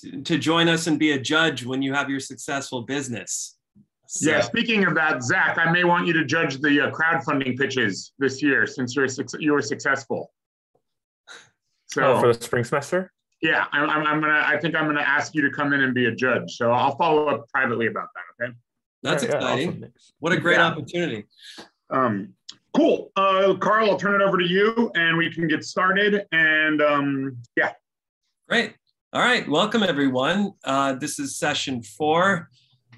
to join us and be a judge when you have your successful business. So. Yeah, speaking of that, Zach, I may want you to judge the crowdfunding pitches this year since you were successful. So for the spring semester? Yeah, I think I'm gonna ask you to come in and be a judge. So I'll follow up privately about that. Okay. That's exciting. Awesome. What a great opportunity. Cool. Carl, I'll turn it over to you and we can get started. And yeah. Great. All right. Welcome, everyone. This is session 4.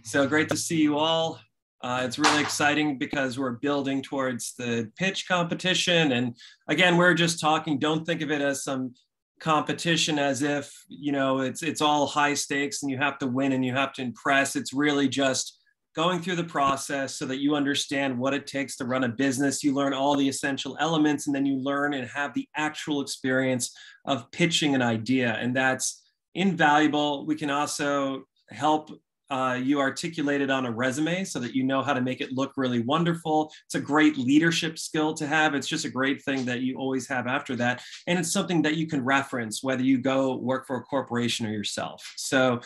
So great to see you all. It's really exciting because we're building towards the pitch competition. And again, we're just talking, don't think of it as some competition as if, you know, it's all high stakes and you have to win and you have to impress. It's really just going through the process so that you understand what it takes to run a business. You learn all the essential elements and then you learn and have the actual experience of pitching an idea. And that's invaluable. We can also help you articulate it on a resume so that you know how to make it look really wonderful. It's a great leadership skill to have. It's just a great thing that you always have after that. And it's something that you can reference whether you go work for a corporation or yourself. So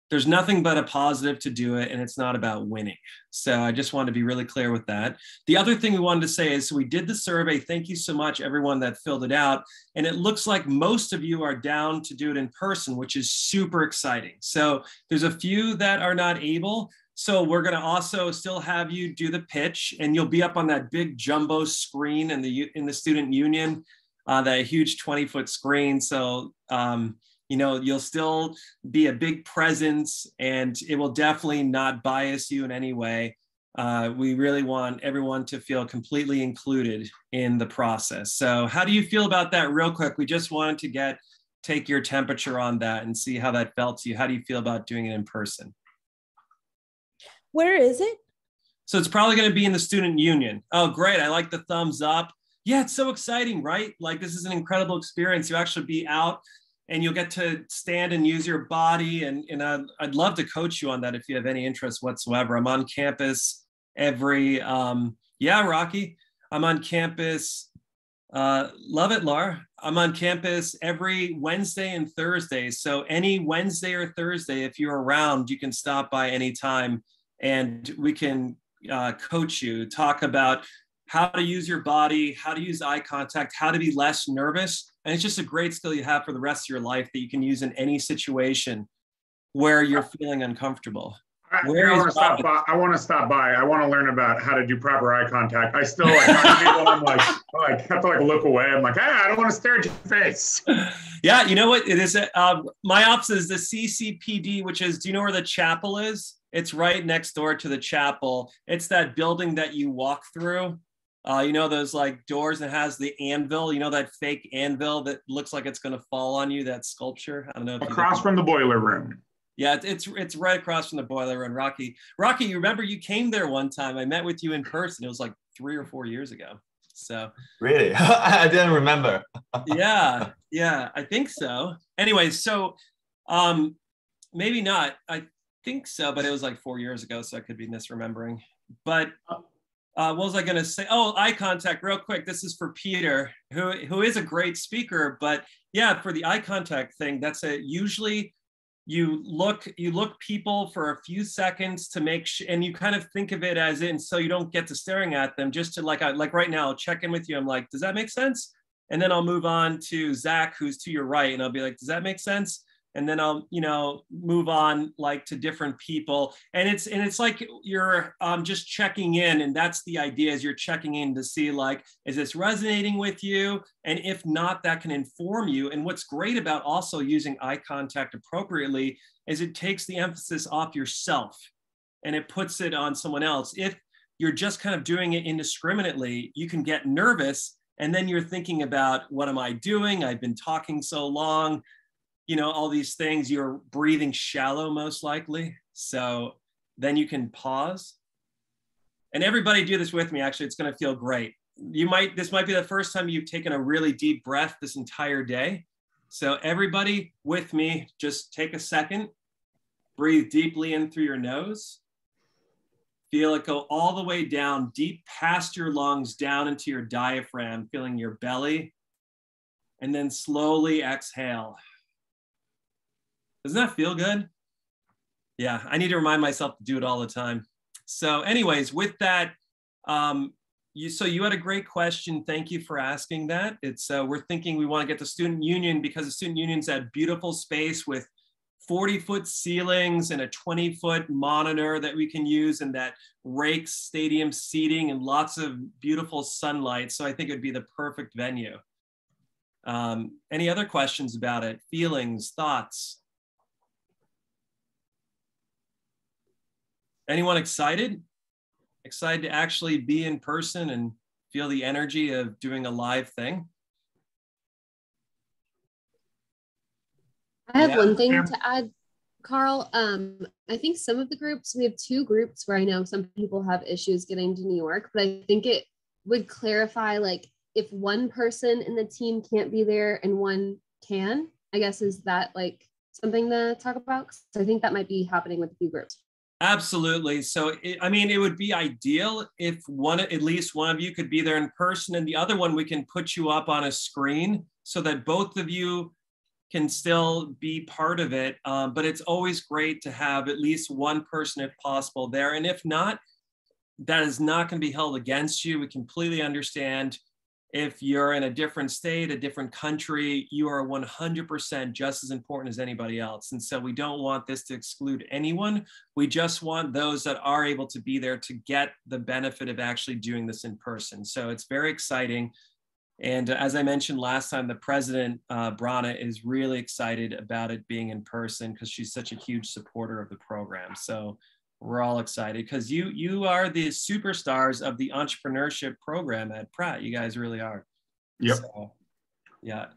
there's nothing but a positive to do it, and it's not about winning. So I just want to be really clear with that. The other thing we wanted to say is, so we did the survey. Thank you so much, everyone that filled it out. And it looks like most of you are down to do it in person, which is super exciting. So there's a few that are not able. So we're going to also still have you do the pitch, and you'll be up on that big jumbo screen in the student union, that huge 20-foot screen. So, you know, you'll still be a big presence and it will definitely not bias you in any way. We really want everyone to feel completely included in the process. So how do you feel about that real quick? We just wanted to take your temperature on that and see how that felt to you. How do you feel about doing it in person? Where is it? So it's probably going to be in the student union. Oh, great. I like the thumbs up. Yeah, it's so exciting, right? Like this is an incredible experience. You actually be out and you'll get to stand and use your body. And I'd love to coach you on that if you have any interest whatsoever. I'm on campus every, yeah, Rocky, I'm on campus. Love it, Laura. I'm on campus every Wednesday and Thursday. So any Wednesday or Thursday, if you're around, you can stop by anytime and we can coach you, talk about how to use your body, how to use eye contact, how to be less nervous. And it's just a great skill you have for the rest of your life that you can use in any situation where you're feeling uncomfortable. I want to stop by. I want to learn about how to do proper eye contact. I still like people, I'm like, oh, I have to like look away. I'm like, I don't want to stare at your face. Yeah, you know what it is? My office is the CCPD, which is, do you know where the chapel is? It's right next door to the chapel. It's that building that you walk through. You know, those like doors that has the anvil, you know, that fake anvil that looks like it's going to fall on you, that sculpture. I don't know. Across from the boiler room. Yeah, it's right across from the boiler room. Rocky, you remember you came there one time. I met with you in person. It was like 3 or 4 years ago. So really, I didn't remember. yeah, I think so. Anyway, so maybe not. I think so, but it was like 4 years ago, so I could be misremembering. But what was I going to say? Oh, eye contact real quick. This is for Peter, who is a great speaker, but yeah, for the eye contact thing, that's usually you look people for a few seconds to make and you kind of think of it as in, so you don't get to staring at them, just to like right now, I'll check in with you. I'm like, does that make sense? And then I'll move on to Zach, who's to your right. And I'll be like, does that make sense? And then I'll, you know, move on like to different people. And it's like you're just checking in. And that's the idea, is you're checking in to see like, is this resonating with you? And if not, that can inform you. And what's great about also using eye contact appropriately is it takes the emphasis off yourself and it puts it on someone else. If you're just kind of doing it indiscriminately, you can get nervous. And then you're thinking about, what am I doing? I've been talking so long. You know, all these things, you're breathing shallow, most likely. So then you can pause. And everybody do this with me. Actually, it's going to feel great. This might be the first time you've taken a really deep breath this entire day. So everybody with me, just take a second, breathe deeply in through your nose. Feel it go all the way down, deep past your lungs, down into your diaphragm, feeling your belly. And then slowly exhale. Doesn't that feel good? Yeah, I need to remind myself to do it all the time. So anyways, with that, you had a great question. Thank you for asking that. It's we're thinking we want to get the student union, because the student union's that beautiful space with 40-foot ceilings and a 20-foot monitor that we can use, and that rakes stadium seating and lots of beautiful sunlight. So I think it would be the perfect venue. Any other questions about it? Feelings, thoughts? Anyone excited? Excited to actually be in person and feel the energy of doing a live thing? I have one thing to add, Carl. I think some of the groups, we have 2 groups where I know some people have issues getting to New York, but I think it would clarify, like, if one person in the team can't be there and one can, I guess, is that like something to talk about? 'Cause I think that might be happening with a few groups. Absolutely. So, it would be ideal if at least one of you could be there in person, and the other one, we can put you up on a screen so that both of you can still be part of it. But it's always great to have at least one person, if possible, there. And if not, that is not going to be held against you. We completely understand. If you're in a different state, a different country, you are 100% just as important as anybody else. And so we don't want this to exclude anyone. We just want those that are able to be there to get the benefit of actually doing this in person. So it's very exciting. And as I mentioned last time, the president, Brana, is really excited about it being in person because she's such a huge supporter of the program. So we're all excited because you are the superstars of the entrepreneurship program at Pratt. You guys really are. Yep. So, yeah.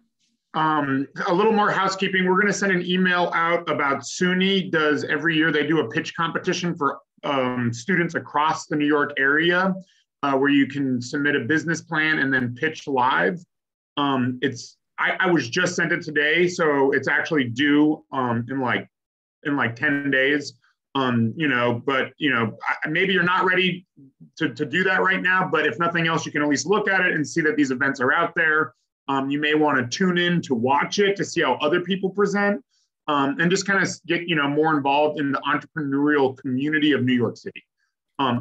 A little more housekeeping. We're going to send an email out about SUNY does every year. They do a pitch competition for students across the New York area where you can submit a business plan and then pitch live. I was just sent it today, so it's actually due in like 10 days. Maybe you're not ready to do that right now, but if nothing else, you can at least look at it and see that these events are out there. You may want to tune in to watch it to see how other people present, and just kind of get, more involved in the entrepreneurial community of New York City,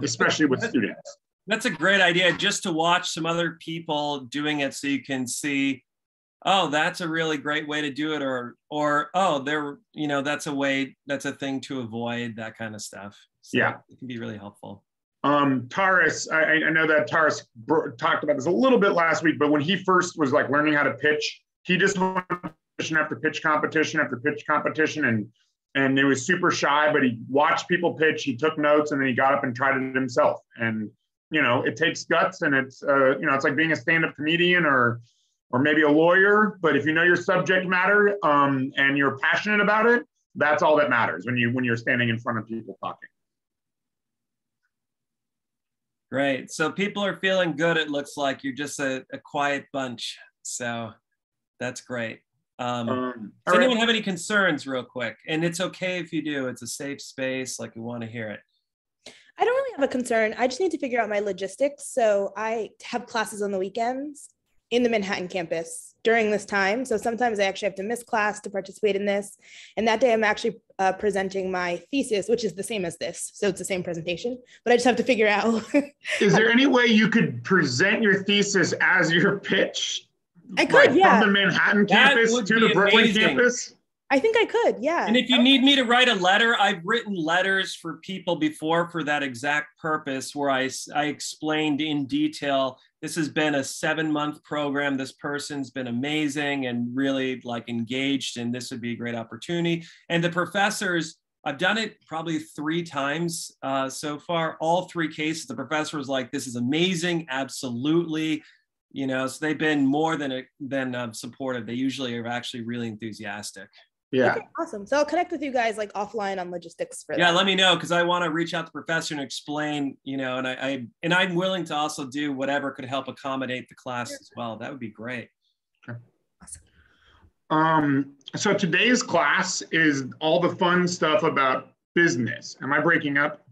especially with students. That's a great idea, just to watch some other people doing it so you can see, oh, that's a really great way to do it, or oh, that's a thing to avoid, that kind of stuff. So yeah, it can be really helpful. Taurus, I know that Taurus talked about this a little bit last week, but when he first was like learning how to pitch, he just went competition after pitch competition after pitch competition, and it was super shy, but he watched people pitch, he took notes, and then he got up and tried it himself. And it takes guts, and it's it's like being a stand-up comedian or maybe a lawyer, but if you know your subject matter and you're passionate about it, that's all that matters when you're standing in front of people talking. Great. So people are feeling good. It looks like you're just a quiet bunch. So that's great. Does anyone have any concerns real quick? And it's okay if you do. It's a safe space. Like, we want to hear it. I don't really have a concern. I just need to figure out my logistics. So I have classes on the weekends in the Manhattan campus during this time. So sometimes I actually have to miss class to participate in this. And that day I'm actually presenting my thesis, which is the same as this. So it's the same presentation, but I just have to figure out. Is there any way you could present your thesis as your pitch? I could, yeah. From the Manhattan campus to the Brooklyn campus? I think I could, yeah. And if you need me to write a letter, I've written letters for people before for that exact purpose, where I explained in detail, this has been a 7-month program. This person's been amazing and really engaged, and this would be a great opportunity. And the professors, I've done it probably 3 times so far. All 3 cases, the professor was like, this is amazing, absolutely. So they've been more than supportive. They usually are actually really enthusiastic. Yeah. Okay, awesome. So I'll connect with you guys offline on logistics for that. Yeah, let me know, because I want to reach out to the professor and explain, and I'm willing to also do whatever could help accommodate the class as well. That would be great. Okay. Awesome. So today's class is all the fun stuff about business. Am I breaking up?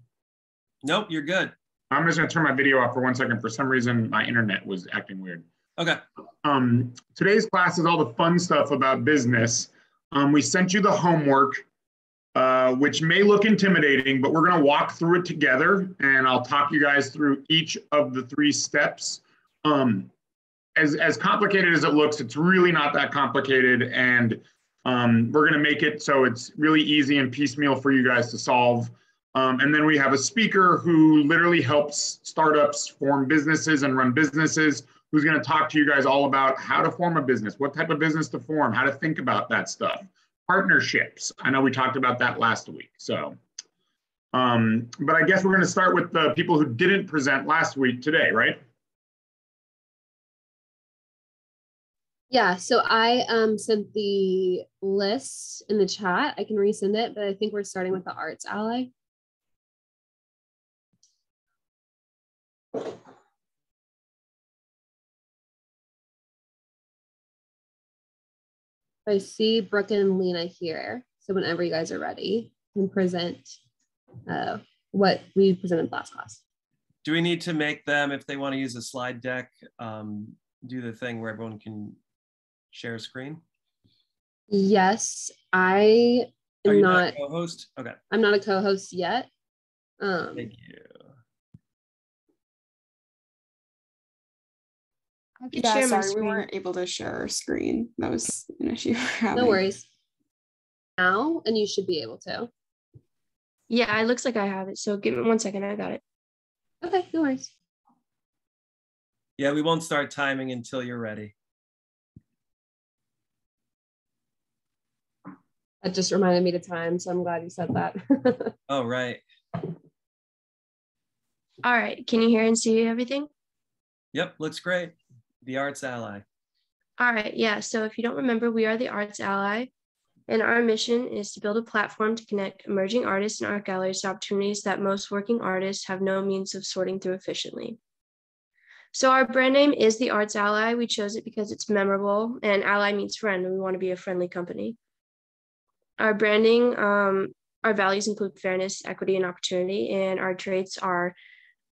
Nope, you're good. I'm just going to turn my video off for 1 second. For some reason, my internet was acting weird. Okay. Today's class is all the fun stuff about business. We sent you the homework, which may look intimidating, but we're going to walk through it together, and I'll talk you guys through each of the 3 steps. As complicated as it looks, it's really not that complicated, and we're going to make it so it's really easy and piecemeal for you guys to solve. And then we have a speaker who literally helps startups form businesses and run businesses, who's going to talk to you guys all about how to form a business, what type of business to form, how to think about that stuff. Partnerships. I know we talked about that last week. So, but I guess we're going to start with the people who didn't present last week today, right? Yeah, so I sent the list in the chat. I can resend it, but I think we're starting with the Arts Ally. I see Brooke and Lena here. So whenever you guys are ready, you can present what we presented last class. Do we need to make them, if they want to use a slide deck, do the thing where everyone can share a screen? Yes, I am not a co-host. Okay. I'm not a co-host yet. Thank you. Yeah, sorry, we weren't able to share our screen. That was an issue. No worries. Now, and you should be able to. Yeah, it looks like I have it. So give me 1 second. I got it. Okay, no worries. Yeah, we won't start timing until you're ready. That just reminded me to time, so I'm glad you said that. Oh, right. All right. Can you hear and see everything? Yep, looks great. The Arts Ally. All right. Yeah. So if you don't remember, we are the Arts Ally, and our mission is to build a platform to connect emerging artists and art galleries to opportunities that most working artists have no means of sorting through efficiently. So our brand name is the Arts Ally. We chose it because it's memorable, and ally means friend, and we want to be a friendly company. Our branding, our values include fairness, equity, and opportunity, and our traits are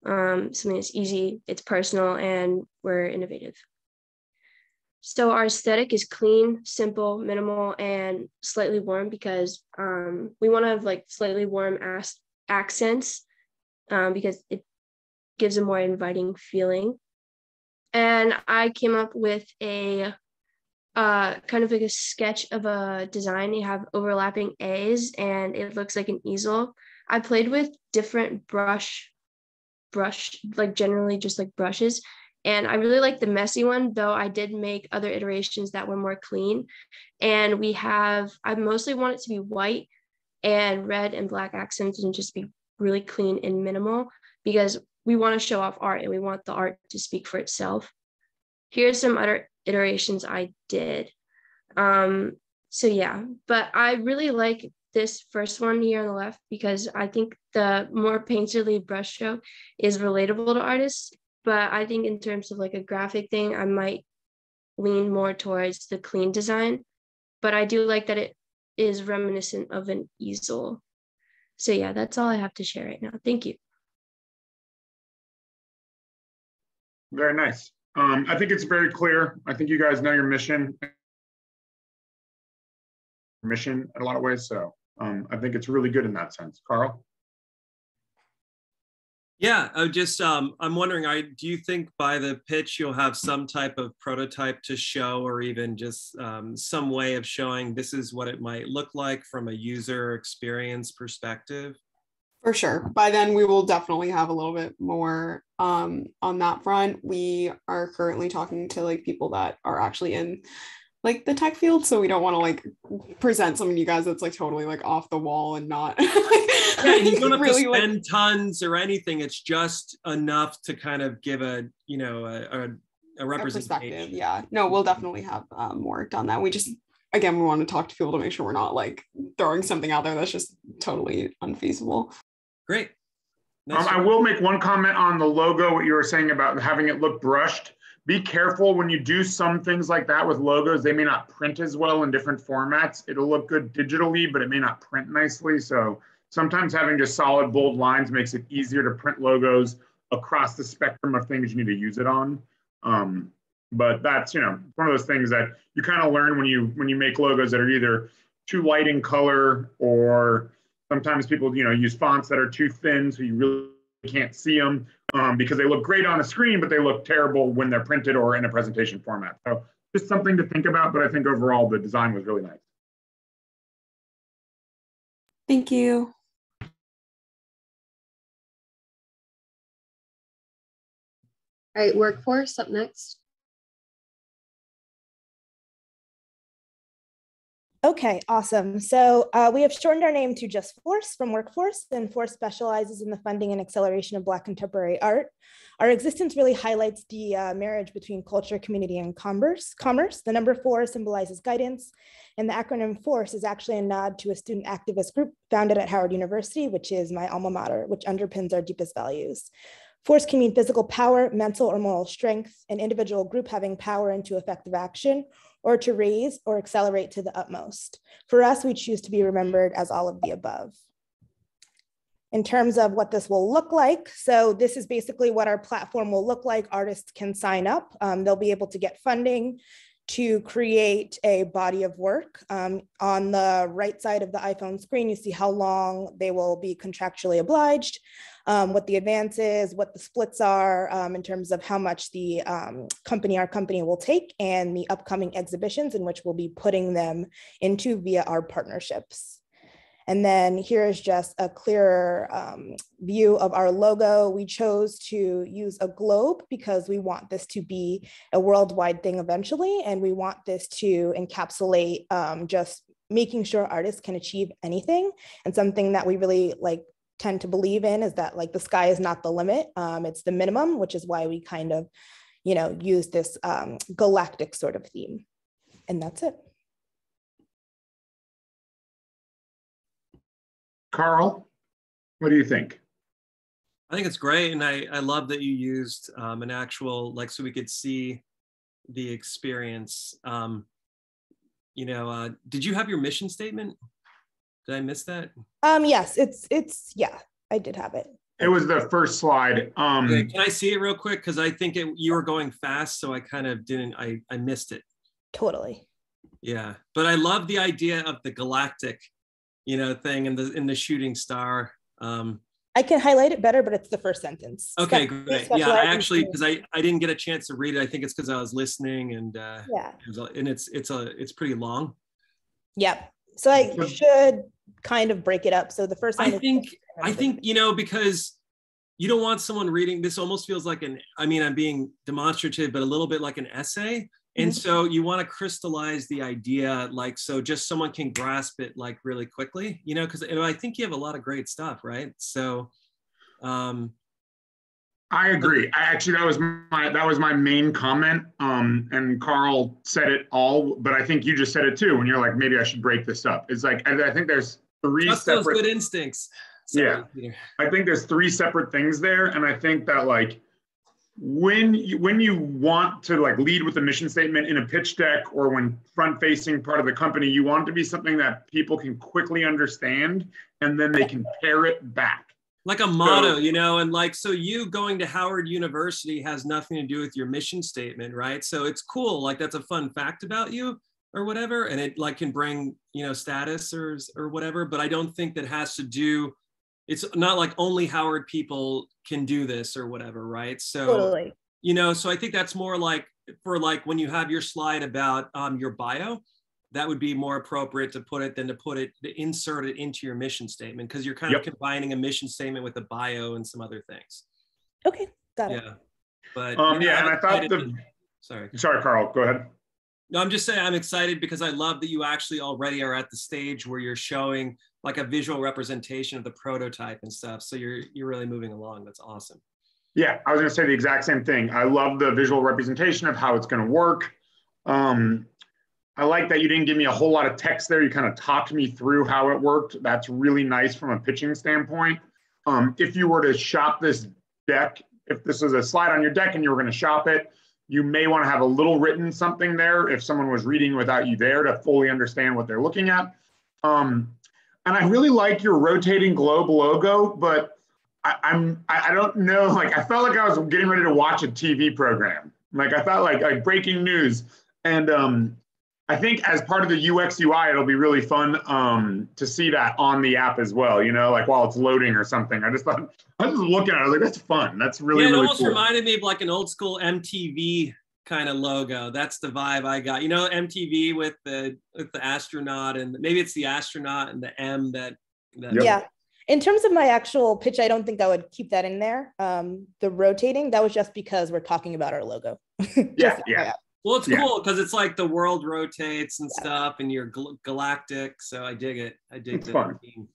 something that's easy, it's personal, and we're innovative. So our aesthetic is clean, simple, minimal, and slightly warm because we want to have like slightly warm accents because it gives a more inviting feeling. And I came up with a kind of like a sketch of a design. You have overlapping A's and it looks like an easel. I played with different brush, like generally just like brushes. And I really like the messy one, though I did make other iterations that were more clean. And I mostly want it to be white and red and black accents and just be really clean and minimal because we want to show off art and we want the art to speak for itself. Here's some other iterations I did. So yeah, but I really like this first one here on the left because I think the more painterly brush stroke is relatable to artists. But I think in terms of like a graphic thing, I might lean more towards the clean design. But I do like that it is reminiscent of an easel. So yeah, that's all I have to share right now. Thank you. Very nice. I think it's very clear. I think you guys know your mission in a lot of ways. So I think it's really good in that sense. Carl? Yeah, I'm wondering, do you think by the pitch you'll have some type of prototype to show or even just some way of showing this is what it might look like from a user experience perspective? For sure. By then we will definitely have a little bit more on that front. We are currently talking to like people that are actually in like the tech field, so we don't want to like present something to you guys that's like totally like off the wall and not yeah, and you don't have really to spend tons or anything. It's just enough to kind of give a representation. Yeah, no, we'll definitely have more work on that. We just, again, we want to talk to people to make sure we're not like throwing something out there that's just totally unfeasible. Great. I will make one comment on the logo, what you were saying about having it look brushed. Be careful when you do some things like that with logos. They may not print as well in different formats. It'll look good digitally, but it may not print nicely. So sometimes having just solid bold lines makes it easier to print logos across the spectrum of things you need to use it on. But that's, one of those things that you kind of learn when you make logos that are either too light in color, or sometimes people, use fonts that are too thin, so you really can't see them because they look great on a screen, but they look terrible when they're printed or in a presentation format. So just something to think about, but I think overall the design was really nice. Thank you. All right, workforce up next. Okay, awesome. So we have shortened our name to just FORCE from Workforce, and FORCE specializes in the funding and acceleration of Black contemporary art. Our existence really highlights the marriage between culture, community, and commerce. The number 4 symbolizes guidance, and the acronym FORCE is actually a nod to a student activist group founded at Howard University, which is my alma mater, which underpins our deepest values. Force can mean physical power, mental or moral strength, an individual group having power into effective action, or to raise or accelerate to the utmost. For us, we choose to be remembered as all of the above. In terms of what this will look like, so this is basically what our platform will look like. Artists can sign up. They'll be able to get funding to create a body of work. On the right side of the iPhone screen, you see how long they will be contractually obliged, what the advance is, what the splits are in terms of how much the our company will take, and the upcoming exhibitions in which we'll be putting them into via our partnerships. And then here is just a clearer view of our logo. We chose to use a globe because we want this to be a worldwide thing eventually. And we want this to encapsulate just making sure artists can achieve anything. And something that we really tend to believe in is that the sky is not the limit. It's the minimum, which is why we kind of, use this galactic sort of theme. And that's it. Carl, what do you think? I think it's great, and I love that you used an actual, so we could see the experience. Did you have your mission statement? Did I miss that? Yes, yeah, I did have it. It was the first slide. Okay, can I see it real quick? Because I think you were going fast, so I kind of didn't, I missed it. Totally. Yeah, but I love the idea of the galactic thing in the shooting star. I can highlight it better, but it's the first sentence. Okay, great. Yeah, I actually, because I didn't get a chance to read it. I think it's because I was listening, and yeah, and it's pretty long. Yep. So I should kind of break it up. So the first line I think because you don't want someone reading this. Almost feels like I'm being demonstrative, but a little bit like an essay. And so you want to crystallize the idea, so just someone can grasp it really quickly, because I think you have a lot of great stuff, right? So I agree. That was my main comment. And Carl said it all, but I think you just said it too when you're like, maybe I should break this up. It's I think there's just those good instincts. Sorry, yeah, I think there's 3 separate things there, and I think that when you want to lead with a mission statement in a pitch deck, or when front facing part of the company, you want it to be something that people can quickly understand, and then they can pair it back. Like a motto, and so you going to Howard University has nothing to do with your mission statement, right? So it's cool, that's a fun fact about you or whatever, and it can bring, status or whatever, but I don't think that has to do, it's not only Howard people can do this or whatever, right? So, totally. So I think that's more for when you have your slide about your bio, that would be more appropriate to put it than to insert it into your mission statement, because you're kind of combining a mission statement with a bio and some other things. Okay, got it. Yeah, but and I thought sorry, Carl, go ahead. No, I'm just saying I'm excited because I love that you actually already are at the stage where you're showing a visual representation of the prototype and stuff. So you're really moving along. That's awesome. Yeah, I was going to say the exact same thing. I love the visual representation of how it's going to work. I like that you didn't give me a whole lot of text there. You kind of talked me through how it worked. That's really nice from a pitching standpoint. If you were to shop this deck, if this was a slide on your deck and you were going to shop it, you may want to have a little written something there if someone was reading without you there to fully understand what they're looking at. And I really like your rotating globe logo, but I don't know, I felt like I was getting ready to watch a TV program. I felt like breaking news. And I think as part of the UX UI, it'll be really fun to see that on the app as well, you know, like while it's loading or something. I was just looking at it, I was like, that's fun. That's really, yeah, it really almost cool. reminded me of like an old school MTV kind of logo. That's the vibe I got. You know, MTV with the astronaut, and maybe it's the astronaut and the M that Yep. Yeah. In terms of my actual pitch, I don't think I would keep that in there. The rotating, that was just because we're talking about our logo. Yeah, yeah. Well, it's Yeah. cool because it's like the world rotates and stuff, and you're galactic. So I dig it. I dig It's the fun. theme.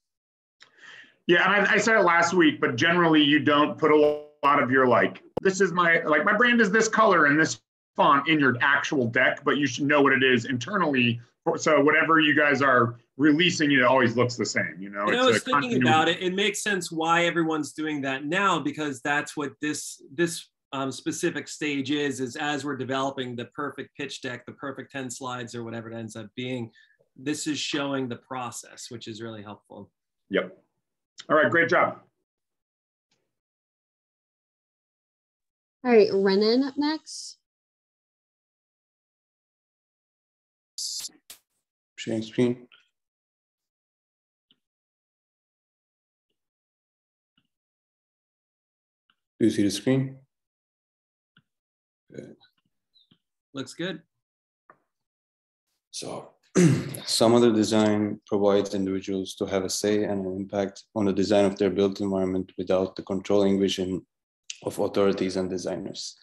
Yeah, and I said it last week, but generally you don't put a lot of your like, this is my brand is this color and this font in your actual deck, but you should know what it is internally. So whatever you guys are releasing, it always looks the same, you know? And It's I was a thinking continuity. about it. It makes sense why everyone's doing that now, because that's what this specific stage is as we're developing the perfect pitch deck, the perfect 10 slides or whatever it ends up being. This is showing the process, which is really helpful. Yep. All right, great job. All right, Renan up next. Sharing screen. Do you see the screen? Looks good. So some other design provides individuals to have a say and an impact on the design of their built environment without the controlling vision of authorities and designers.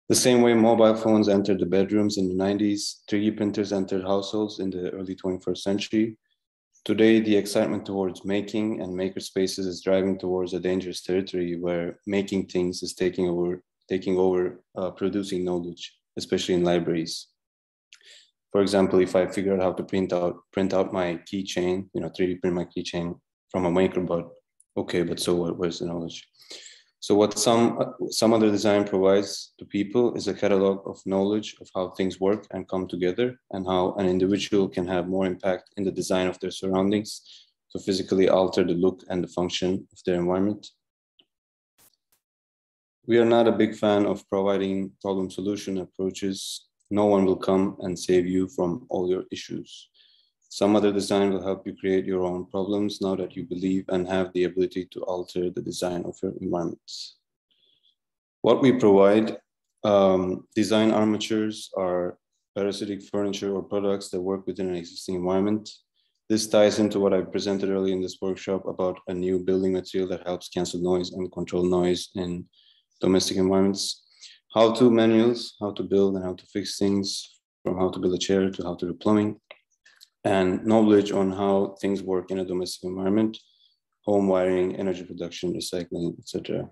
The same way mobile phones entered the bedrooms in the 90s, 3D printers entered households in the early 21st century. Today, the excitement towards making and maker spaces is driving towards a dangerous territory where making things is taking over producing knowledge, especially in libraries. For example, if I figure out how to print out my keychain, 3D print my keychain from a maker, but okay, but so what? Where's the knowledge? So what some other design provides to people is a catalog of knowledge of how things work and come together, and how an individual can have more impact in the design of their surroundings to physically alter the look and the function of their environment. We are not a big fan of providing problem solution approaches. No one will come and save you from all your issues. Some other design will help you create your own problems now that you believe and have the ability to alter the design of your environments. What we provide, design armatures are parasitic furniture or products that work within an existing environment. This ties into what I presented earlier in this workshop about a new building material that helps cancel noise and control noise in domestic environments. How-to manuals, how to build and how to fix things, from how to build a chair to how to do plumbing, and knowledge on how things work in a domestic environment, home wiring, energy production, recycling, etc.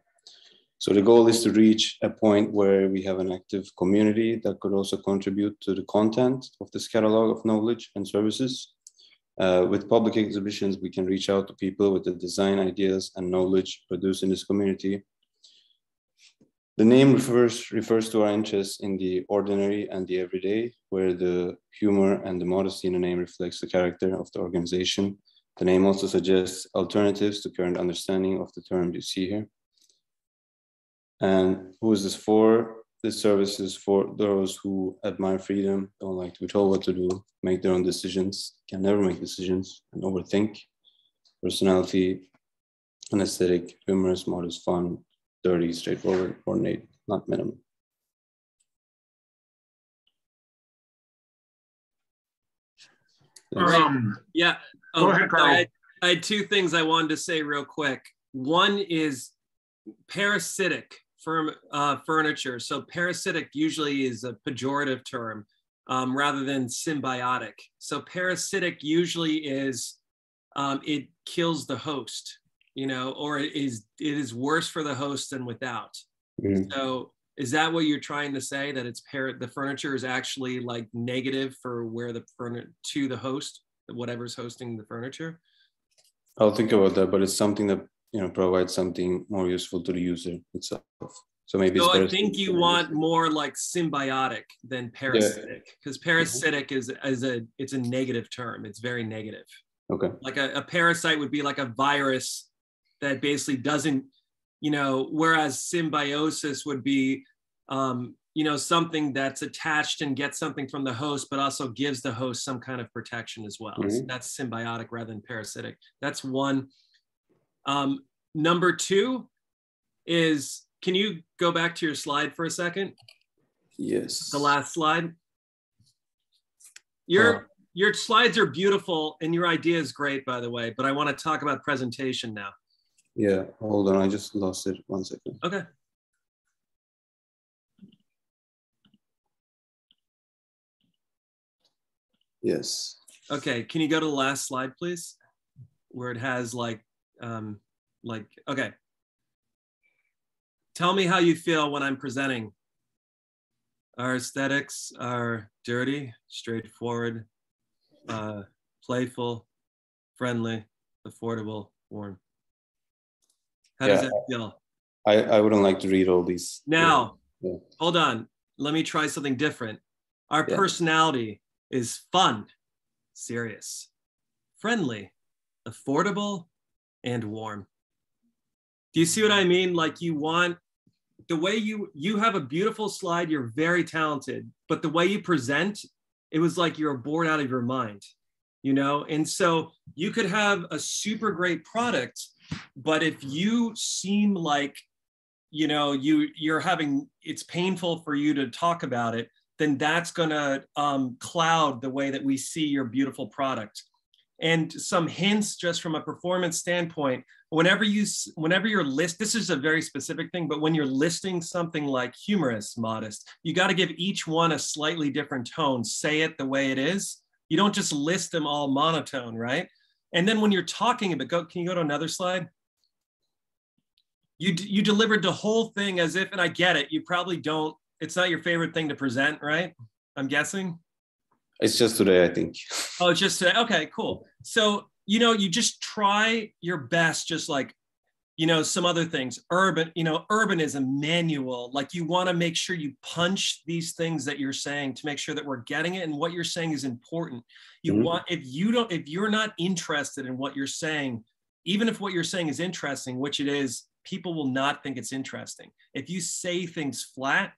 So the goal is to reach a point where we have an active community that could also contribute to the content of this catalog of knowledge and services. With public exhibitions, we can reach out to people with the design ideas and knowledge produced in this community. The name refers to our interest in the ordinary and the everyday, where the humor and the modesty in the name reflects the character of the organization. The name also suggests alternatives to current understanding of the term you see here. And who is this for? This service is for those who admire freedom, don't like to be told what to do, make their own decisions, can never make decisions, and overthink. Personality, an aesthetic, humorous, modest, fun, dirty, straightforward, ornate, not minimum. Yeah. Go ahead, Carl. I had two things I wanted to say real quick. One is parasitic furniture. So parasitic usually is a pejorative term rather than symbiotic. So parasitic usually is it kills the host, or it is worse for the host than without. Mm-hmm. So is that what you're trying to say, that it's the furniture is actually like negative for where to the host, whatever's hosting the furniture? I'll think about that, but it's something that provides something more useful to the user itself. So maybe. So I think you want more like symbiotic than parasitic, because parasitic is it's a negative term. It's very negative. Okay. Like a parasite would be like a virus that basically doesn't, whereas symbiosis would be you know, something that's attached and gets something from the host, but also gives the host some kind of protection as well. So that's symbiotic rather than parasitic. That's one. Number two is, can you go back to your slide for a second? Yes. The last slide. Your slides are beautiful and your idea is great, by the way, but I want to talk about presentation now. Yeah, hold on, I just lost it. 1 second. Okay. Yes. Okay, can you go to the last slide, please? Where it has like, okay. Tell me how you feel when I'm presenting. Our aesthetics are dirty, straightforward, playful, friendly, affordable, warm. How does that feel? I wouldn't like to read all these. Now, hold on. Let me try something different. Our personality is fun, serious, friendly, affordable, and warm. Do you see what I mean? Like, you want the way you have a beautiful slide, you're very talented, but the way you present, it was like you're bored out of your mind, you know? And so you could have a super great product, but if you seem like, you know, it's painful for you to talk about it, then that's gonna cloud the way that we see your beautiful product. And some hints just from a performance standpoint, whenever you're this is a very specific thing, but when you're listing something like humorous, modest, you got to give each one a slightly different tone, say it the way it is. You don't just list them all monotone, right? And then when you're talking about, can you go to another slide? You delivered the whole thing as if, and I get it, you probably don't, it's not your favorite thing to present, right? I'm guessing. It's just today, I think. Oh, it's just today. Okay, cool. So, you know, you just try your best, just like, you know, some other things, urbanism, manual, like you want to make sure you punch these things that you're saying to make sure that we're getting it. And what you're saying is important. You want, if you're not interested in what you're saying, even if what you're saying is interesting, which it is, people will not think it's interesting. If you say things flat,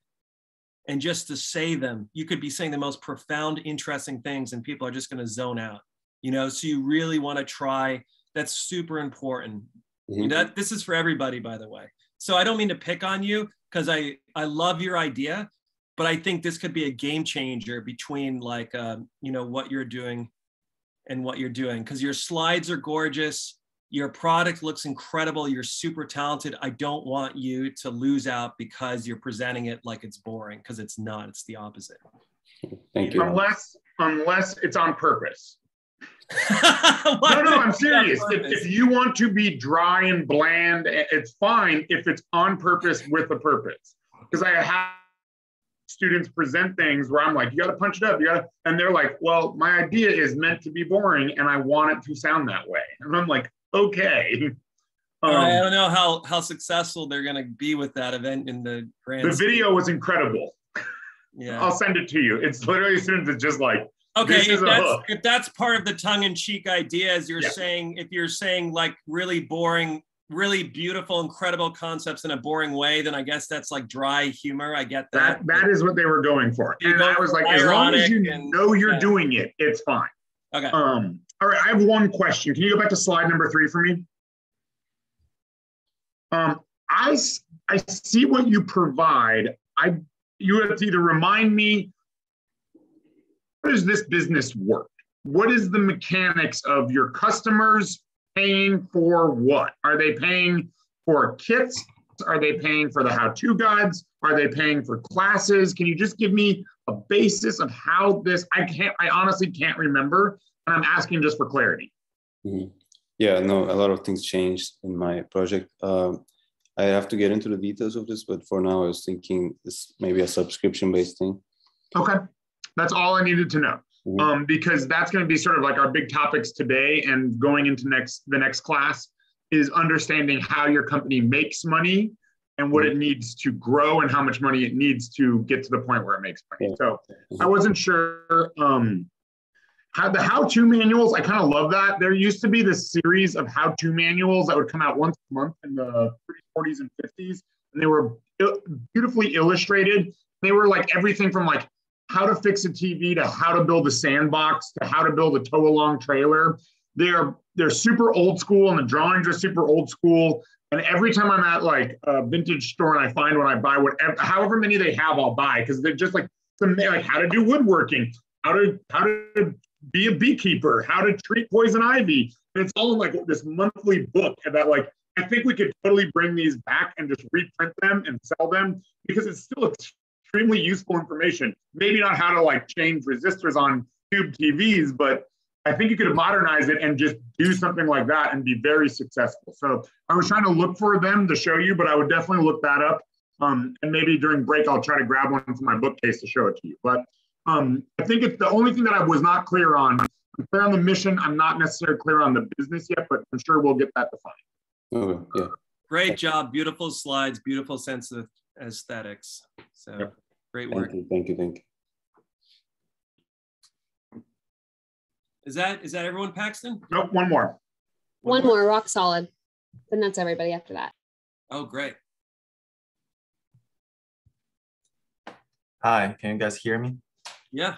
and just to say them, you could be saying the most profound, interesting things and people are just going to zone out, you know? So you really want to try, that's super important. This is for everybody, by the way. So I don't mean to pick on you because I love your idea, but I think this could be a game changer between like, you know, what you're doing and what you're doing. Because your slides are gorgeous. Your product looks incredible. You're super talented. I don't want you to lose out because you're presenting it like it's boring, because it's not. It's the opposite. Thank you. Unless it's on purpose. No, I'm serious. If you want to be dry and bland, it's fine if it's on purpose with a purpose. Because I have students present things where I'm like, you got to punch it up. And they're like, well, my idea is meant to be boring and I want it to sound that way. And I'm like, okay. I don't know how successful they're going to be with that event in the grand. The video was incredible. Yeah, I'll send it to you. It's literally it's just like, okay, if that's part of the tongue-in-cheek idea, as you're saying, if you're saying like really boring, really beautiful, incredible concepts in a boring way, then I guess that's like dry humor. I get that. That is what they were going for. And I was like, as long as you know you're doing it, it's fine. Okay. All right, I have one question. Can you go back to slide number 3 for me? I see what you provide. You have to either remind me, how does this business work? What is the mechanics of your customers paying for what? Are they paying for kits? Are they paying for the how-to guides? Are they paying for classes? Can you just give me a basis of how this, I honestly can't remember. And I'm asking just for clarity. Yeah, no, a lot of things changed in my project. I have to get into the details of this, but for now I was thinking this maybe a subscription-based thing. Okay, that's all I needed to know. Because that's going to be sort of like our big topics today and going into the next class is understanding how your company makes money and what it needs to grow and how much money it needs to get to the point where it makes money. So I wasn't sure. The how-to manuals, I kind of love that. There used to be this series of how-to manuals that would come out once a month in the 40s and 50s, and they were beautifully illustrated. They were like everything from like how to fix a TV to how to build a sandbox to how to build a tow-along trailer. They're super old school, and the drawings are super old school. And every time I'm at like a vintage store and I find one, I buy whatever, however many they have, I'll buy, because they're just like how to do woodworking, how to be a beekeeper, how to treat poison ivy. And it's all in like this monthly book that like I think we could totally bring these back and just reprint them and sell them, because it's still extremely useful information. Maybe not how to like change resistors on tube TVs, but I think you could modernize it and just do something like that and be very successful. So I was trying to look for them to show you, but I would definitely look that up. And maybe during break, I'll try to grab one from my bookcase to show it to you. But I think it's the only thing that I was not clear on. I'm clear on the mission. I'm not necessarily clear on the business yet, but I'm sure we'll get that defined. Okay, yeah. Great job. Beautiful slides, beautiful sense of aesthetics. So Yep. Great work. Thank you. Is that everyone, Paxton? Nope, one more. One more, RockSolid. Then that's everybody after that. Oh, great. Hi, can you guys hear me? Yeah.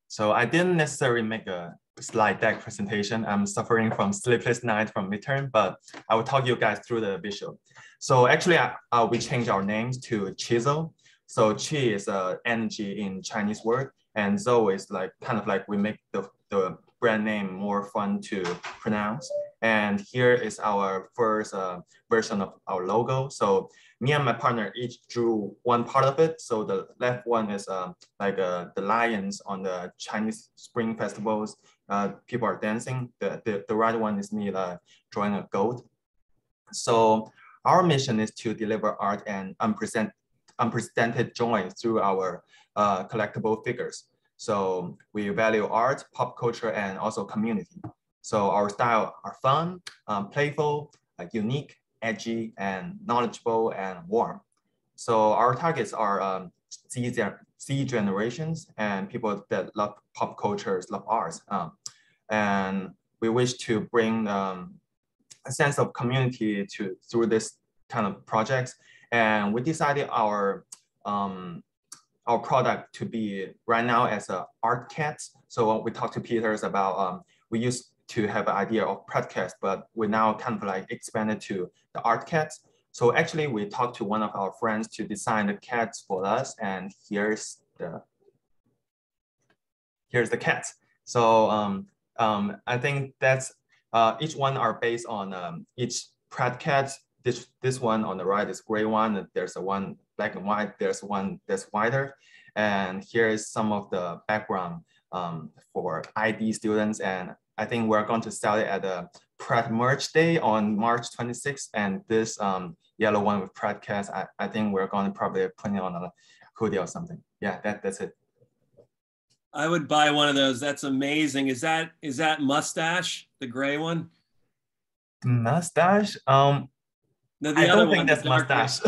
So I didn't necessarily make a slide deck presentation. I'm suffering from sleepless night from midterm, but I will talk you guys through the visual. So actually, we changed our names to Chisel. So Qi is energy in Chinese word, and Zhou is like kind of like we make the brand name more fun to pronounce. And here is our first version of our logo. So me and my partner each drew one part of it. So the left one is like the lions on the Chinese Spring festivals. People are dancing. The right one is me drawing a goat. So our mission is to deliver art and unprecedented joy through our collectible figures. So we value art, pop culture, and also community. So our style are fun, playful, unique, edgy, and knowledgeable and warm. So our targets are Z generations and people that love pop cultures, love arts. And we wish to bring a sense of community through this kind of projects. And we decided our product to be right now as a art cat. So we talked to Peters about, we used to have an idea of podcast, but we now kind of like expanded to the art cats. So actually we talked to one of our friends to design the cats for us, and here's the cats. So I think that's, each one are based on each prat cat. This one on the right is gray one. There's a one black and white. There's one that's whiter. And here is some of the background for ID students. And I think we're going to sell it at the Pratt Merch Day on March 26th. And this yellow one with Pratt cats, I think we're going to probably put it on a hoodie or something. Yeah, that's it. I would buy one of those. That's amazing. Is that Mustache, the gray one? Mustache? No, I don't think that's Mustache.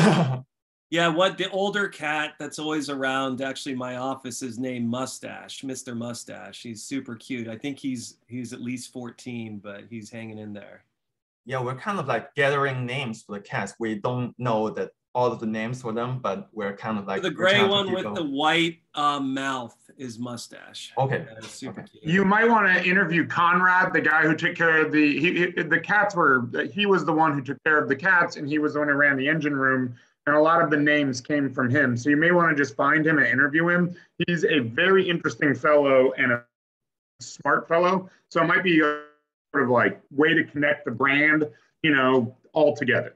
Yeah, the older cat that's always around, actually my office, is named Mustache, Mr. Mustache. He's super cute. I think he's at least 14, but he's hanging in there. Yeah, we're kind of like gathering names for the cats. We don't know that all of the names for them, but we're kind of like— the gray one with the white mouth is Mustache. Okay. Super cute. You might want to interview Conrad, the guy who took care of the cats. He was the one who took care of the cats, and he was the one who ran the engine room. And a lot of the names came from him. So you may want to just find him and interview him. He's a very interesting fellow and a smart fellow. So it might be a sort of like way to connect the brand, all together.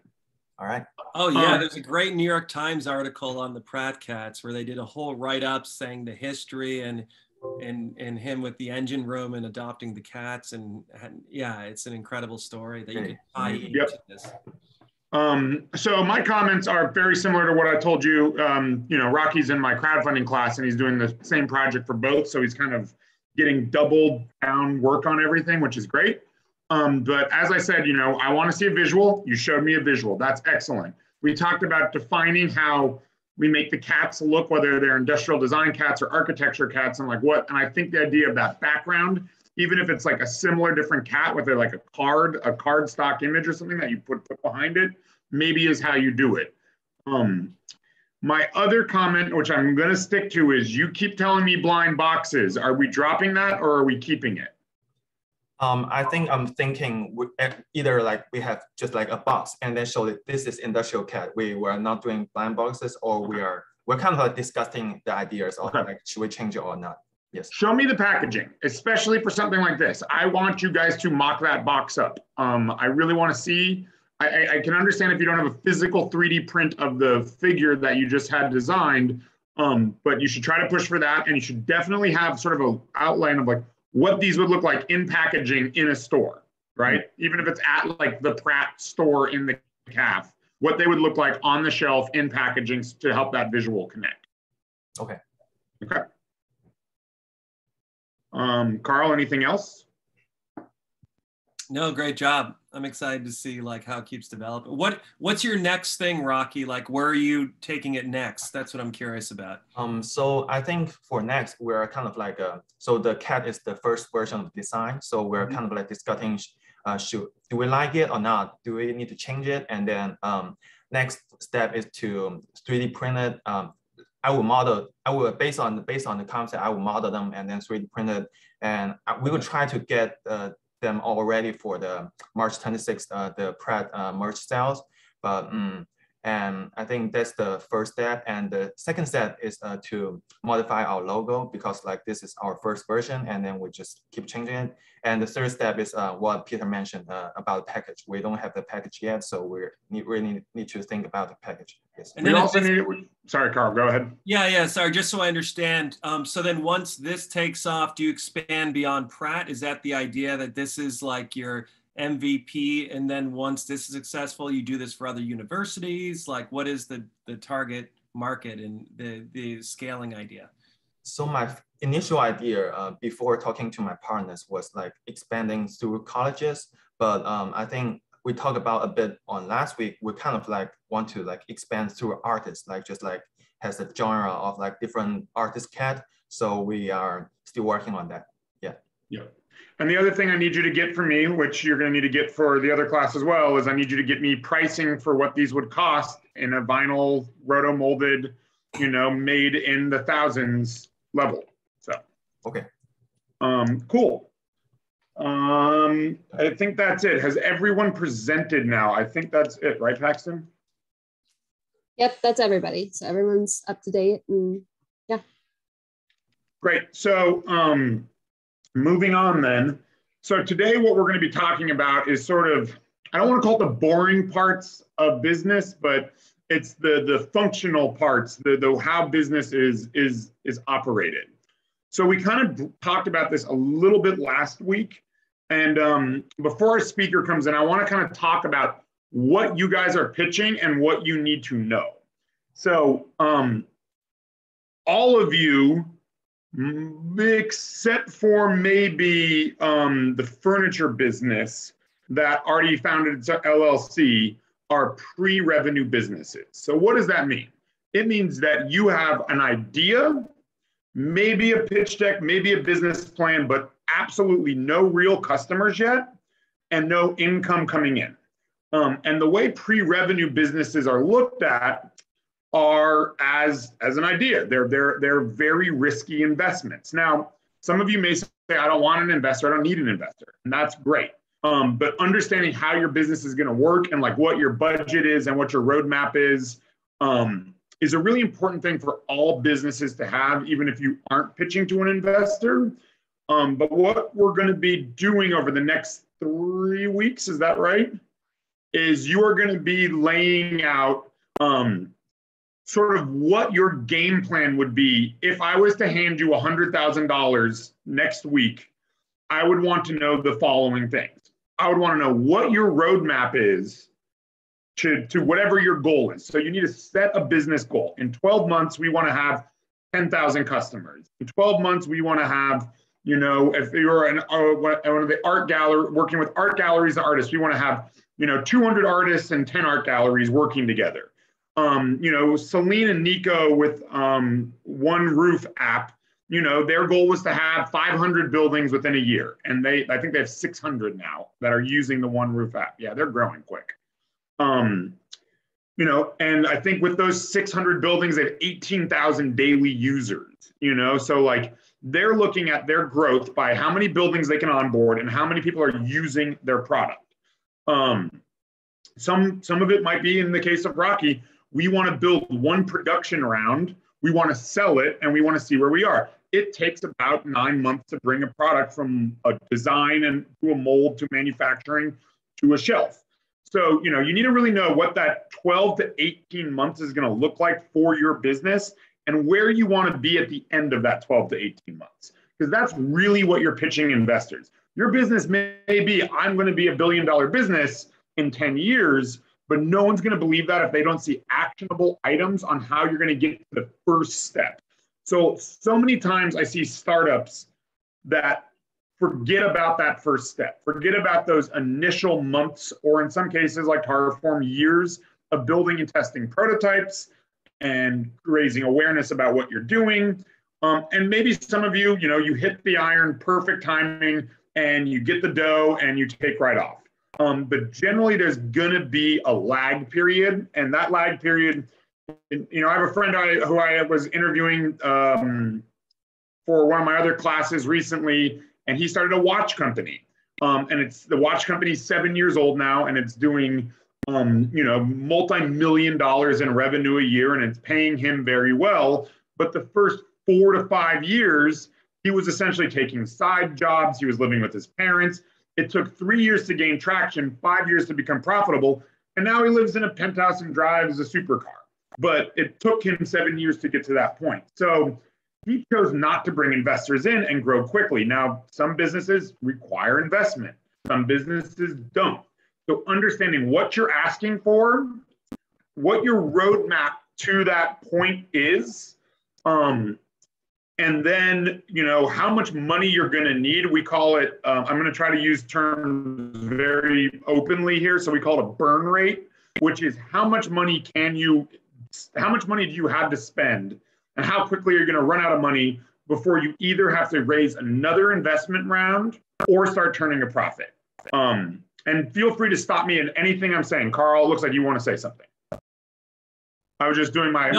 All right. Oh yeah, there's a great New York Times article on the Pratt cats where they did a whole write-up saying the history and him with the engine room and adopting the cats. And yeah, it's an incredible story that you can tie into this. So my comments are very similar to what I told you. Rocky's in my crowdfunding class and he's doing the same project for both. So he's kind of getting double down work on everything, which is great. But as I said, I want to see a visual. You showed me a visual. That's excellent. We talked about defining how we make the cats look, whether they're industrial design cats or architecture cats, and and I think the idea of that background, even if it's like a similar different cat with like a card stock image or something that you put behind it, maybe is how you do it. My other comment, which I'm going to stick to, is you keep telling me blind boxes. Are we dropping that or are we keeping it? I think I'm thinking either like we have just like a box and then show that this is industrial CAD. We were not doing blind boxes, or we're kind of like discussing the ideas of like, should we change it or not? Yes. Show me the packaging, especially for something like this. I want you guys to mock that box up. I really want to see. I can understand if you don't have a physical 3D print of the figure that you just had designed, but you should try to push for that, and you should definitely have sort of an outline of like what these would look like in packaging in a store, right? Even if it's at like the Pratt store in the CAF, what they would look like on the shelf in packaging to help that visual connect. Okay. Okay. Carl, anything else? No, great job. I'm excited to see like how it keeps developing. What's your next thing, Rocky? Like, where are you taking it next? That's what I'm curious about. So I think for next, we're kind of like, so the CAD is the first version of design. So we're kind of like discussing, do we like it or not? Do we need to change it? And then next step is to 3D print it. I will based on the concept, I will model them and then 3D print it. And we will try to get them all ready for the March 26th, the Pratt merge sales. But and I think that's the first step. And the second step is to modify our logo, because like this is our first version, and then we just keep changing it. And the third step is what Peter mentioned about package. We don't have the package yet, so we really need to think about the package. Yes. And we also need, sorry, Carl, go ahead. Yeah, sorry, just so I understand. So then once this takes off, do you expand beyond Pratt? Is that the idea, that this is like your MVP, and then once this is successful, you do this for other universities? Like, what is the target market and the scaling idea? So my initial idea before talking to my partners was like expanding through colleges, but I think we talked about a bit on last week. We kind of like want to like expand through artists, like just like has a genre of like different artist CAD. So we are still working on that. Yeah. And the other thing I need you to get for me, which you're going to need to get for the other class as well, is I need you to get me pricing for what these would cost in a vinyl roto molded, made in the thousands level. So, okay. Cool. I think that's it. Has everyone presented now? I think that's it, right, Paxton? Yep, that's everybody. So everyone's up to date, and yeah. Great. So moving on then. So today what we're going to be talking about is sort of, I don't want to call it the boring parts of business, but it's the functional parts, the how business is operated. So we kind of talked about this a little bit last week. And before our speaker comes in, I want to kind of talk about what you guys are pitching and what you need to know. So all of you, except for maybe the furniture business that already founded its LLC, are pre-revenue businesses. So what does that mean? It means that you have an idea, maybe a pitch deck, maybe a business plan, but absolutely no real customers yet and no income coming in. And the way pre-revenue businesses are looked at are as an idea. They're very risky investments. Now, some of you may say, I don't want an investor, I don't need an investor, and that's great. But understanding how your business is going to work and like what your budget is and what your roadmap is a really important thing for all businesses to have, even if you aren't pitching to an investor. But what we're going to be doing over the next 3 weeks, is that right? Is you are going to be laying out sort of what your game plan would be. If I was to hand you $100,000 next week, I would want to know the following things. I would want to know what your roadmap is to whatever your goal is. So you need to set a business goal. In 12 months, we want to have 10,000 customers. In 12 months, we want to have, if you're one of the art gallery, working with art galleries and artists, we want to have, 200 artists and 10 art galleries working together. Celine and Nico with One Roof app, their goal was to have 500 buildings within a year. And I think they have 600 now that are using the One Roof app. Yeah, they're growing quick. you know, and I think with those 600 buildings, they have 18,000 daily users, you know, so like they're looking at their growth by how many buildings they can onboard and how many people are using their product. Some of it might be in the case of Rocky, we want to build one production round, we want to sell it, and we want to see where we are. It takes about 9 months to bring a product from a design and to a mold to manufacturing to a shelf. So, you know, you need to really know what that 12 to 18 months is going to look like for your business and where you want to be at the end of that 12 to 18 months. Because that's really what you're pitching investors. Your business may be, I'm going to be $1 billion business in 10 years, but no one's going to believe that if they don't see actionable items on how you're going to get to the first step. So many times I see startups that forget about that first step, forget about those initial months, or in some cases like Terraform, years of building and testing prototypes and raising awareness about what you're doing. And maybe some of you, you know, you hit the iron, perfect timing, and you get the dough and you take right off. But generally there's gonna be a lag period, and that lag period, you know, I have a friend who I was interviewing for one of my other classes recently, and he started a watch company. And the watch company's 7 years old now, and it's doing, you know, multi-million dollars in revenue a year, and it's paying him very well. But the first 4 to 5 years, he was essentially taking side jobs. He was living with his parents. It took 3 years to gain traction, 5 years to become profitable. And now he lives in a penthouse and drives a supercar. But it took him 7 years to get to that point. So he chose not to bring investors in and grow quickly. Now, some businesses require investment. Some businesses don't. So understanding what you're asking for, what your roadmap to that point is, and then, you know, how much money you're going to need. We call it, I'm going to try to use terms very openly here. So we call it a burn rate, which is how much money do you have to spend, and how quickly you're going to run out of money before you either have to raise another investment round or start turning a profit. And feel free to stop me in anything I'm saying. Carl, looks like you want to say something. I was just doing my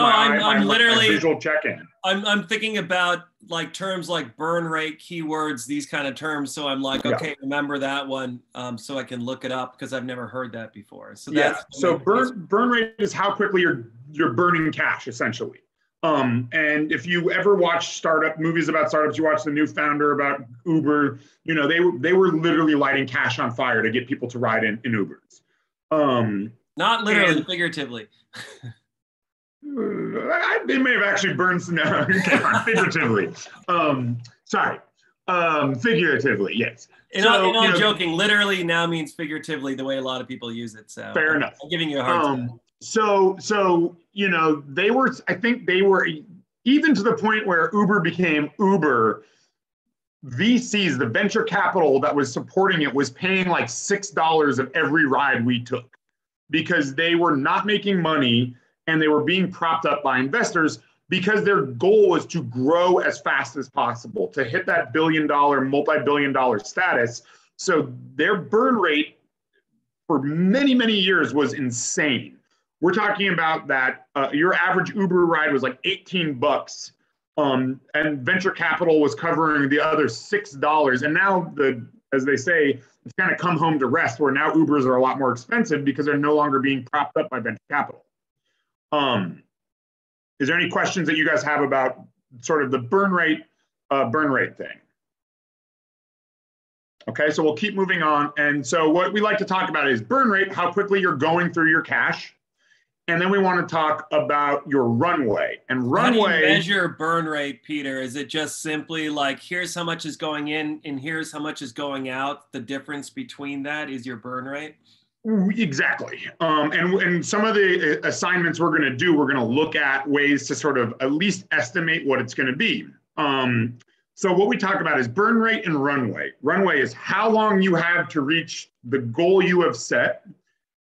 visual check-in. I'm thinking about like terms like burn rate, keywords, these kind of terms. So I'm like, okay, remember that one, so I can look it up because I've never heard that before. So that's so burn rate is how quickly you're burning cash, essentially. And if you ever watch movies about startups, you watch The New Founder about Uber, you know, they were literally lighting cash on fire to get people to ride in Ubers. Not literally, figuratively. They may have actually burned some figuratively. Figuratively, yes. And I'm joking. Literally now means figuratively the way a lot of people use it. So fair enough. I'm giving you a hard time. So you know, I think they were even to the point where Uber became Uber. VCs, the venture capital that was supporting it, was paying like $6 of every ride we took because they were not making money. And they were being propped up by investors because their goal was to grow as fast as possible, to hit that billion-dollar, multi-billion-dollar status. So their burn rate for many, many years was insane. We're talking about that your average Uber ride was like $18, and venture capital was covering the other $6. And now, as they say, it's kind of come home to rest, where now Ubers are a lot more expensive because they're no longer being propped up by venture capital. Is there any questions that you guys have about sort of the burn rate thing? Okay, so we'll keep moving on. And so what we like to talk about is burn rate, how quickly you're going through your cash. And then we want to talk about your runway. And runway. How do you measure burn rate, Peter? Is it just simply like, here's how much is going in and here's how much is going out? The difference between that is your burn rate? Exactly. And some of the assignments we're going to do, we're going to look at ways to sort of at least estimate what it's going to be. So what we talk about is burn rate and runway. Runway is how long you have to reach the goal you have set.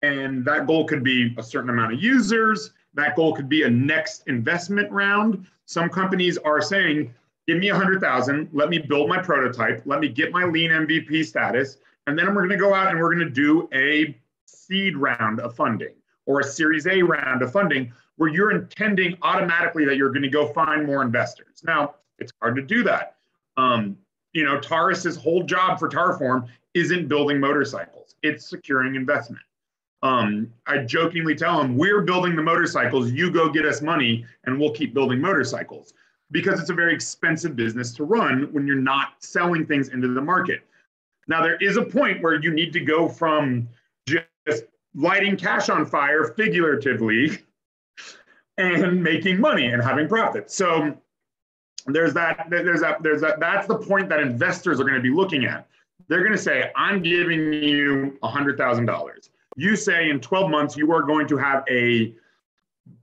And that goal could be a certain amount of users. That goal could be a next investment round. Some companies are saying, give me 100,000, let me build my prototype, let me get my lean MVP status, and then we're going to go out and we're going to do a seed round of funding. or a Series A round of funding where you're intending automatically that you're going to go find more investors. Now, it's hard to do that. You know, Taurus's whole job for Tarform isn't building motorcycles, it's securing investment. I jokingly tell him, we're building the motorcycles, you go get us money and we'll keep building motorcycles, because it's a very expensive business to run when you're not selling things into the market. Now, there is a point where you need to go from just lighting cash on fire figuratively and making money and having profits. So that's the point that investors are going to be looking at. They're going to say, I'm giving you $100,000. You say in 12 months, you are going to have a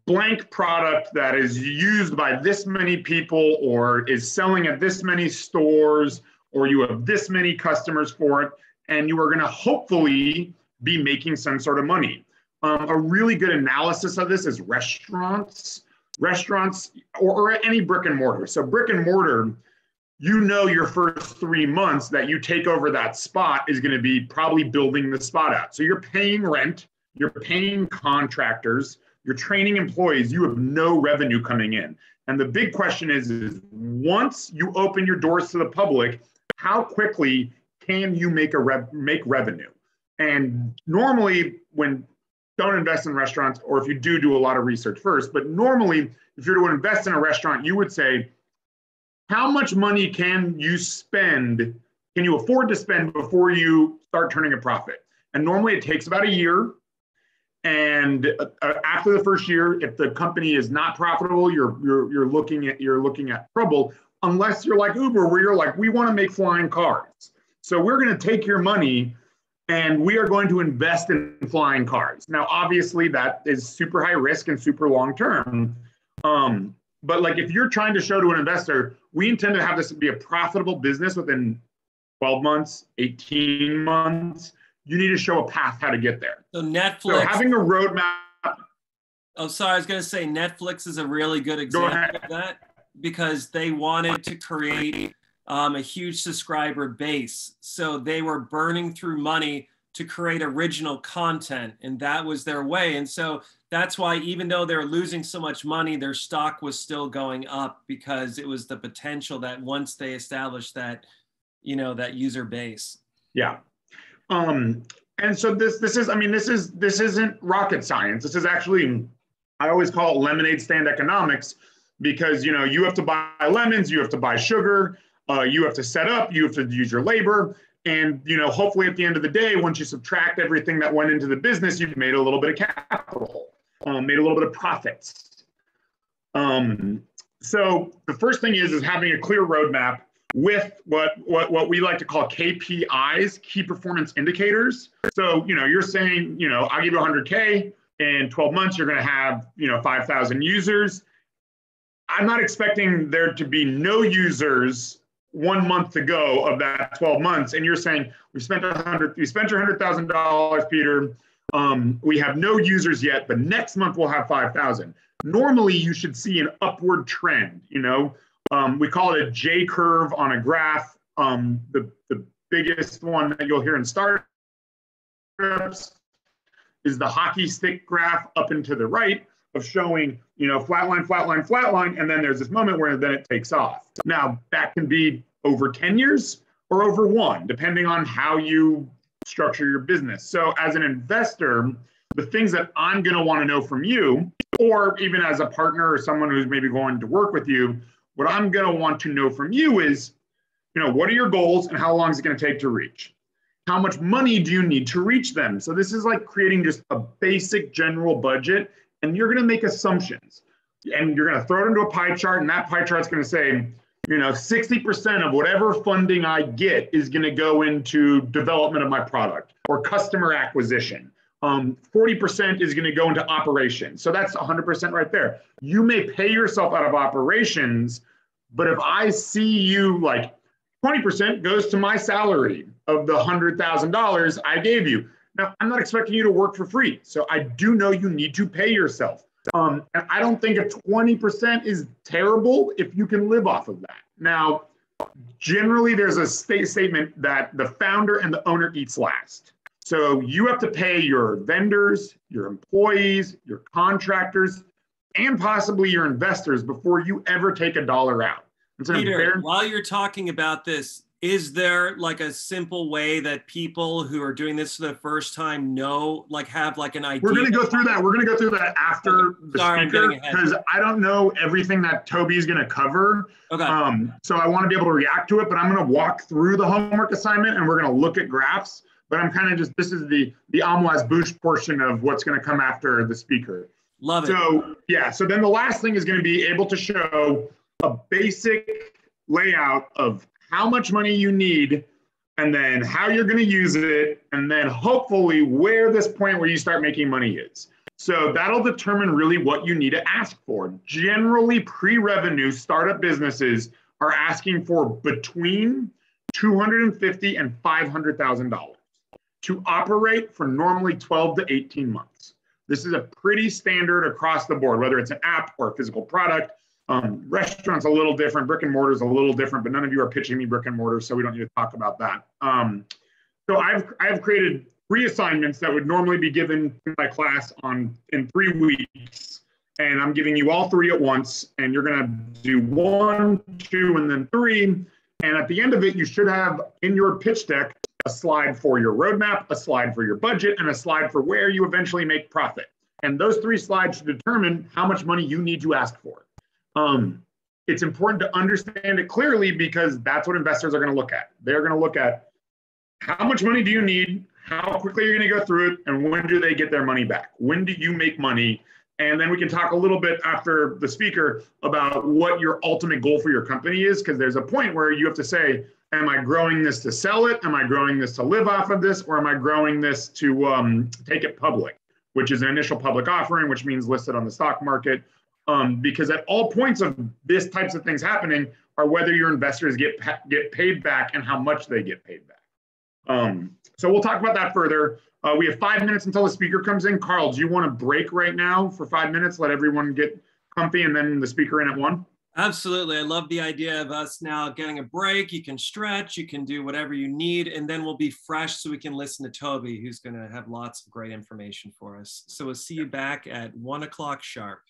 blank product that is used by this many people or is selling at this many stores, or you have this many customers for it, and you are going to hopefully be making some sort of money. A really good analysis of this is restaurants, or any brick and mortar. So brick and mortar, you know, your first 3 months that you take over that spot is going to be probably building the spot out. So you're paying rent, you're paying contractors, you're training employees, you have no revenue coming in. And the big question is once you open your doors to the public, how quickly can you make revenue? And normally, don't invest in restaurants, or if you do a lot of research first, but normally, if you're to invest in a restaurant, you would say, how much money can you afford to spend before you start turning a profit? And normally it takes about a year. And after the first year, if the company is not profitable, you're looking at trouble, unless you're like Uber, where you're like, we want to make flying cars. So we're going to take your money and we are going to invest in flying cars. Now, obviously that is super high risk and super long-term. But like, if you're trying to show to an investor, we intend to have this be a profitable business within 12 months, 18 months, you need to show a path how to get there. So Netflix. So having a roadmap. Oh, sorry, I was going to say Netflix is a really good example of that, because they wanted to create a huge subscriber base. So they were burning through money to create original content, and that was their way. And so that's why, even though they're losing so much money, their stock was still going up, because it was the potential that once they established that, you know, that user base. Yeah. And so this isn't rocket science. This is actually, I always call it lemonade stand economics, because, you know, you have to buy lemons, you have to buy sugar, you have to set up, you have to use your labor. And, you know, hopefully at the end of the day, once you subtract everything that went into the business, you've made a little bit of capital, made a little bit of profits. So the first thing is having a clear roadmap with what we like to call KPIs, key performance indicators. So, you know, you're saying, you know, I'll give you 100K, in 12 months, you're going to have, you know, 5,000 users. I'm not expecting there to be no users 1 month to go of that 12 months. And you're saying, we spent your $100,000, Peter. We have no users yet, but next month we'll have 5,000. Normally you should see an upward trend, you know. We call it a J curve on a graph. The biggest one that you'll hear in startups is the hockey stick graph up and to the right of showing, you know, flatline, flatline, flatline, and then there's this moment where then it takes off. Now, that can be over 10 years or over 1, depending on how you structure your business. So as an investor, the things that I'm going to want to know from you, or even as a partner or someone who's maybe going to work with you, what I'm going to want to know from you is, you know, what are your goals and how long is it going to take to reach? How much money do you need to reach them? So this is like creating just a basic general budget, and you're going to make assumptions, and you're going to throw it into a pie chart, and that pie chart's going to say, you know, 60% of whatever funding I get is going to go into development of my product or customer acquisition. 40% is going to go into operations. So that's 100% right there. You may pay yourself out of operations, but if I see you like 20% goes to my salary of the $100,000 I gave you. Now, I'm not expecting you to work for free. So I do know you need to pay yourself. And I don't think if 20% is terrible if you can live off of that. Now, generally, there's a statement that the founder and the owner eats last. So you have to pay your vendors, your employees, your contractors, and possibly your investors before you ever take a dollar out. Peter, while you're talking about this, is there like a simple way that people who are doing this for the first time know, like have like an idea? We're going to go through that. We're going to go through that after the speaker, because I don't know everything that Toby's going to cover. Okay. So I want to be able to react to it, but I'm going to walk through the homework assignment and we're going to look at graphs. But I'm kind of just, this is the amuse-bouche portion of what's going to come after the speaker. Love it. So yeah, so then the last thing is going to be able to show a basic layout of how much money you need, and then how you're going to use it, and then hopefully where this point where you start making money is. So that'll determine really what you need to ask for. Generally, pre-revenue startup businesses are asking for between $250,000 and $500,000 to operate for normally 12 to 18 months. This is a pretty standard across the board, whether it's an app or a physical product. Restaurants a little different, brick and mortar is a little different, but none of you are pitching me brick and mortar, so we don't need to talk about that. So I've created 3 assignments that would normally be given to my class in 3 weeks, and I'm giving you all 3 at once, and you're gonna do 1, 2, and then 3, and at the end of it, you should have in your pitch deck a slide for your roadmap, a slide for your budget, and a slide for where you eventually make profit. And those 3 slides should determine how much money you need to ask for. It's important to understand it clearly, because that's what investors are going to look at. They're going to look at how much money do you need, how quickly you're going to go through it, and when do they get their money back? When do you make money? And then we can talk a little bit after the speaker about what your ultimate goal for your company is, because there's a point where you have to say, am I growing this to sell it? Am I growing this to live off of this? Or am I growing this to take it public, which is an initial public offering, which means listed on the stock market. Because at all points of this types of things happening are whether your investors get paid back and how much they get paid back. So we'll talk about that further. We have 5 minutes until the speaker comes in. Carl, do you want to break right now for 5 minutes, let everyone get comfy, and then the speaker in at 1? Absolutely. I love the idea of us now getting a break. You can stretch, you can do whatever you need, and then we'll be fresh so we can listen to Toby, who's going to have lots of great information for us. So we'll see you back at 1 o'clock sharp.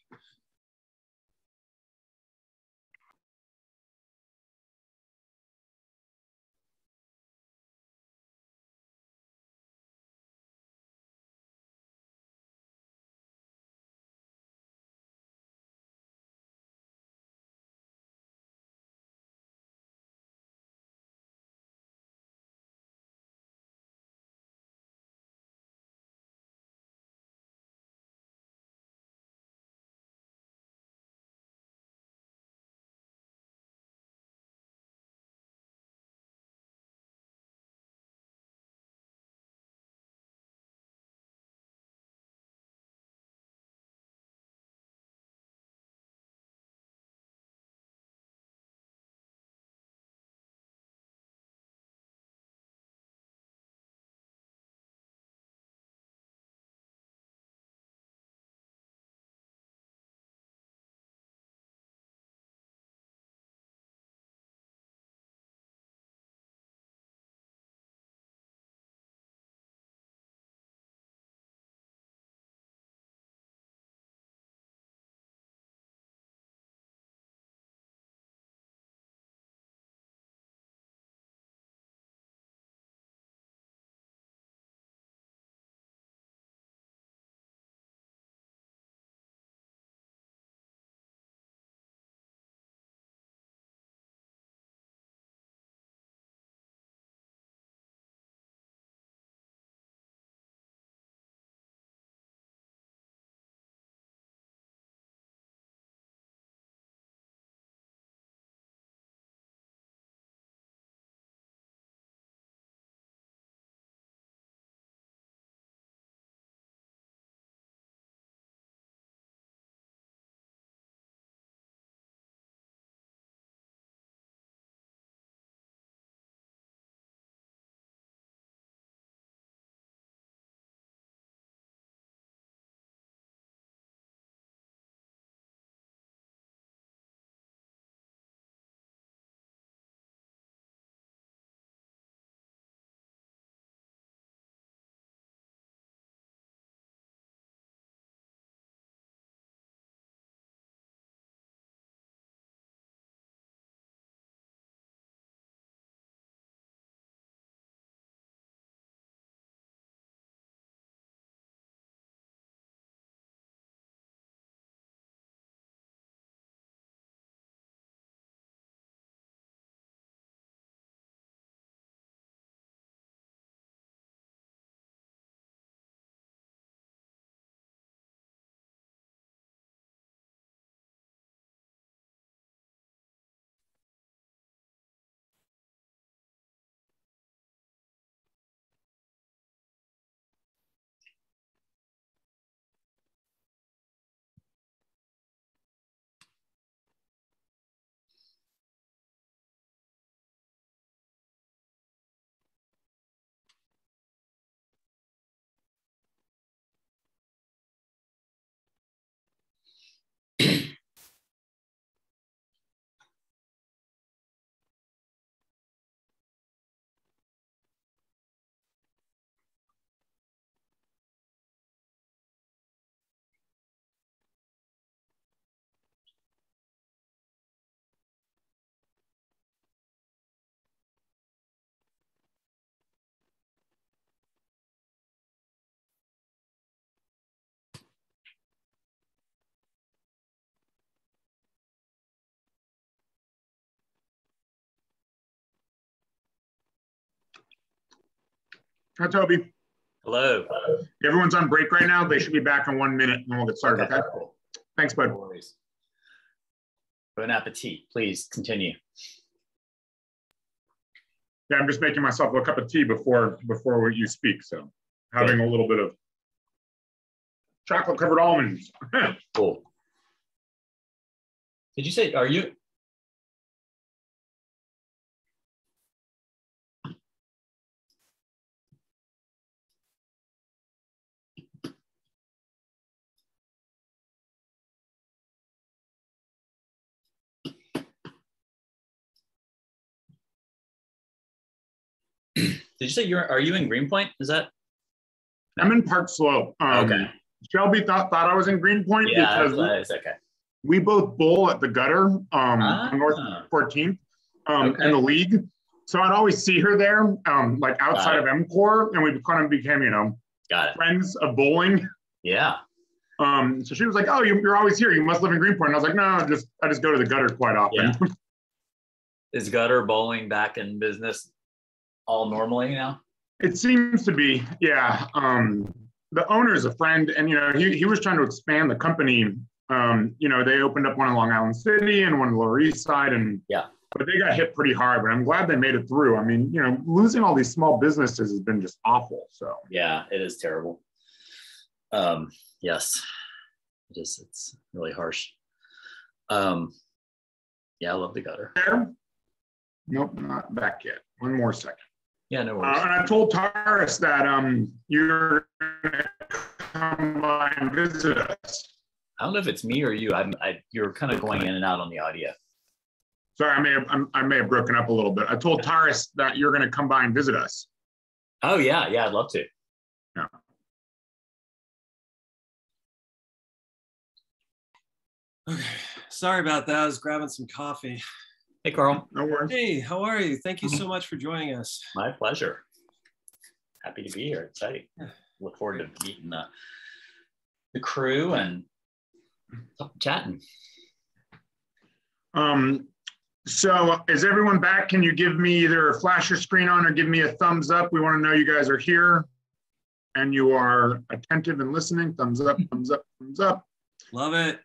Hi, Toby. Hello. Everyone's on break right now. They should be back in 1 minute and we'll get started, okay? Cool. Thanks, bud. No worries. Bon appetit. Please continue. Yeah, I'm just making myself a cup of tea before you speak. So having a little bit of chocolate covered almonds. Cool. Did you say, are you? Did you say are you in Greenpoint? Is that? I'm in Park Slope. Okay. Shelby thought I was in Greenpoint because okay. We both bowl at the gutter on North 14th in the league. So I'd always see her there, like outside of MCOR, and we kind of became, friends of bowling. Yeah. So she was like, "Oh, you're always here. You must live in Greenpoint." And I was like, "No, I just go to the gutter quite often." Yeah. Is gutter bowling back in business all normally now? It seems to be, yeah. The owner's a friend, and he was trying to expand the company. They opened up one in Long Island City and one in the Lower East Side, but they got hit pretty hard. But I'm glad they made it through. I mean, losing all these small businesses has been just awful. So yeah, it is terrible. Yes, it is. It's really harsh. Yeah, I love the gutter. There? Nope, not back yet. One more second. Yeah, no worries. And I told Taurus that you're gonna come by and visit us. I don't know if it's me or you. You're kind of going in and out on the audio. Sorry, I may have broken up a little bit. I told Taurus that you're going to come by and visit us. Oh yeah, I'd love to. Yeah. Okay. Sorry about that. I was grabbing some coffee. Hey, Carl. No worries. Hey, how are you? Thank you so much for joining us. My pleasure. Happy to be here. Exciting. Look forward to meeting the crew and chatting. So is everyone back? Can you give me either a flash your screen on or give me a thumbs up? We want to know you guys are here and you are attentive and listening. Thumbs up, thumbs up, thumbs up. Love it.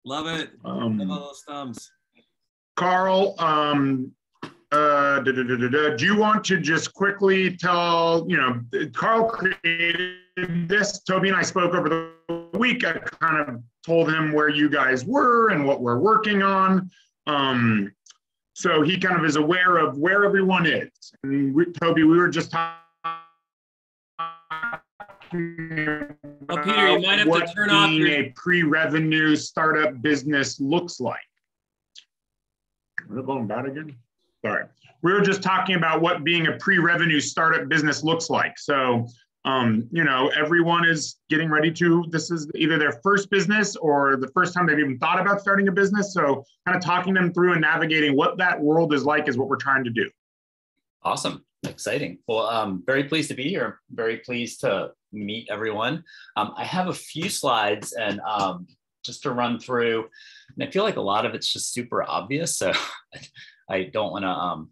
Love it. Love all those thumbs. Carl, do you want to just quickly tell, Carl created this. Toby and I spoke over the week. I kind of told him where you guys were and what we're working on. So he kind of is aware of where everyone is. And Toby, we were just talking about Peter, you might have what to turn off being a pre-revenue startup business looks like. Is it going bad again? Sorry. We were just talking about what being a pre-revenue startup business looks like. So, everyone is getting ready to, this is either their first business or the first time they've even thought about starting a business. So kind of talking them through and navigating what that world is like is what we're trying to do. Awesome. Exciting. Well, I'm very pleased to be here. Very pleased to meet everyone. I have a few slides and just to run through, and I feel like a lot of it's just super obvious. So I don't want to,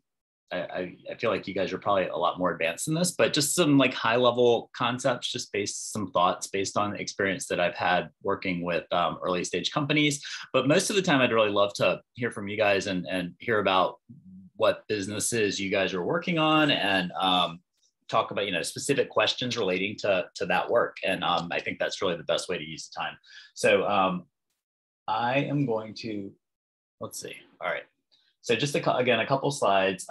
I feel like you guys are probably a lot more advanced in this, but just some like high level concepts, just some thoughts based on experience that I've had working with early stage companies. But most of the time, I'd really love to hear from you guys and hear about what businesses you guys are working on and talk about, specific questions relating to that work. And I think that's really the best way to use the time. So I am going to, let's see. All right. So just again, a couple slides.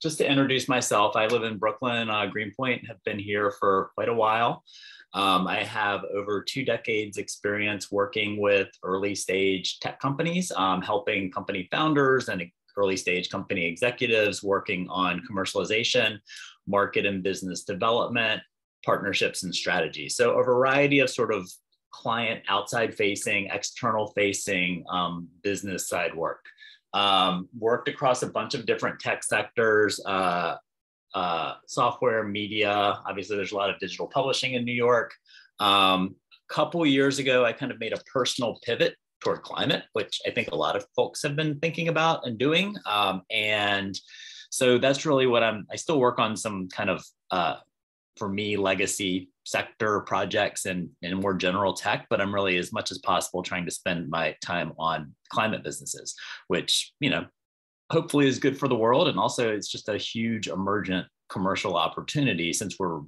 Just to introduce myself, I live in Brooklyn, Greenpoint, have been here for quite a while. I have over 2 decades experience working with early stage tech companies, helping company founders and early stage company executives working on commercialization, market and business development, partnerships and strategy. So a variety of sort of client outside facing, external facing business side work. Worked across a bunch of different tech sectors, software, media. Obviously, there's a lot of digital publishing in New York. Couple years ago, I kind of made a personal pivot toward climate, which I think a lot of folks have been thinking about and doing. And so that's really what I still work on some kind of for me, legacy sector projects and more general tech, but I'm really as much as possible trying to spend my time on climate businesses, which, you know, hopefully is good for the world. And also it's just a huge emergent commercial opportunity since we're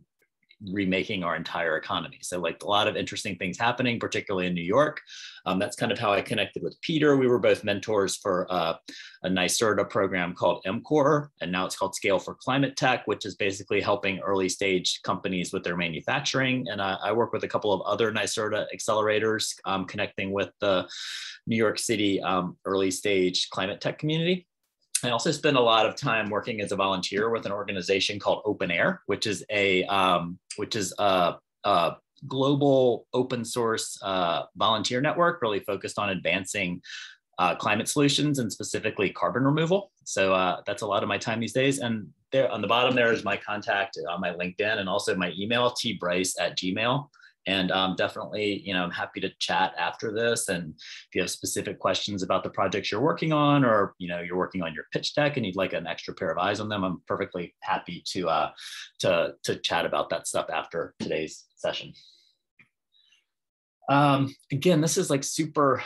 remaking our entire economy. So like a lot of interesting things happening, particularly in New York. That's kind of how I connected with Peter. We were both mentors for a NYSERDA program called MCORE, and now it's called Scale For Climatech, which is basically helping early stage companies with their manufacturing. And I work with a couple of other NYSERDA accelerators, connecting with the New York City early stage climate tech community. I also spend a lot of time working as a volunteer with an organization called OpenAir, which is a global open source volunteer network really focused on advancing climate solutions and specifically carbon removal. So that's a lot of my time these days. And there on the bottom there is my contact on my LinkedIn and also my email, tbryce@gmail.com. And definitely, you know, I'm happy to chat after this. And if you have specific questions about the projects you're working on, or, you know, you're working on your pitch deck and you'd like an extra pair of eyes on them, I'm perfectly happy to chat about that stuff after today's session. Again, this is like super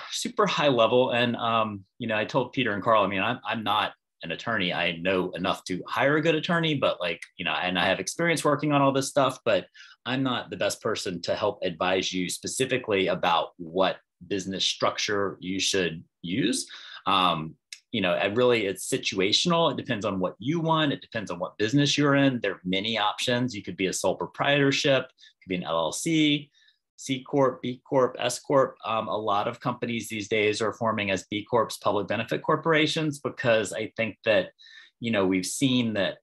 high level. And, you know, I told Peter and Carl, I mean, I'm not an attorney. I know enough to hire a good attorney, but like, you know, and I have experience working on all this stuff, but I'm not the best person to help advise you specifically about what business structure you should use. You know, it's situational. It depends on what you want. It depends on what business you're in. There are many options. You could be a sole proprietorship, it could be an LLC, C Corp, B Corp, S Corp. A lot of companies these days are forming as B Corps, public benefit corporations, because I think that, you know, we've seen that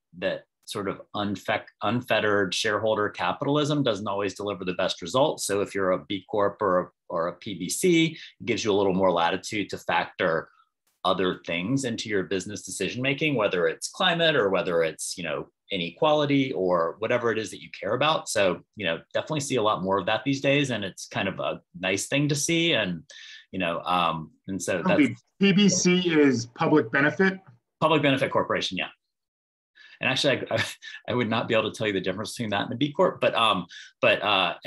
sort of unfettered shareholder capitalism doesn't always deliver the best results. So if you're a B Corp or a PBC, it gives you a little more latitude to factor other things into your business decision making, whether it's climate or whether it's, you know, inequality or whatever it is that you care about. So, you know, definitely see a lot more of that these days, and it's kind of a nice thing to see. And, you know, and so that's PBC is public benefit corporation. Yeah. And actually, I would not be able to tell you the difference between that and a B Corp, but and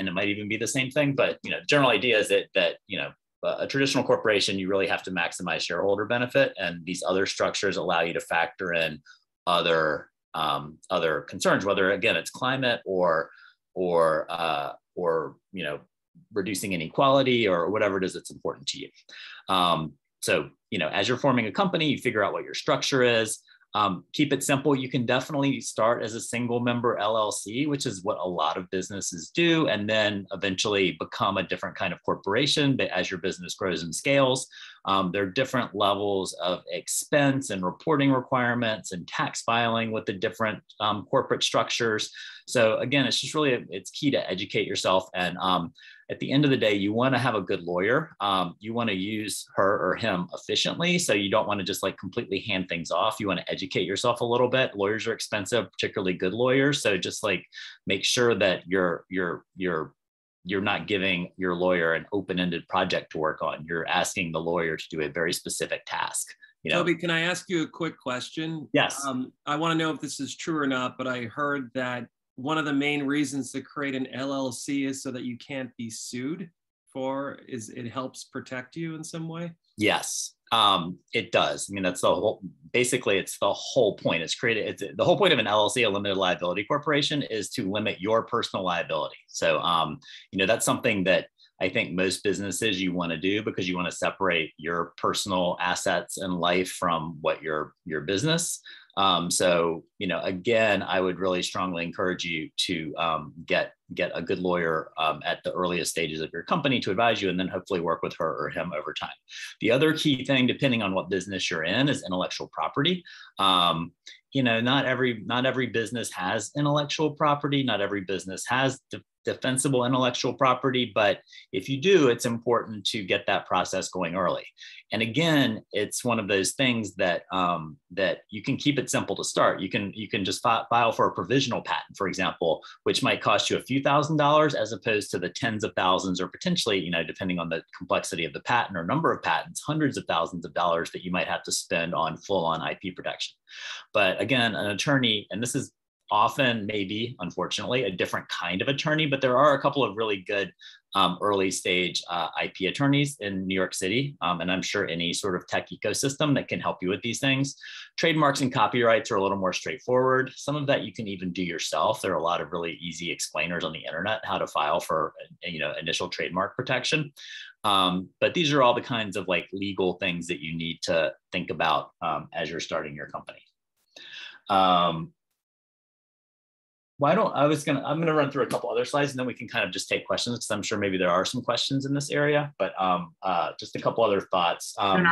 it might even be the same thing. But, you know, the general idea is that you know, a traditional corporation, you really have to maximize shareholder benefit, and these other structures allow you to factor in other concerns, whether again it's climate or you know, reducing inequality or whatever it is that's important to you. So, you know, as you're forming a company, you figure out what your structure is. Keep it simple. You can definitely start as a single member LLC, which is what a lot of businesses do, and then eventually become a different kind of corporation. But as your business grows and scales, there are different levels of expense and reporting requirements and tax filing with the different corporate structures. So again, it's just really, it's key to educate yourself. And at the end of the day, you want to have a good lawyer. You want to use her or him efficiently. So you don't want to just like completely hand things off. You want to educate yourself a little bit. Lawyers are expensive, particularly good lawyers. So just like make sure that you're not giving your lawyer an open-ended project to work on. You're asking the lawyer to do a very specific task. You know? Toby, can I ask you a quick question? Yes. I want to know if this is true or not, but I heard that one of the main reasons to create an LLC is so that you can't be sued it helps protect you in some way? Yes, it does. I mean, that's basically it's the whole point. The whole point of an LLC, a limited liability corporation, is to limit your personal liability. So, you know, that's something that I think most businesses you want to do, because you want to separate your personal assets and life from what your business. So, you know, again, I would really strongly encourage you to get a good lawyer at the earliest stages of your company to advise you, and then hopefully work with her or him over time. The other key thing, depending on what business you're in, is intellectual property. You know, not every business has intellectual property. Not every business has defensible intellectual property, but if you do, it's important to get that process going early. And again, it's one of those things that that you can keep it simple to start. You can just file for a provisional patent, for example, which might cost you a few $1,000s as opposed to the tens of thousands, or potentially, you know, depending on the complexity of the patent or number of patents, hundreds of thousands of dollars that you might have to spend on full-on IP protection. But again, an attorney, and this is often maybe, unfortunately, a different kind of attorney, but there are a couple of really good early stage IP attorneys in New York City, and I'm sure any sort of tech ecosystem that can help you with these things. Trademarks and copyrights are a little more straightforward. Some of that you can even do yourself. There are a lot of really easy explainers on the internet how to file for, initial trademark protection. But these are all the kinds of like legal things that you need to think about as you're starting your company. I'm gonna run through a couple other slides and then we can kind of just take questions, because I'm sure maybe there are some questions in this area, but just a couple other thoughts. And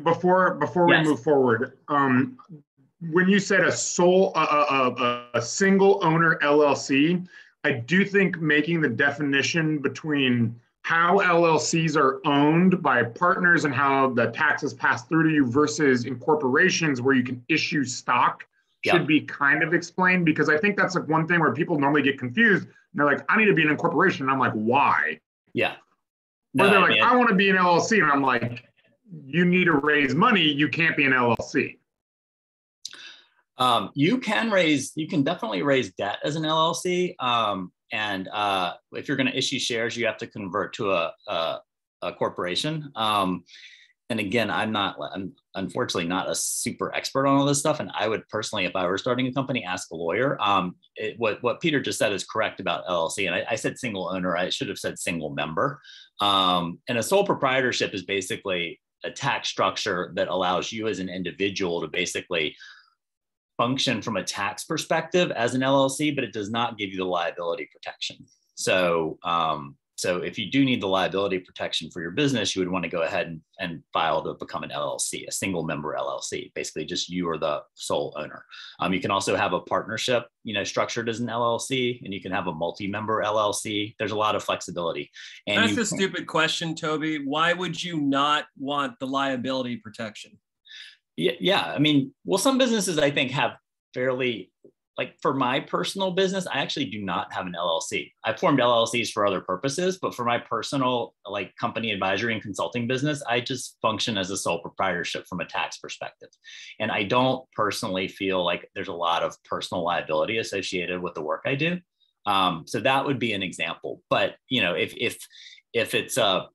before we move forward, when you said a single owner LLC, I do think making the definition between how LLCs are owned by partners and how the taxes pass through to you versus incorporations where you can issue stock should be kind of explained, because I think that's like one thing where people normally get confused. And they're like, I need to be an incorporation. And I'm like, why? Yeah. Or they're like, I want to be an LLC. And I'm like, you need to raise money. You can't be an LLC. You can definitely raise debt as an LLC. And if you're going to issue shares, you have to convert to a corporation. And again, I'm unfortunately not a super expert on all this stuff. And I would personally, if I were starting a company, ask a lawyer. What Peter just said is correct about LLC. And I said single owner, I should have said single member. And a sole proprietorship is basically a tax structure that allows you as an individual to basically function from a tax perspective as an LLC, but it does not give you the liability protection. So if you do need the liability protection for your business, you would want to go ahead and file to become an LLC, a single member LLC. Basically, just you are the sole owner. You can also have a partnership, structured as an LLC, and you can have a multi-member LLC. There's a lot of flexibility. And that's a stupid question, Toby. Why would you not want the liability protection? Yeah. I mean, well, some businesses I think have fairly, like for my personal business, I actually do not have an LLC. I formed LLCs for other purposes, but for my personal like company advisory and consulting business, I just function as a sole proprietorship from a tax perspective. And I don't personally feel like there's a lot of personal liability associated with the work I do. So that would be an example. But if it's a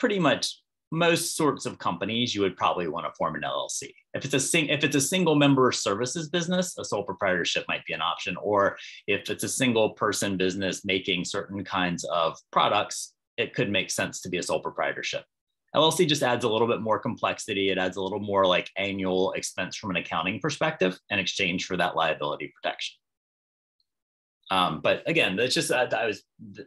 pretty much most sorts of companies, you would probably want to form an LLC. If it's a single member services business, a sole proprietorship might be an option. Or if it's a single person business making certain kinds of products, it could make sense to be a sole proprietorship. LLC just adds a little bit more complexity. It adds a little more like annual expense from an accounting perspective in exchange for that liability protection. But again, that's just, I was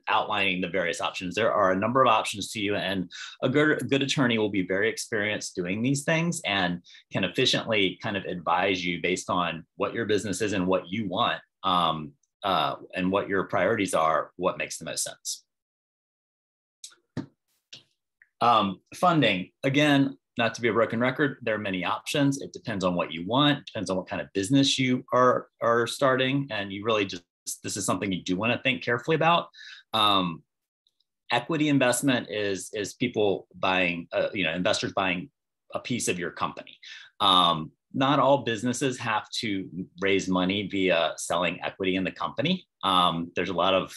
outlining the various options. There are a number of options to you, and a good attorney will be very experienced doing these things and can efficiently kind of advise you based on what your business is and what you want, and what your priorities are, what makes the most sense. Funding, again, not to be a broken record, there are many options. It depends on what you want, depends on what kind of business you are starting, and you really just, this is something you do want to think carefully about. Equity investment is people buying, investors buying a piece of your company. Not all businesses have to raise money via selling equity in the company. There's a lot of,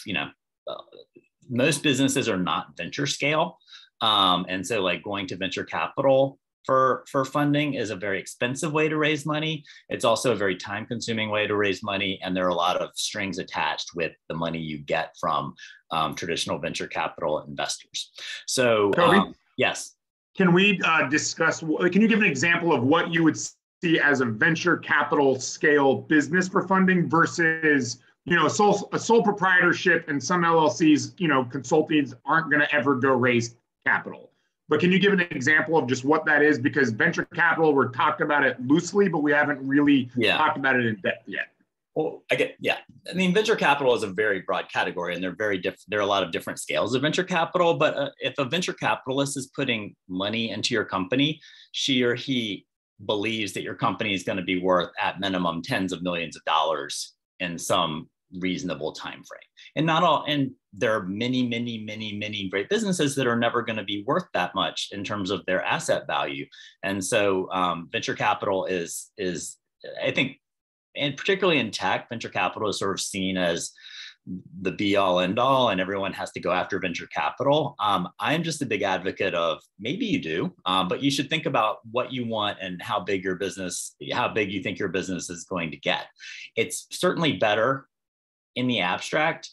most businesses are not venture scale. And so like going to venture capital for funding is a very expensive way to raise money. It's also a very time consuming way to raise money. And there are a lot of strings attached with the money you get from traditional venture capital investors. So yes. Can we discuss, can you give an example of what you would see as a venture capital scale business for funding versus, a sole proprietorship, and some LLCs, consultants aren't going to ever go raise capital. But can you give an example of just what that is? Because venture capital, we're talked about it loosely, but we haven't really talked about it in depth yet. Well, I mean, venture capital is a very broad category, and they're very different. There are a lot of different scales of venture capital. But if a venture capitalist is putting money into your company, she or he believes that your company is going to be worth at minimum tens of millions of dollars in some reasonable time frame. And not all, and there are many great businesses that are never going to be worth that much in terms of their asset value. And so venture capital is I think and particularly in tech, venture capital is sort of seen as the be all end all, and everyone has to go after venture capital. I'm just a big advocate of maybe you do, but you should think about what you want and how big you think your business is going to get. It's certainly better in the abstract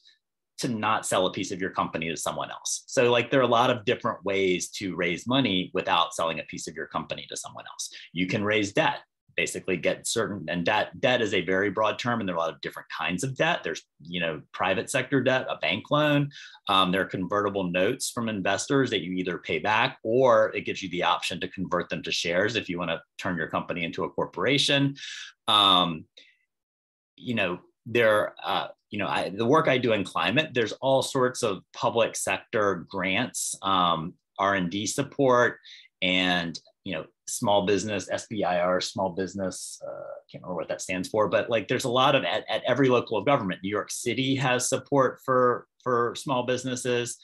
to not sell a piece of your company to someone else. So like there are a lot of different ways to raise money without selling a piece of your company to someone else. You can raise debt, basically get certain, and debt is a very broad term, and there are a lot of different kinds of debt. There's, private sector debt, a bank loan. There are convertible notes from investors that you either pay back, or it gives you the option to convert them to shares if you want to turn your company into a corporation. The work I do in climate, there's all sorts of public sector grants, R&D support, and small business, SBIR, small business, can't remember what that stands for, but like there's a lot of at every local government. New York City has support for small businesses.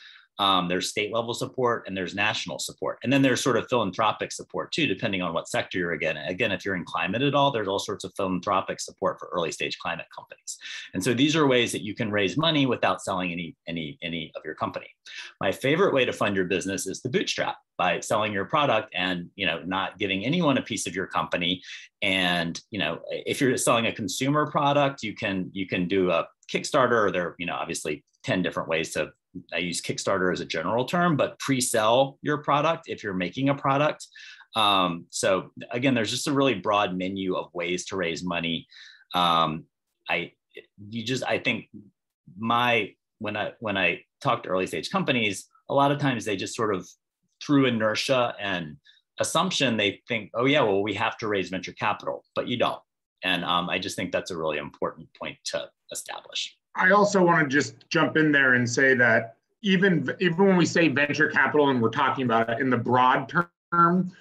There's state level support and there's national support. And then there's sort of philanthropic support too, depending on what sector you're in. Again, if you're in climate at all, there's all sorts of philanthropic support for early stage climate companies. And so these are ways that you can raise money without selling any of your company. My favorite way to fund your business is to bootstrap by selling your product and, not giving anyone a piece of your company. And, if you're selling a consumer product, you can do a Kickstarter, or there, obviously 10 different ways I use Kickstarter as a general term, but pre-sell your product if you're making a product. So again, there's just a really broad menu of ways to raise money. I think when I talk to early stage companies, a lot of times they just sort of through inertia and assumption, they think, oh yeah, well, we have to raise venture capital, but you don't. And I just think that's a really important point to establish. I also want to just jump in there and say that even when we say venture capital and we're talking about it in the broad term,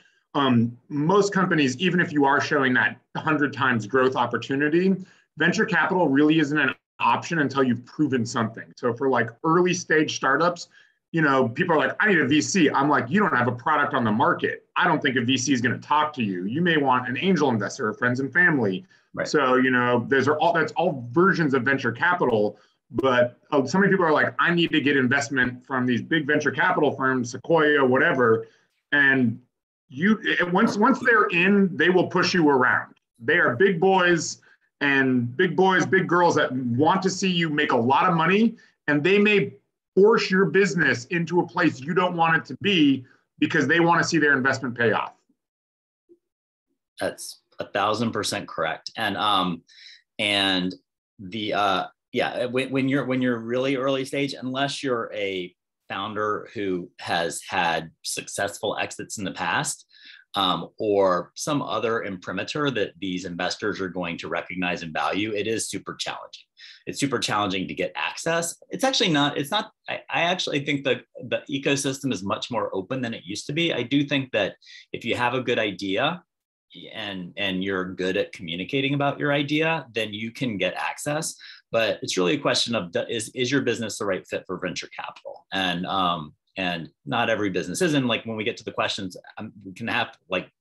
most companies, even if you are showing that 100 times growth opportunity, venture capital really isn't an option until you've proven something. So for like early stage startups, people are like, I need a VC. I'm like, you don't have a product on the market. I don't think a VC is going to talk to you. You may want an angel investor or friends and family. Right. So, that's all versions of venture capital. But so many people are like, I need to get investment from these big venture capital firms, Sequoia, whatever. And once they're in, they will push you around. They are big boys, big girls that want to see you make a lot of money. And they may force your business into a place you don't want it to be because they want to see their investment pay off. That's 1,000% correct. And when you're really early stage, unless you're a founder who has had successful exits in the past, or some other imprimatur that these investors are going to recognize and value, it is super challenging. It's super challenging to get access. I actually think that the ecosystem is much more open than it used to be. I do think that if you have a good idea and you're good at communicating about your idea, then you can get access. But it's really a question of, is your business the right fit for venture capital? And not every business is. And like when we get to the questions, we can have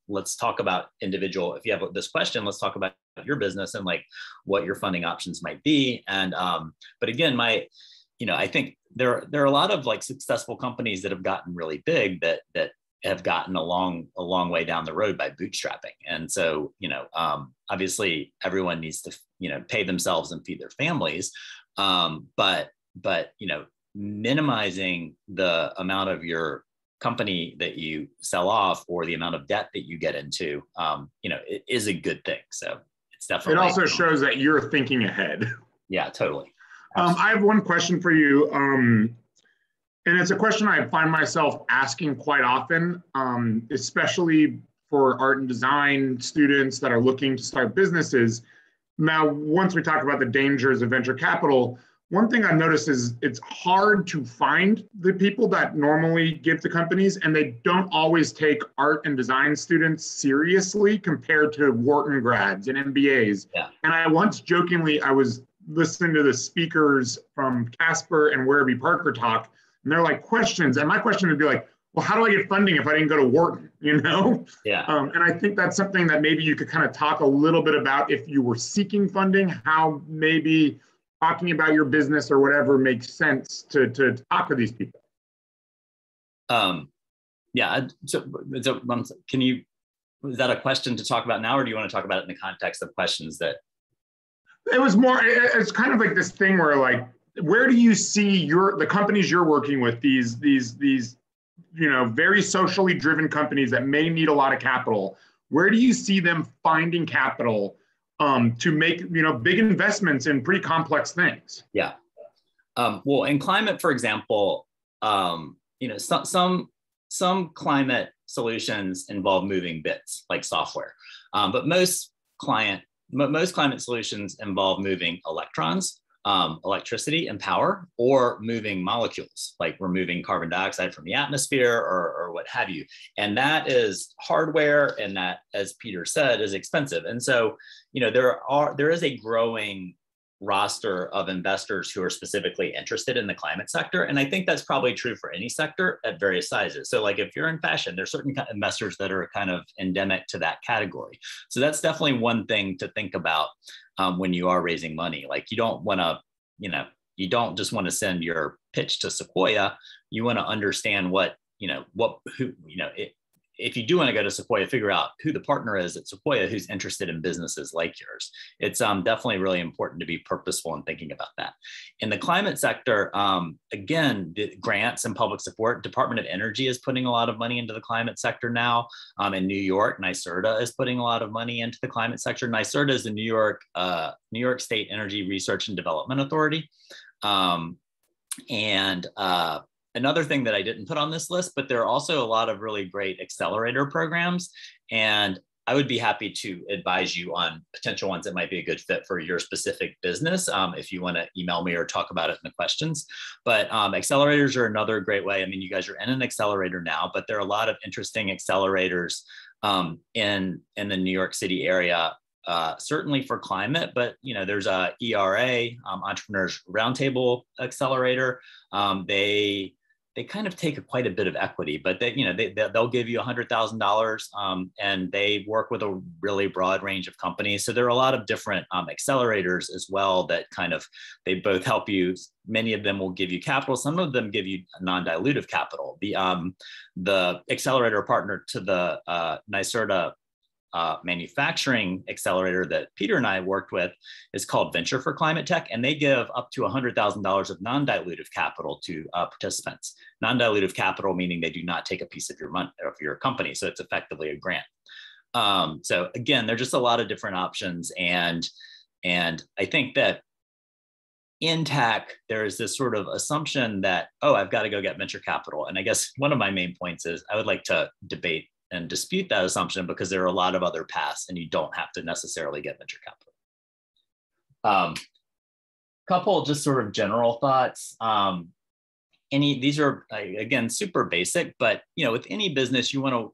let's talk about individual. If you have this question, let's talk about your business and like what your funding options might be. And but again, I think there are a lot of like successful companies that have gotten really big that have gotten a long way down the road by bootstrapping. And so obviously everyone needs to pay themselves and feed their families, but minimizing the amount of your company that you sell off or the amount of debt that you get into, it is a good thing. So it's definitely. It also shows that you're thinking ahead. Yeah, totally. I have one question for you. And it's a question I find myself asking quite often, especially for art and design students that are looking to start businesses. Now, once we talk about the dangers of venture capital, one thing I've noticed is it's hard to find the people that normally give to companies, and they don't always take art and design students seriously compared to Wharton grads and MBAs. Yeah. And I once jokingly, I was listening to the speakers from Casper and Werribee Parker talk, and they're like questions. And my question would be like, well, how do I get funding if I didn't go to Wharton, you know? Yeah. And I think that's something that maybe you could kind of talk a little bit about if you were seeking funding, how maybe talking about your business or whatever makes sense to talk to these people. Yeah. So can you, is that a question to talk about now, or do you want to talk about it in the context of questions that? It was more, it's kind of like this thing where like, where do you see the companies you're working with, these, you know, very socially driven companies that may need a lot of capital, where do you see them finding capital to make, you know, big investments in pretty complex things? Yeah. Well, in climate, for example, you know, some climate solutions involve moving bits like software, but most climate solutions involve moving electrons, electricity and power, or moving molecules, like removing carbon dioxide from the atmosphere or what have you. And that is hardware, and that, as Peter said, is expensive. And so, you know, there is a growing roster of investors who are specifically interested in the climate sector. And I think that's probably true for any sector at various sizes. So like if you're in fashion, there's certain investors that are kind of endemic to that category. So that's definitely one thing to think about when you are raising money. Like you don't want to, you know, you don't just want to send your pitch to Sequoia. You want to understand what, you know, if you do want to go to Sequoia, figure out who the partner is at Sequoia who's interested in businesses like yours. It's definitely really important to be purposeful in thinking about that. In the climate sector, again, the grants and public support, Department of Energy is putting a lot of money into the climate sector now. In New York, NYSERDA is putting a lot of money into the climate sector. NYSERDA is the New York State Energy Research and Development Authority. Another thing that I didn't put on this list, but there are also a lot of really great accelerator programs. And I would be happy to advise you on potential ones that might be a good fit for your specific business if you want to email me or talk about it in the questions. But accelerators are another great way. I mean, you guys are in an accelerator now, but there are a lot of interesting accelerators in the New York City area. Certainly for climate, but you know, there's a ERA, Entrepreneurs Roundtable Accelerator. They kind of take quite a bit of equity, but they'll give you $100,000, and they work with a really broad range of companies. So there are a lot of different accelerators as well that they both help you. Many of them will give you capital. Some of them give you non-dilutive capital. The accelerator partner to the NYSERDA manufacturing accelerator that Peter and I worked with is called Venture for Climatech, and they give up to $100,000 of non-dilutive capital to participants. Non-dilutive capital meaning they do not take a piece of your money of your company, so it's effectively a grant. So again, there's just a lot of different options, and I think that in tech there is this sort of assumption that, oh, I've got to go get venture capital, and I guess one of my main points is I would like to debate and dispute that assumption, because there are a lot of other paths and you don't have to necessarily get venture capital. Couple just sort of general thoughts. These are, again, super basic, but with any business, you want to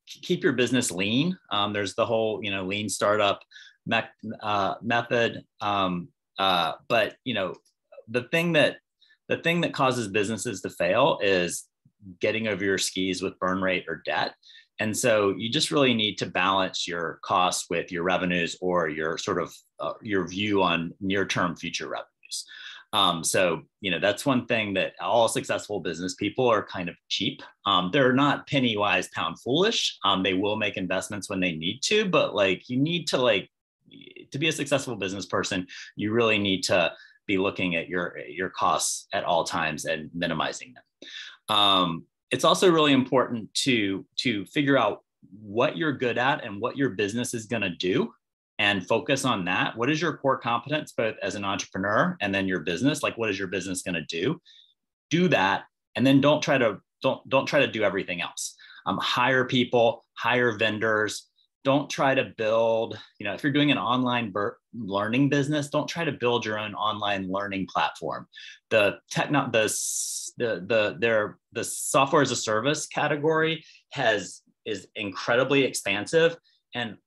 keep your business lean. There's the whole, lean startup method. But the thing that causes businesses to fail is getting over your skis with burn rate or debt. And so you just really need to balance your costs with your revenues, or your sort of your view on near-term future revenues. So, that's one thing that all successful business people are kind of cheap. They're not penny wise, pound foolish. They will make investments when they need to, but you need to to be a successful business person, you really need to be looking at your costs at all times and minimizing them. It's also really important to figure out what you're good at and what your business is going to do, and focus on that. What is your core competence, both as an entrepreneur and then your business? What is your business going to do? Do that, and then don't try to do everything else. Hire people, hire vendors. Don't try to build, if you're doing an online learning business, don't try to build your own online learning platform. The software as a service category is incredibly expansive, and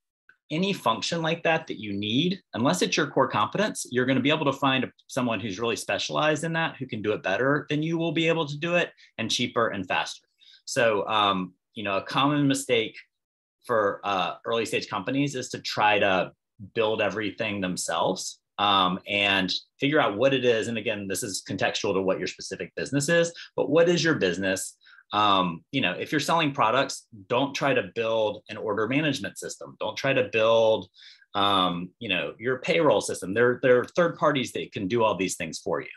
any function like that you need, unless it's your core competence, you're going to be able to find someone who's really specialized in that, who can do it better than you will be able to do it, and cheaper and faster. So, a common mistake for early stage companies is to try to build everything themselves and figure out what it is. And again, this is contextual to what your specific business is, but what is your business? If you're selling products, don't try to build an order management system. Don't try to build, your payroll system. There are third parties that can do all these things for you.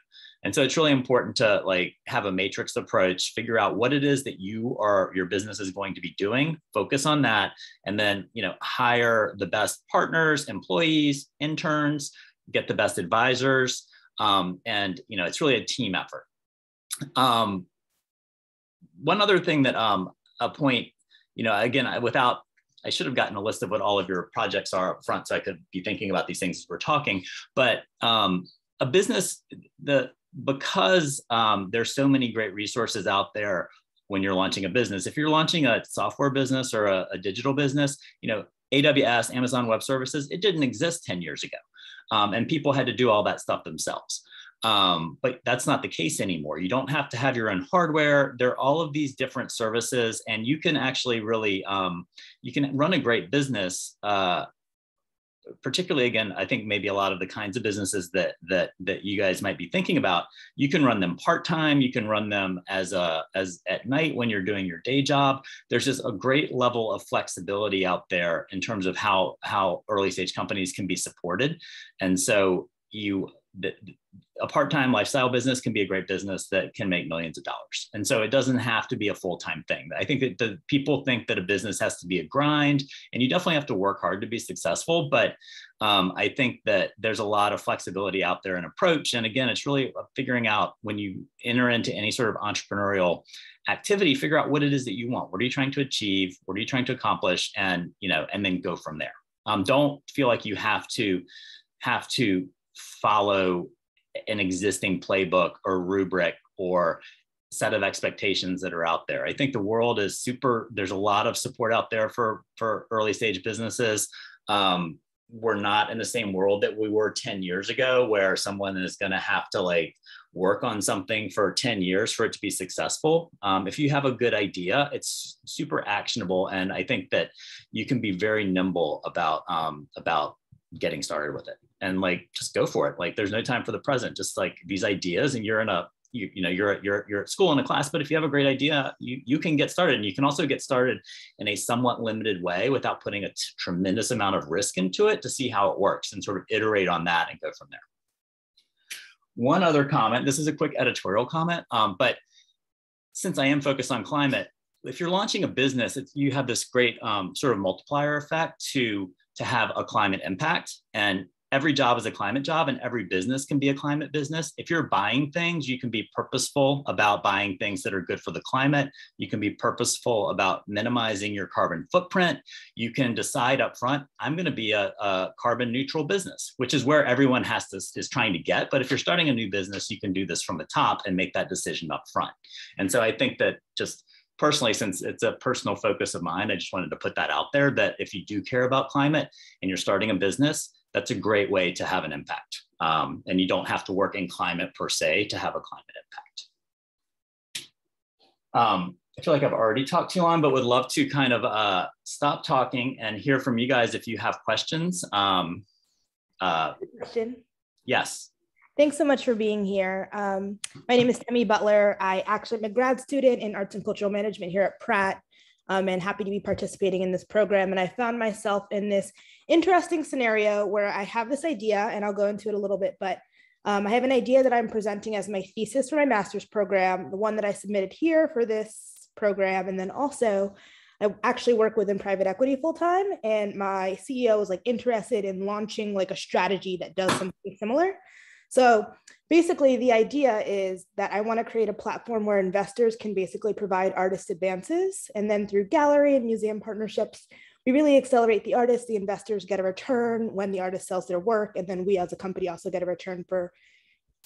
And so it's really important to have a matrix approach, figure out what it is that your business is going to be doing, focus on that, and then, hire the best partners, employees, interns, get the best advisors. It's really a team effort. One other thing that a point, again, I should have gotten a list of what all of your projects are up front so I could be thinking about these things as we're talking, but a business, because there's so many great resources out there when you're launching a business. If you're launching a software business or a digital business, AWS, Amazon Web Services, it didn't exist 10 years ago. And people had to do all that stuff themselves. But that's not the case anymore. You don't have to have your own hardware. There are all of these different services, and you can actually really, you can run a great business. Particularly, again, I think maybe a lot of the kinds of businesses that you guys might be thinking about, you can run them part-time, you can run them as at night when you're doing your day job. There's just a great level of flexibility out there in terms of how early stage companies can be supported. And so a part-time lifestyle business can be a great business that can make millions of dollars. And so it doesn't have to be a full-time thing. I think that the people think that a business has to be a grind, and you definitely have to work hard to be successful. But I think that there's a lot of flexibility out there and approach. And again, it's really figuring out, when you enter into any sort of entrepreneurial activity, figure out what it is that you want. What are you trying to achieve? What are you trying to accomplish? And, and then go from there. Don't feel like you have to follow an existing playbook or rubric or set of expectations that are out there. I think the world is there's a lot of support out there for early stage businesses. We're not in the same world that we were 10 years ago, where someone is going to have to work on something for 10 years for it to be successful. If you have a good idea, it's super actionable. And I think that you can be very nimble about getting started with it, and just go for it. There's no time for the present, just these ideas, and you're at school in a class, but if you have a great idea, you can get started. And you can also get started in a somewhat limited way without putting a tremendous amount of risk into it, to see how it works and sort of iterate on that and go from there. One other comment, this is a quick editorial comment, but since I am focused on climate, if you're launching a business, you have this great sort of multiplier effect to have a climate impact. And every job is a climate job, and every business can be a climate business. If you're buying things, you can be purposeful about buying things that are good for the climate. You can be purposeful about minimizing your carbon footprint. You can decide up front, I'm going to be a carbon neutral business, which is where everyone is trying to get. But if you're starting a new business, you can do this from the top and make that decision up front. And so I think that, just personally, since it's a personal focus of mine, I just wanted to put that out there, that if you do care about climate and you're starting a business, that's a great way to have an impact. And you don't have to work in climate per se to have a climate impact. I feel like I've already talked too long, but would love to kind of stop talking and hear from you guys if you have questions. Question? Yes. Thanks so much for being here. My name is Temi Butler. I actually am a grad student in arts and cultural management here at Pratt, and happy to be participating in this program. And I found myself in this interesting scenario where I have this idea, and I'll go into it a little bit, but I have an idea that I'm presenting as my thesis for my master's program, the one that I submitted here for this program. And then also I actually work within private equity full-time, and my CEO was interested in launching a strategy that does something similar. So basically the idea is that I want to create a platform where investors can basically provide artist advances. And then through gallery and museum partnerships, we really accelerate the artist. The investors get a return when the artist sells their work. And then we as a company also get a return for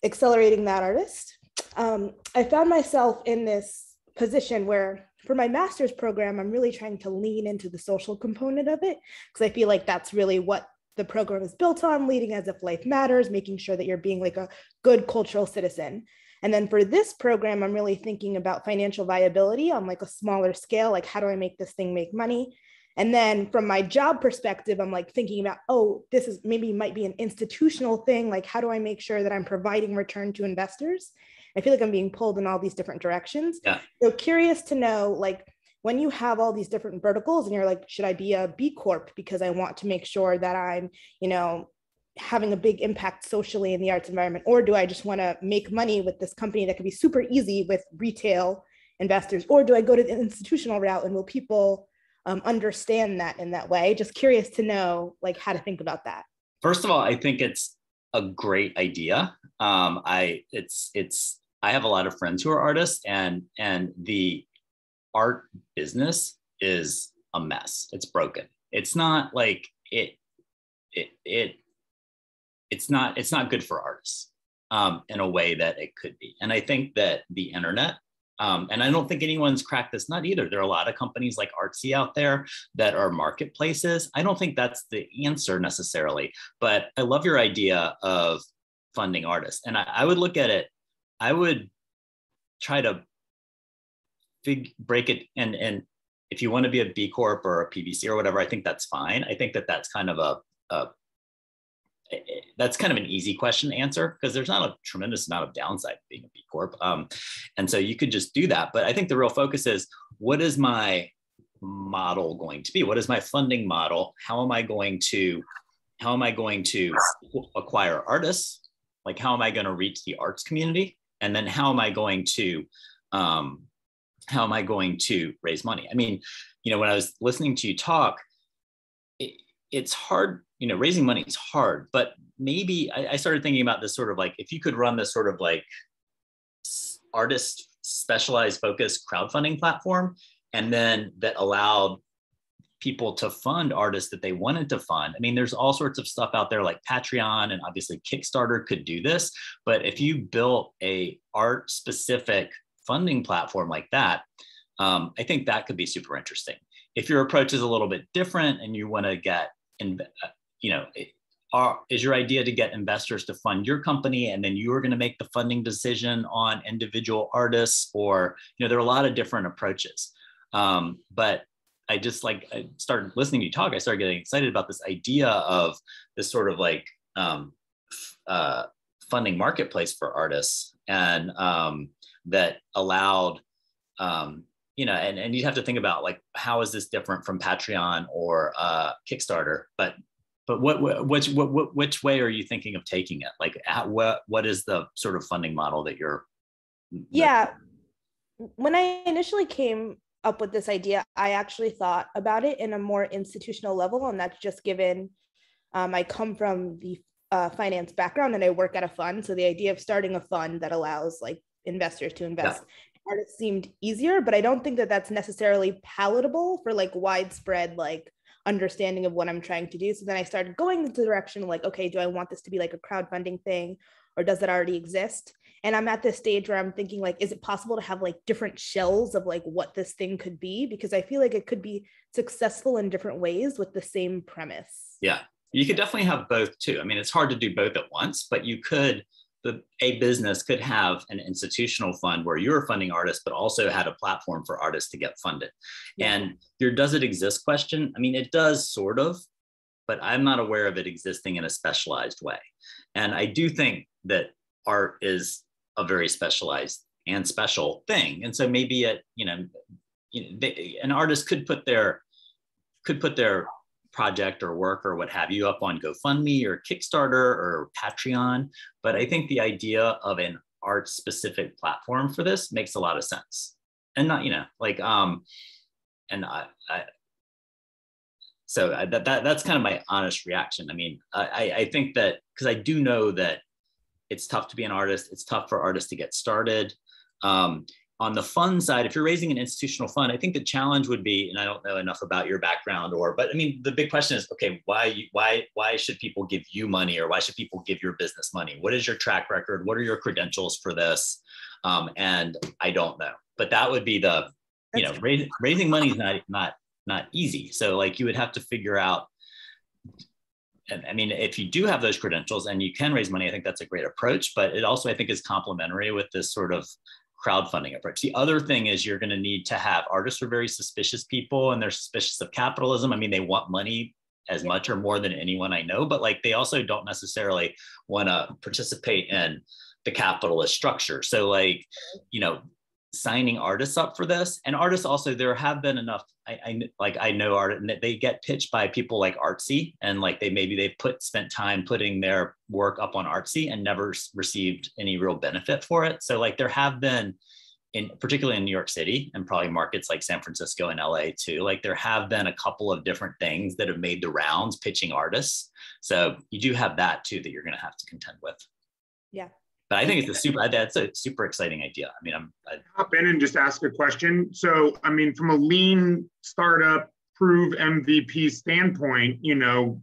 accelerating that artist. I found myself in this position where for my master's program, I'm really trying to lean into the social component of it, because I feel like that's really what the program is built on, leading as if life matters, making sure that you're being a good cultural citizen. And then for this program, I'm really thinking about financial viability on like a smaller scale, like how do I make this thing make money? And then from my job perspective, I'm like thinking about, oh, this is maybe might be an institutional thing. Like, how do I make sure that I'm providing return to investors? I feel like I'm being pulled in all these different directions. Yeah. So curious to know, like, when you have all these different verticals and you're like, should I be a B Corp because I want to make sure that I'm, you know, having a big impact socially in the arts environment? Or do I just want to make money with this company that could be super easy with retail investors? Or do I go to the institutional route, and will people understand that in that way? Just curious to know like how to think about that. First of all, I think it's a great idea. I have a lot of friends who are artists, and the art business is a mess. It's broken. It's not like it's not good for artists in a way that it could be. And I think that the internet, and I don't think anyone's cracked this nut either. There are a lot of companies like Artsy out there that are marketplaces. I don't think that's the answer necessarily, but I love your idea of funding artists. And I would look at it, I would try to break it. And if you want to be a B Corp or a PBC or whatever, I think that's fine. I think that that's kind of that's kind of an easy question to answer, because there's not a tremendous amount of downside to being a B Corp. And so you could just do that. But I think the real focus is, what is my model going to be? What is my funding model? How am I going to acquire artists? Like, how am I going to reach the arts community? And then how am I going to raise money? I mean, you know, when I was listening to you talk, it's hard, you know, raising money is hard, but maybe I started thinking about this sort of like, if you could run this sort of like artist specialized focused crowdfunding platform, and then that allowed people to fund artists that they wanted to fund. I mean, there's all sorts of stuff out there like Patreon, and obviously Kickstarter could do this, but if you built a art specific funding platform like that, I think that could be super interesting. If your approach is a little bit different and you want to get, you know, is your idea to get investors to fund your company, and then you are going to make the funding decision on individual artists? Or, you know, there are a lot of different approaches. But I started listening to you talk, I started getting excited about this idea of this sort of like funding marketplace for artists, and that allowed, you know, and you'd have to think about like, how is this different from Patreon or Kickstarter? But which way are you thinking of taking it? Like, what is the sort of funding model that you're? Yeah, when I initially came up with this idea, I actually thought about it in a more institutional level, and that's just given I come from the finance background and I work at a fund, so the idea of starting a fund that allows like investors to invest. Yeah. Artists seemed easier, but I don't think that that's necessarily palatable for like widespread like understanding of what I'm trying to do. So then I started going in the direction of like, okay, do I want this to be like a crowdfunding thing, or does it already exist? And I'm at this stage where I'm thinking like, is it possible to have like different shells of like what this thing could be? Because I feel like it could be successful in different ways with the same premise. Yeah, you could definitely have both too. I mean, it's hard to do both at once, but you could. A business could have an institutional fund where you're funding artists, but also had a platform for artists to get funded. Yeah. And your does it exist question, I mean, it does sort of, but I'm not aware of it existing in a specialized way. And I do think that art is a very specialized and special thing. And so maybe an artist could put their project or work or what have you up on GoFundMe or Kickstarter or Patreon. But I think the idea of an art specific platform for this makes a lot of sense. And not, you know, like, so that's kind of my honest reaction. I mean, I think that, because I do know that it's tough to be an artist. It's tough for artists to get started. On the fund side, if you're raising an institutional fund, I think the challenge would be, and I don't know enough about your background, but I mean, the big question is, okay, why should people give you money, or why should people give your business money? What is your track record? What are your credentials for this? And I don't know, but that would be the, you know, raising money is not easy. So like, you would have to figure out, and I mean, if you do have those credentials and you can raise money, I think that's a great approach, but it also, I think, is complementary with this sort of crowdfunding approach. The other thing is you're going to need to have, artists are very suspicious people and they're suspicious of capitalism. I mean, they want money as much or more than anyone I know, but like they also don't necessarily want to participate in the capitalist structure. So like, you know, signing artists up for this, and artists also, there have been enough, I know art, and they get pitched by people like Artsy, and like they've spent time putting their work up on Artsy and never received any real benefit for it. So like there have been, particularly in New York City and probably markets like San Francisco and LA too, like there have been a couple of different things that have made the rounds pitching artists. So you do have that too that you're going to have to contend with. Yeah. But I think that's a super exciting idea. I mean, I'd hop in and just ask a question. So, I mean, from a lean startup, prove MVP standpoint, you know,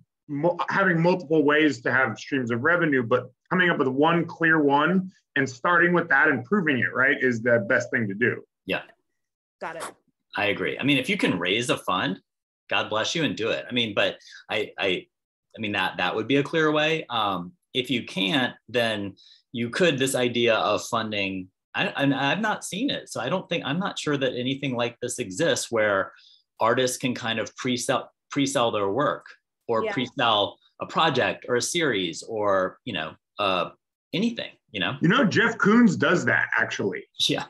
having multiple ways to have streams of revenue, but coming up with one clear one and starting with that and proving it, right, is the best thing to do. Yeah. Got it. I agree. I mean, if you can raise a fund, God bless you and do it. I mean, but I mean, that would be a clear way. If you can't, then you could, this idea of funding, I've not seen it. So I'm not sure that anything like this exists where artists can kind of pre-sell their work or pre-sell a project or a series or, you know, anything, you know? You know, Jeff Koons does that actually. Yeah.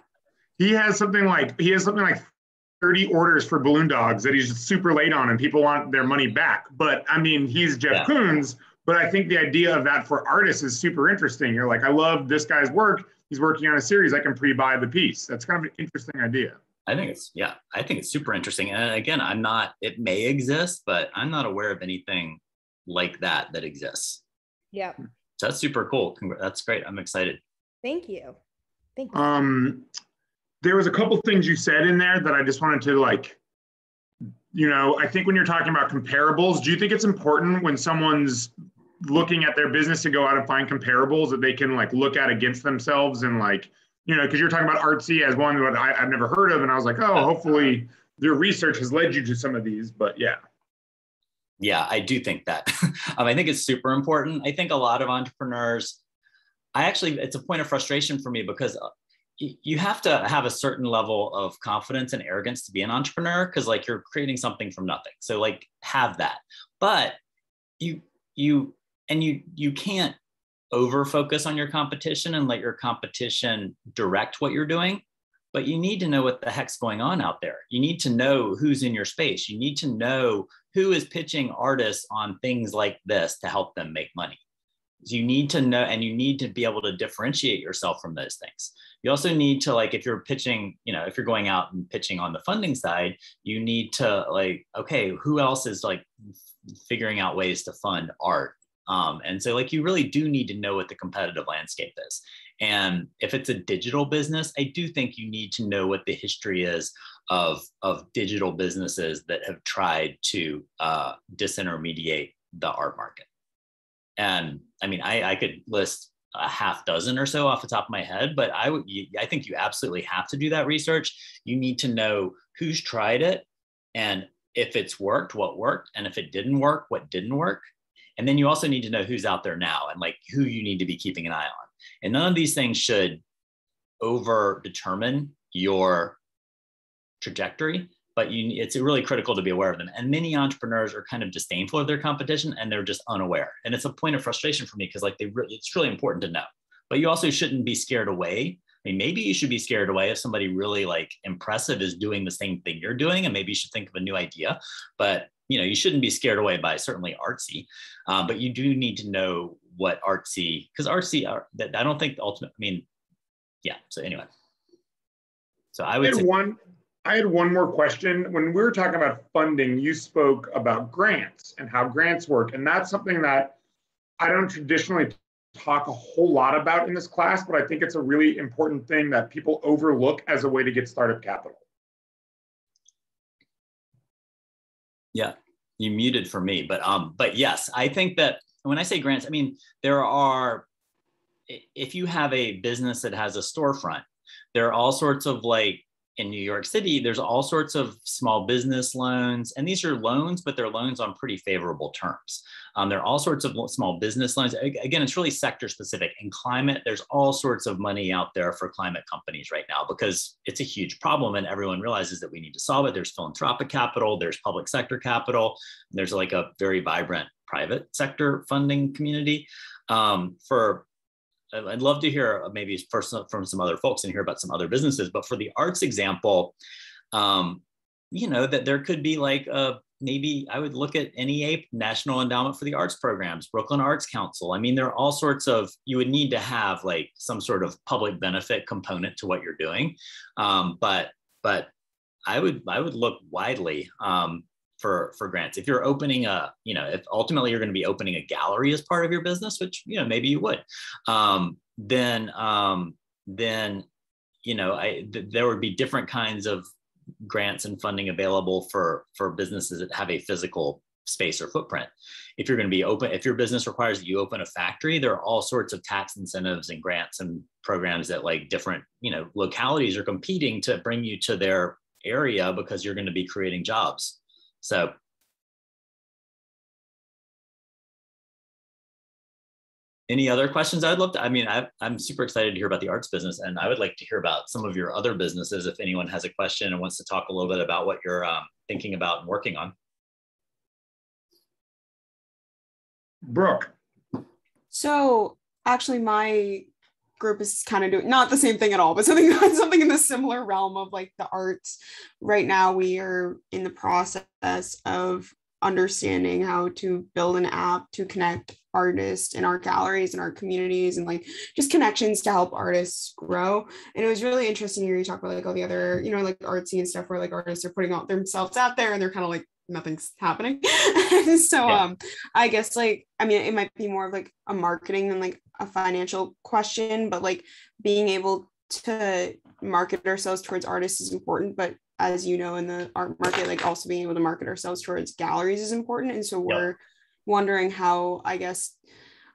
He has something like 30 orders for balloon dogs that he's just super late on and people want their money back. But I mean, he's Jeff Koons. But I think the idea of that for artists is super interesting. You're like, I love this guy's work. He's working on a series. I can pre-buy the piece. That's kind of an interesting idea. I think it's super interesting. And again, it may exist, but I'm not aware of anything like that exists. Yeah. So that's super cool. That's great. I'm excited. Thank you. Thank you. There was a couple things you said in there that I just wanted to like, you know, I think when you're talking about comparables, do you think it's important when someone's looking at their business to go out and find comparables that they can like look at against themselves and like, you know, because you're talking about Artsy as one that I've never heard of. And I was like, oh, hopefully your research has led you to some of these, but yeah. Yeah, I do think that. I think it's super important. I think a lot of entrepreneurs, it's a point of frustration for me because you have to have a certain level of confidence and arrogance to be an entrepreneur because like you're creating something from nothing. So like have that, but you can't over focus on your competition and let your competition direct what you're doing, but you need to know what the heck's going on out there. You need to know who's in your space. You need to know who is pitching artists on things like this to help them make money. You need to know, and you need to be able to differentiate yourself from those things. You also need to, like, if you're pitching, you know, if you're going out and pitching on the funding side, you need to like, okay, who else is like figuring out ways to fund art? And so like, you really do need to know what the competitive landscape is. And if it's a digital business, I do think you need to know what the history is of digital businesses that have tried to disintermediate the art market. And I mean, I could list a half dozen or so off the top of my head, but I think you absolutely have to do that research. You need to know who's tried it and if it's worked, what worked, and if it didn't work, what didn't work. And then you also need to know who's out there now and like who you need to be keeping an eye on. And none of these things should over determine your trajectory, but it's really critical to be aware of them. And many entrepreneurs are kind of disdainful of their competition and they're just unaware. And it's a point of frustration for me because like it's really important to know, but you also shouldn't be scared away. I mean, maybe you should be scared away if somebody really like impressive is doing the same thing you're doing, and maybe you should think of a new idea, but you know, you shouldn't be scared away by certainly Artsy, but you do need to know what Artsy, because Artsy, I don't think the ultimate, I mean, yeah. So anyway, so I would say I had one more question. When we were talking about funding, you spoke about grants and how grants work. And that's something that I don't traditionally talk a whole lot about in this class, but I think it's a really important thing that people overlook as a way to get startup capital. Yeah, you muted for me, but yes, I think that when I say grants, I mean, there are, if you have a business that has a storefront, there are all sorts of like in New York City, there's all sorts of small business loans, and these are loans, but they're loans on pretty favorable terms. There are all sorts of small business loans. Again, it's really sector specific. In climate, there's all sorts of money out there for climate companies right now because it's a huge problem and everyone realizes that we need to solve it. There's philanthropic capital, there's public sector capital, there's like a very vibrant private sector funding community. I'd love to hear maybe first from some other folks and hear about some other businesses, but for the arts example, that there could be like maybe I would look at NEA, National Endowment for the Arts Programs, Brooklyn Arts Council. I mean, there are all sorts of, you would need to have like some sort of public benefit component to what you're doing. But I would look widely for grants. If you're opening if ultimately you're going to be opening a gallery as part of your business, which, maybe you would, then there would be different kinds of grants and funding available for businesses that have a physical space or footprint. If you're going to be open, if your business requires that you open a factory, there are all sorts of tax incentives and grants and programs that like different, localities are competing to bring you to their area because you're going to be creating jobs. So any other questions? I'd love to, I'm super excited to hear about the arts business, and I would like to hear about some of your other businesses if anyone has a question and wants to talk a little bit about what you're thinking about and working on. Brooke. So actually my group is kind of doing not the same thing at all, but something in the similar realm of like the arts. Right now we are in the process of understanding how to build an app to connect artists in our galleries and our communities and like just connections to help artists grow. And it was really interesting to hear you talk about like all the other, like artsy and stuff where like artists are putting out themselves out there and they're kind of like nothing's happening. So yeah. I guess like, it might be more of like a marketing than like a financial question, but like being able to market ourselves towards artists is important. But as you know, in the art market, like also being able to market ourselves towards galleries is important. And so we're wondering how, I guess,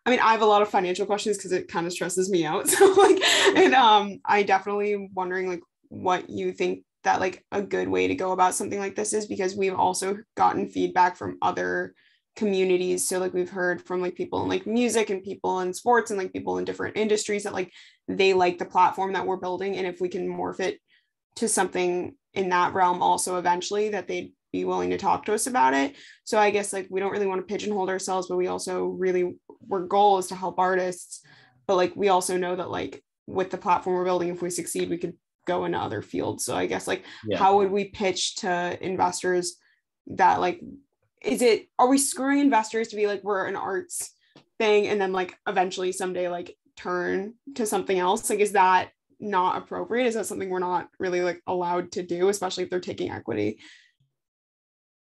I have a lot of financial questions because it kind of stresses me out. So like, and I definitely wondering like what you think that like a good way to go about something like this is, because we've also gotten feedback from other communities. So like we've heard from like people in like music and people in sports and like people in different industries that like they like the platform that we're building, and if we can morph it to something in that realm also eventually, that they'd be willing to talk to us about it. So I guess like we don't really want to pigeonhole ourselves, but we also really, our goal is to help artists, but like we also know that like with the platform we're building, if we succeed, we could go into other fields. So I guess like how would we pitch to investors that like, are we screwing investors to be like we're an arts thing and then like eventually someday like turn to something else? Like, is that not appropriate? Is that something we're not really like allowed to do, especially if they're taking equity?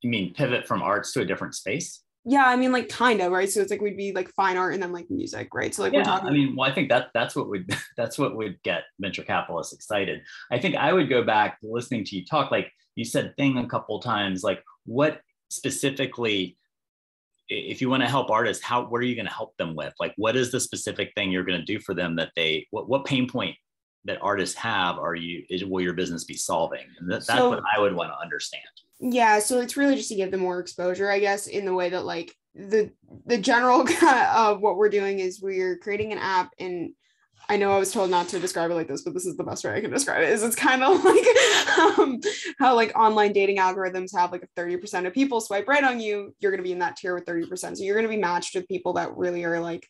You mean pivot from arts to a different space? Yeah, like kind of, right? So it's like we'd be like fine art and then like music, right? So like we're talking. I think that's what would get venture capitalists excited. I think I would go back listening to you talk, like you said thing a couple of times, like what specifically, if you want to help artists, what are you going to help them with? Like, what is the specific thing you're going to do for them that what pain point that artists have will your business be solving? And that's what I would want to understand. Yeah, so it's really just to give them more exposure, I guess, in the way that like the general of what we're doing is we're creating an app. And I know I was told not to describe it like this, but this is the best way I can describe it, is it's kind of like how like online dating algorithms have like 30% of people swipe right on you, you're going to be in that tier with 30%. So you're going to be matched with people that really are like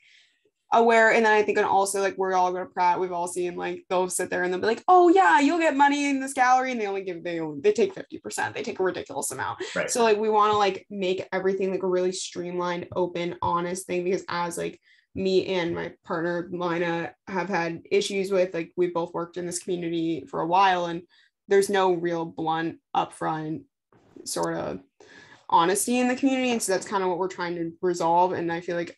aware. And then I think, and also like we're all going to Pratt, we've all seen like they'll sit there and they'll be like, oh yeah, you'll get money in this gallery, and they take 50%, they take a ridiculous amount. Right. So like we want to like make everything like a really streamlined, open, honest thing, because as like me and my partner Lina have had issues with, like we've both worked in this community for a while, and there's no real blunt upfront sort of honesty in the community. And so that's kind of what we're trying to resolve. And I feel like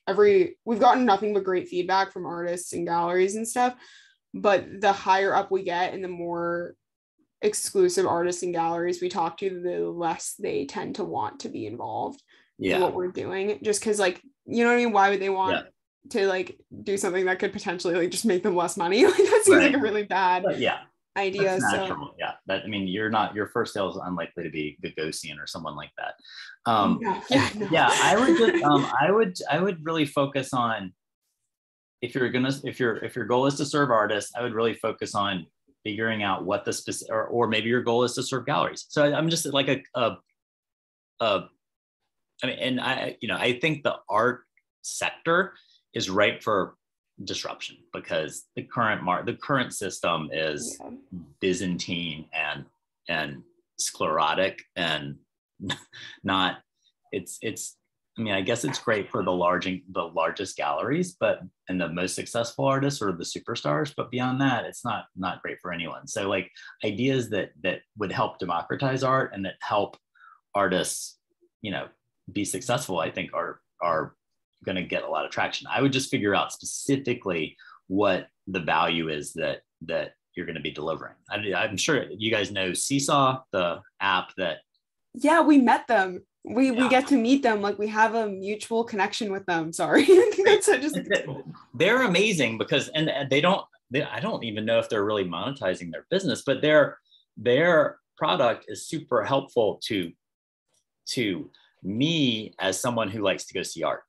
we've gotten nothing but great feedback from artists and galleries and stuff, but the higher up we get and the more exclusive artists and galleries we talk to, the less they tend to want to be involved in what we're doing, just because like, you know what I mean? Why would they want to like do something that could potentially like just make them less money? Like that seems like a really bad idea. That's so natural. Yeah. That, I mean, your first sale is unlikely to be Gagosian or someone like that. no. I would just, I would really focus on, if your goal is to serve artists, I would really focus on figuring out what the specific, or maybe your goal is to serve galleries. So I'm just like I mean, and I think the art sector is ripe for disruption, because the current system is Byzantine and sclerotic and not, it's I mean, I guess it's great for the largest galleries, and the most successful artists, or the superstars, but beyond that, it's not great for anyone. So like ideas that would help democratize art and that help artists, be successful, I think are going to get a lot of traction. I would just figure out specifically what the value is that you're going to be delivering. I'm sure you guys know Seesaw, the app that. Yeah, we met them. We get to meet them. Like, we have a mutual connection with them. Sorry. They're amazing because, and I don't even know if they're really monetizing their business, but their product is super helpful to me as someone who likes to go see art.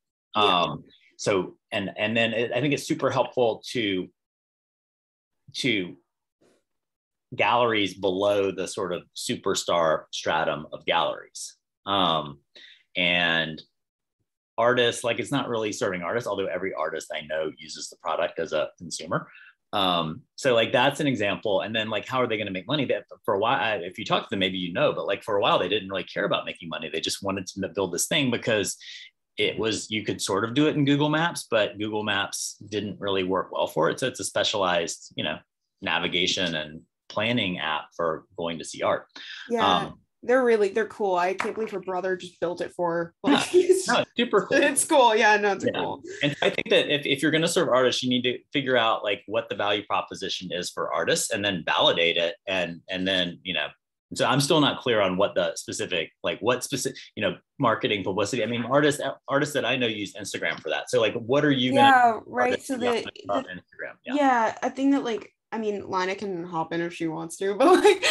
So, and then I think it's super helpful to galleries below the sort of superstar stratum of galleries. And artists, like, it's not really serving artists, although every artist I know uses the product as a consumer. So like, that's an example. And then like, how are they going to make money? That for a while, if you talk to them, maybe but like for a while, they didn't really care about making money. They just wanted to build this thing because you could sort of do it in Google Maps, but Google Maps didn't really work well for it. So it's a specialized, navigation and planning app for going to see art. They're cool. I can't believe her brother just built it for it's super cool. It's cool. Yeah, no, it's cool. And I think that if you're going to serve artists, you need to figure out like what the value proposition is for artists, and then validate it. And then, so I'm still not clear on what the specific, like what specific, marketing, publicity. I mean, artists that I know use Instagram for that. So like, what are you going to right. So Instagram. I think that like, I mean, Lina can hop in if she wants to, but like,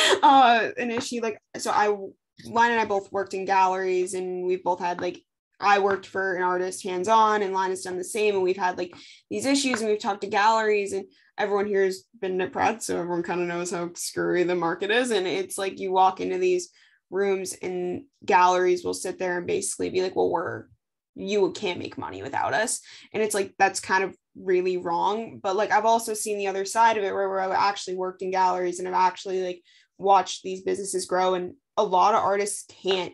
an issue, like, so Lina and I both worked in galleries, and we've both had like, I worked for an artist hands-on, and Lina's done the same, and we've had like these issues, and we've talked to galleries, and everyone here has been at Pratt, so everyone kind of knows how screwy the market is. And it's like, you walk into these rooms and galleries will sit there and basically be like, well, you can't make money without us. And it's like, that's kind of really wrong. But like, I've also seen the other side of it, where I've actually worked in galleries and I've actually like watched these businesses grow, and a lot of artists can't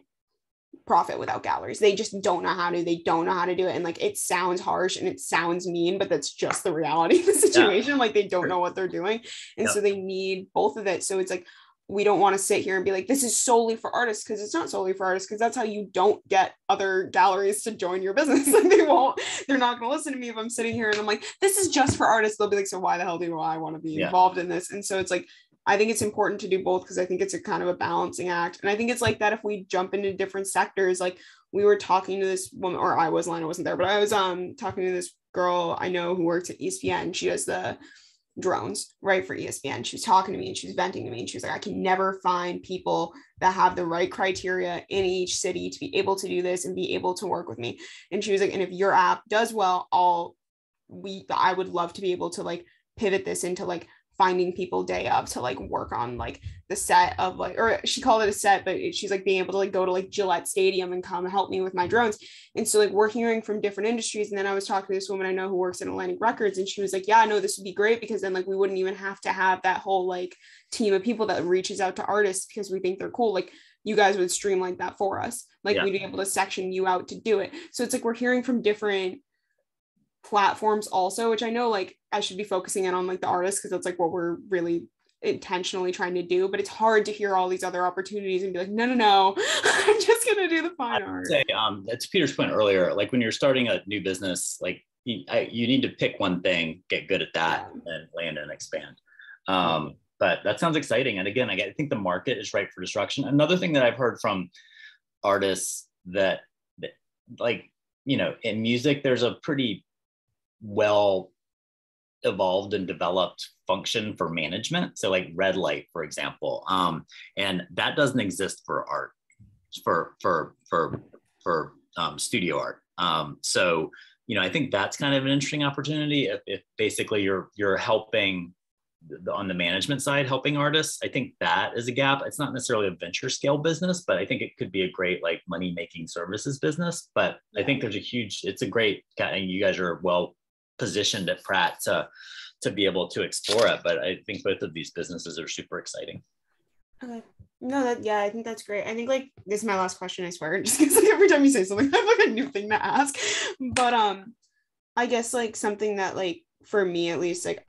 profit without galleries. They just don't know how to do it. And like, it sounds harsh and it sounds mean, but that's just the reality of the situation. Like, they don't know what they're doing. And so they need both of it. So it's like, we don't want to sit here and be like, this is solely for artists, because it's not solely for artists, because that's how you don't get other galleries to join your business. Like, they're not going to listen to me if I'm sitting here and I'm like, this is just for artists. They'll be like, so why the hell do I want to be involved in this? And so it's like, I think it's important to do both, because I think it's a kind of a balancing act. And I think it's like that if we jump into different sectors, like we were talking to this woman, or Lina wasn't there, but I was talking to this girl I know who works at ESPN. She does the drones, right, for ESPN. She was talking to me and she was venting to me, and she was like, I can never find people that have the right criteria in each city to be able to do this and be able to work with me. And she was like, and if your app does well, I would love to be able to like pivot this into like finding people day of to like work on like the set of like, or she called it a set, but she's like being able to like go to like Gillette Stadium and come help me with my drones. And so like, we're hearing from different industries. And then I was talking to this woman I know who works at Atlantic Records, and she was like, yeah, no, this would be great, because then like, we wouldn't even have to have that whole like team of people that reaches out to artists because we think they're cool. Like, you guys would streamline that for us. Like, we'd be able to section you out to do it. So it's like, we're hearing from different platforms also, which I know like I should be focusing in on like the artists, because that's like what we're really intentionally trying to do, but it's hard to hear all these other opportunities and be like, no, I'm just gonna do the fine art. Say, that's Peter's point earlier, like when you're starting a new business, like you need to pick one thing, get good at that, and land and expand. But that sounds exciting. And again, I think the market is ripe for disruption. Another thing that I've heard from artists that like, in music, there's a pretty well evolved and developed function for management. So like red light, for example, and that doesn't exist for art, for studio art. So, you know, I think that's kind of an interesting opportunity if basically you're helping on the management side, helping artists. I think that is a gap. It's not necessarily a venture scale business, but I think it could be a great like money making services business. But I think there's it's a great, and you guys are well positioned at Pratt to be able to explore it. But I think both of these businesses are super exciting. Okay. No, I think that's great. I think like this is my last question, I swear, just because like every time you say something, I have like a new thing to ask. But I guess like something that like for me at least, like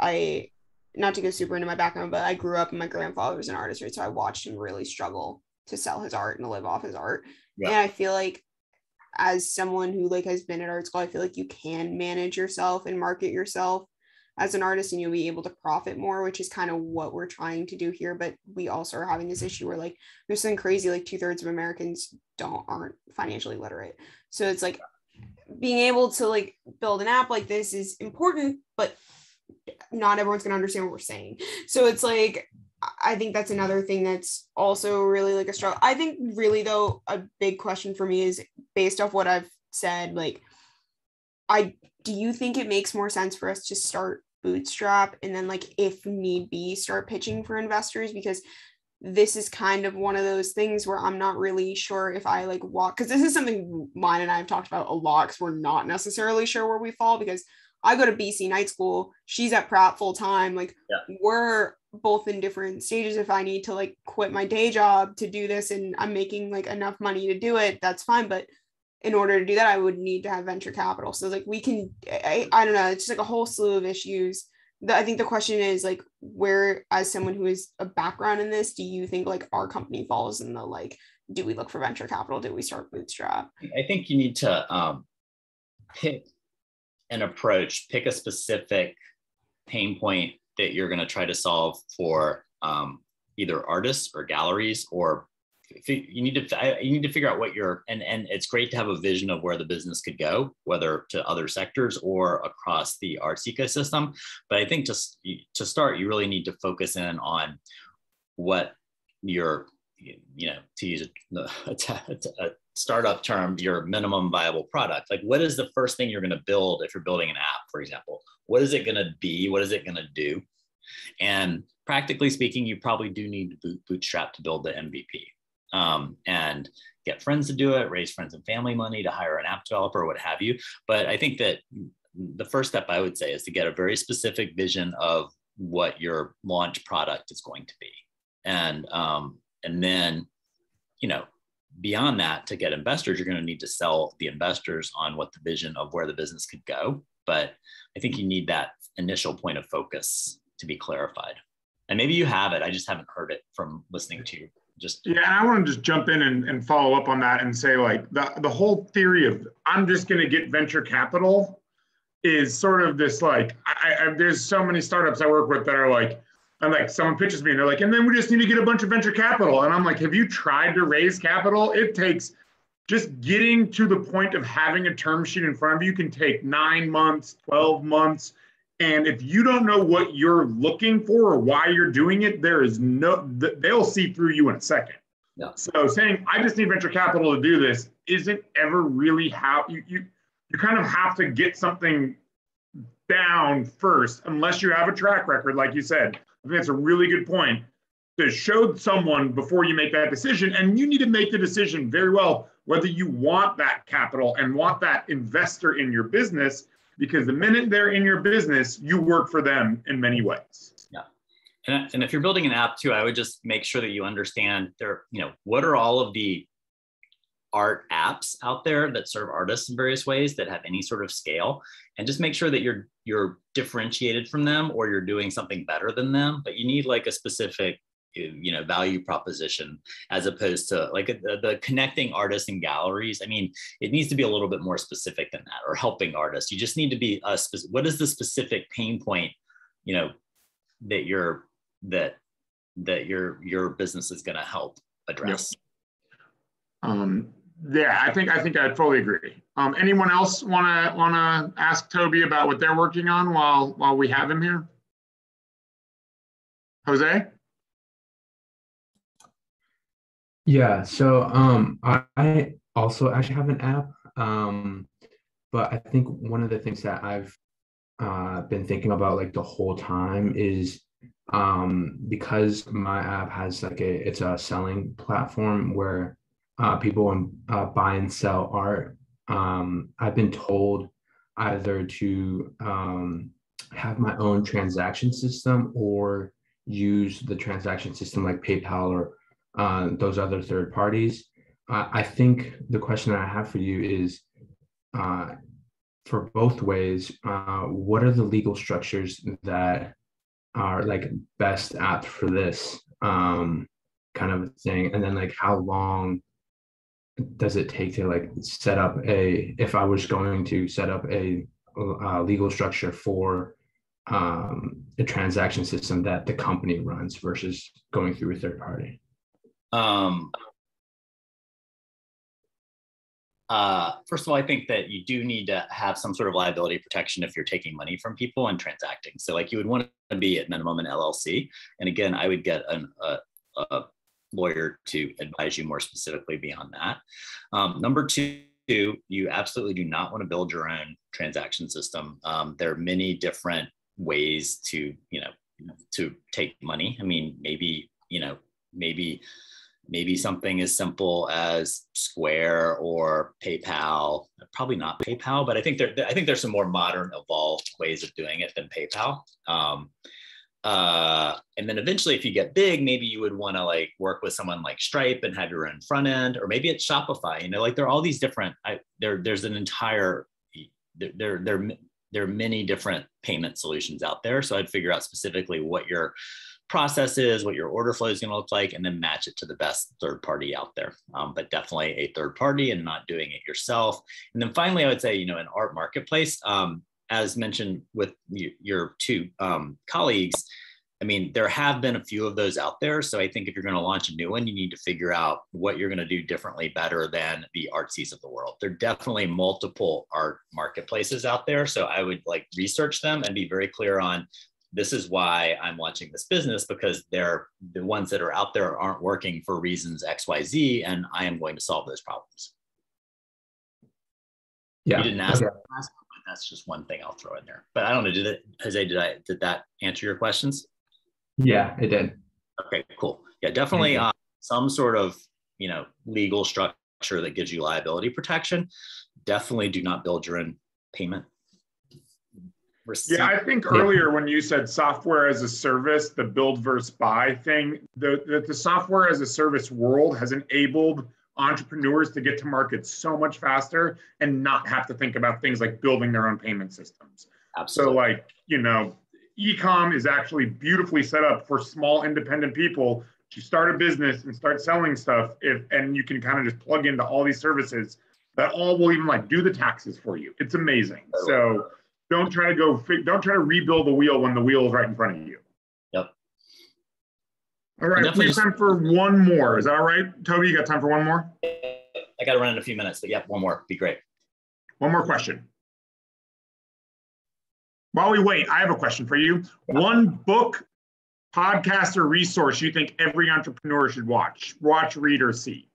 not to go super into my background, but I grew up and my grandfather was an artist, right? So I watched him really struggle to sell his art and to live off his art. Yeah. And I feel like as someone who like has been at art school, I feel like you can manage yourself and market yourself as an artist and you'll be able to profit more, which is kind of what we're trying to do here. But we also are having this issue where like there's something crazy, like 2/3 of Americans aren't financially literate. So it's like being able to like build an app like this is important, but not everyone's going to understand what we're saying. So it's like, I think that's another thing that's also really like a struggle. I think really though, a big question for me is based off what I've said, like, do you think it makes more sense for us to start bootstrap and then like, if need be, start pitching for investors? Because this is kind of one of those things where I'm not really sure if I like walk, because this is something mine and I have talked about a lot because we're not necessarily sure where we fall, because I go to BC night school, she's at Pratt full time. Like we're both in different stages. If I need to like quit my day job to do this and I'm making like enough money to do it, that's fine. But in order to do that, I would need to have venture capital. So like we can, I don't know, it's just like a whole slew of issues. I think the question is like, where, as someone who has a background in this, do you think like our company falls in the like, do we look for venture capital? Do we start bootstrap? I think you need to pick an approach, pick a specific pain point that you're going to try to solve for either artists or galleries, or you need to figure out what and it's great to have a vision of where the business could go, whether to other sectors or across the arts ecosystem. But I think to start, you really need to focus in on what your, to use a startup term, your minimum viable product. Like, what is the first thing you're going to build if you're building an app, for example? What is it going to be? What is it going to do? And practically speaking, you probably do need to bootstrap to build the MVP. And get friends to do it, raise friends and family money to hire an app developer, what have you. But I think that the first step I would say is to get a very specific vision of what your launch product is going to be. And then, beyond that, to get investors, you're going to need to sell the investors on what the vision of where the business could go. But I think you need that initial point of focus to be clarified. And maybe you have it, I just haven't heard it from listening to you. And I want to just jump in and follow up on that and say, like, the whole theory of I'm just going to get venture capital is sort of this, like, there's so many startups I work with that are like, someone pitches me and they're like, and then we just need to get a bunch of venture capital. And I'm like, have you tried to raise capital? It takes just getting to the point of having a term sheet in front of you can take 9 months, 12 months. And if you don't know what you're looking for or why you're doing it, they'll see through you in a second. Yeah. So saying, I just need venture capital to do this isn't ever really how you kind of have to get something down first, unless you have a track record, like you said. I think that's a really good point, to show someone before you make that decision. And you need to make the decision very well, whether you want that capital and want that investor in your business, because the minute they're in your business, you work for them in many ways. Yeah. And if you're building an app too, I would just make sure that you understand what are all of the art apps out there that serve artists in various ways that have any sort of scale, and just make sure that you're differentiated from them, or you're doing something better than them. But you need like a specific value proposition, as opposed to like the connecting artists and galleries. I mean, it needs to be a little bit more specific than that, or helping artists. You just need to be what is the specific pain point, that your business is going to help address. Yep. Yeah, I think I fully agree. Anyone else wanna ask Toby about what they're working on while we have him here? Jose? Yeah, so I also actually have an app, but I think one of the things that I've been thinking about like the whole time is because my app has like it's a selling platform where people buy and sell art. I've been told either to have my own transaction system or use the transaction system like PayPal or those other third parties. I think the question that I have for you is for both ways, what are the legal structures that are like best apt for this kind of thing? And then like how long does it take to like set up if I was going to set up a legal structure for a transaction system that the company runs versus going through a third party? First of all, I think that you do need to have some sort of liability protection if you're taking money from people and transacting. So like you would want to be at minimum an LLC. And again, I would get a lawyer to advise you more specifically beyond that. Number two, you absolutely do not want to build your own transaction system. There are many different ways to take money. I mean, maybe something as simple as Square or PayPal. Probably not PayPal, but I think there's some more modern, evolved ways of doing it than PayPal. And then eventually, if you get big, maybe you would want to like work with someone like Stripe and have your own front end, or maybe it's Shopify. Like there are all these different. There's an entire. There are many different payment solutions out there. So I'd figure out specifically what your process is, what your order flow is going to look like, and then match it to the best third party out there. But definitely a third party and not doing it yourself. And then finally, I would say, an art marketplace, as mentioned with your two colleagues, I mean, there have been a few of those out there. So I think if you're going to launch a new one, you need to figure out what you're going to do differently, better than the Artsies of the world. There are definitely multiple art marketplaces out there. So I would like research them and be very clear on, this is why I'm launching this business, because they're the ones that are out there aren't working for reasons X, Y, Z, and I am going to solve those problems. Yeah. You didn't ask, but that's just one thing I'll throw in there. But I don't know, Jose, did that answer your questions? Yeah, it did. Okay, cool. Yeah, definitely some sort of, legal structure that gives you liability protection. Definitely do not build your own payment. Yeah, I think earlier when you said software as a service, the build versus buy thing, the software as a service world has enabled entrepreneurs to get to market so much faster and not have to think about things like building their own payment systems. Absolutely. So like, e-com is actually beautifully set up for small independent people to start a business and start selling stuff. And you can kind of just plug into all these services that all will even like do the taxes for you. It's amazing. So don't try to rebuild the wheel when the wheel is right in front of you. Yep. All right, we have time for one more. Is that all right? Toby, you got time for one more? I got to run in a few minutes, but yeah, one more. Be great. One more question. While we wait, I have a question for you. One book, podcast, or resource you think every entrepreneur should watch, read, or see?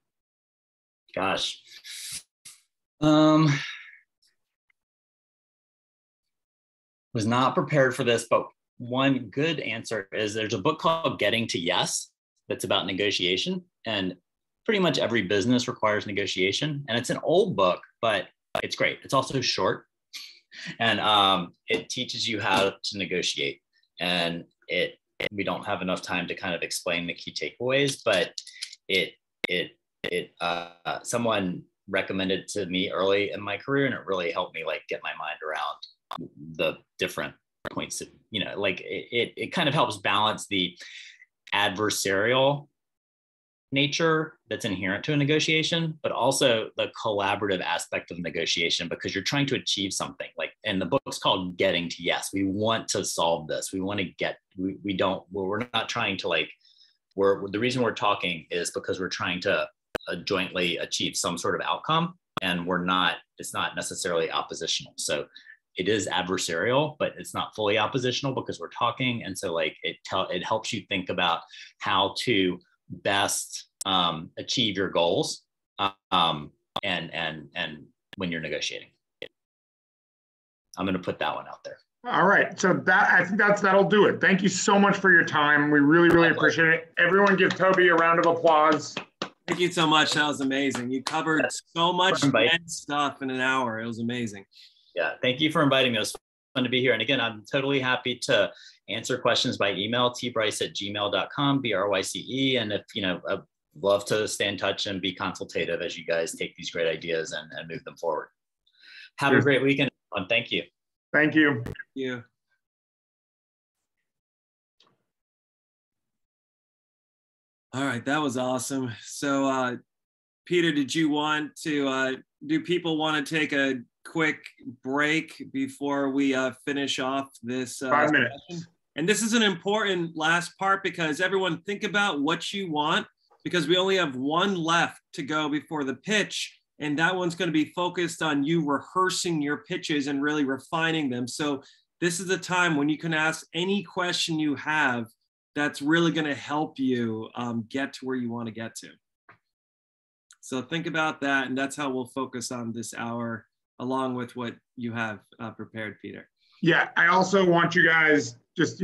Gosh. Was not prepared for this, but one good answer is there's a book called Getting to Yes that's about negotiation, and pretty much every business requires negotiation. And it's an old book, but it's great. It's also short, and it teaches you how to negotiate. And we don't have enough time to kind of explain the key takeaways, but someone recommended to me early in my career, and it really helped me like get my mind around the different points of, it kind of helps balance the adversarial nature that's inherent to a negotiation, but also the collaborative aspect of negotiation, because you're trying to achieve something. Like, and the book's called Getting to Yes. We want to solve this. We want to get, we're not trying to the reason we're talking is because we're trying to jointly achieve some sort of outcome, and it's not necessarily oppositional. So it is adversarial, but it's not fully oppositional because we're talking. And so like it helps you think about how to best achieve your goals and when you're negotiating. I'm going to put that one out there. All right. So I think that'll do it. Thank you so much for your time. We really, really appreciate it. Everyone give Toby a round of applause. Thank you so much. That was amazing. You covered so much stuff in an hour. It was amazing. Yeah. Thank you for inviting me. It was fun to be here. And again, I'm totally happy to answer questions by email, tbryce@gmail.com, BRYCE. And if, I'd love to stay in touch and be consultative as you guys take these great ideas and move them forward. Have a great weekend. Thank you. Thank you. Thank you. All right, that was awesome. So, Peter, do people want to take a quick break before we finish off this 5 minutes? Session? And this is an important last part because everyone think about what you want, because we only have one left to go before the pitch. And that one's going to be focused on you rehearsing your pitches and really refining them. So this is the time when you can ask any question you have that's really going to help you get to where you want to get to. So think about that. And that's how we'll focus on this hour, along with what you have prepared, Peter. Yeah, I also want you guys just,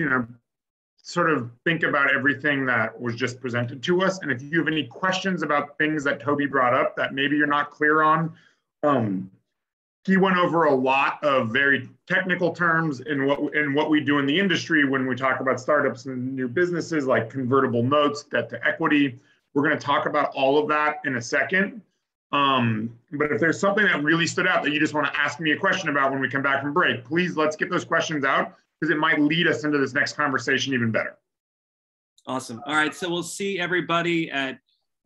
sort of think about everything that was just presented to us. And if you have any questions about things that Toby brought up that maybe you're not clear on, he went over a lot of very technical terms in what we do in the industry when we talk about startups and new businesses, like convertible notes, debt to equity. We're going to talk about all of that in a second. But if there's something that really stood out that you just want to ask me a question about when we come back from break, please let's get those questions out, because it might lead us into this next conversation even better. Awesome. All right. So we'll see everybody at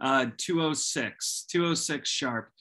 2:06 sharp.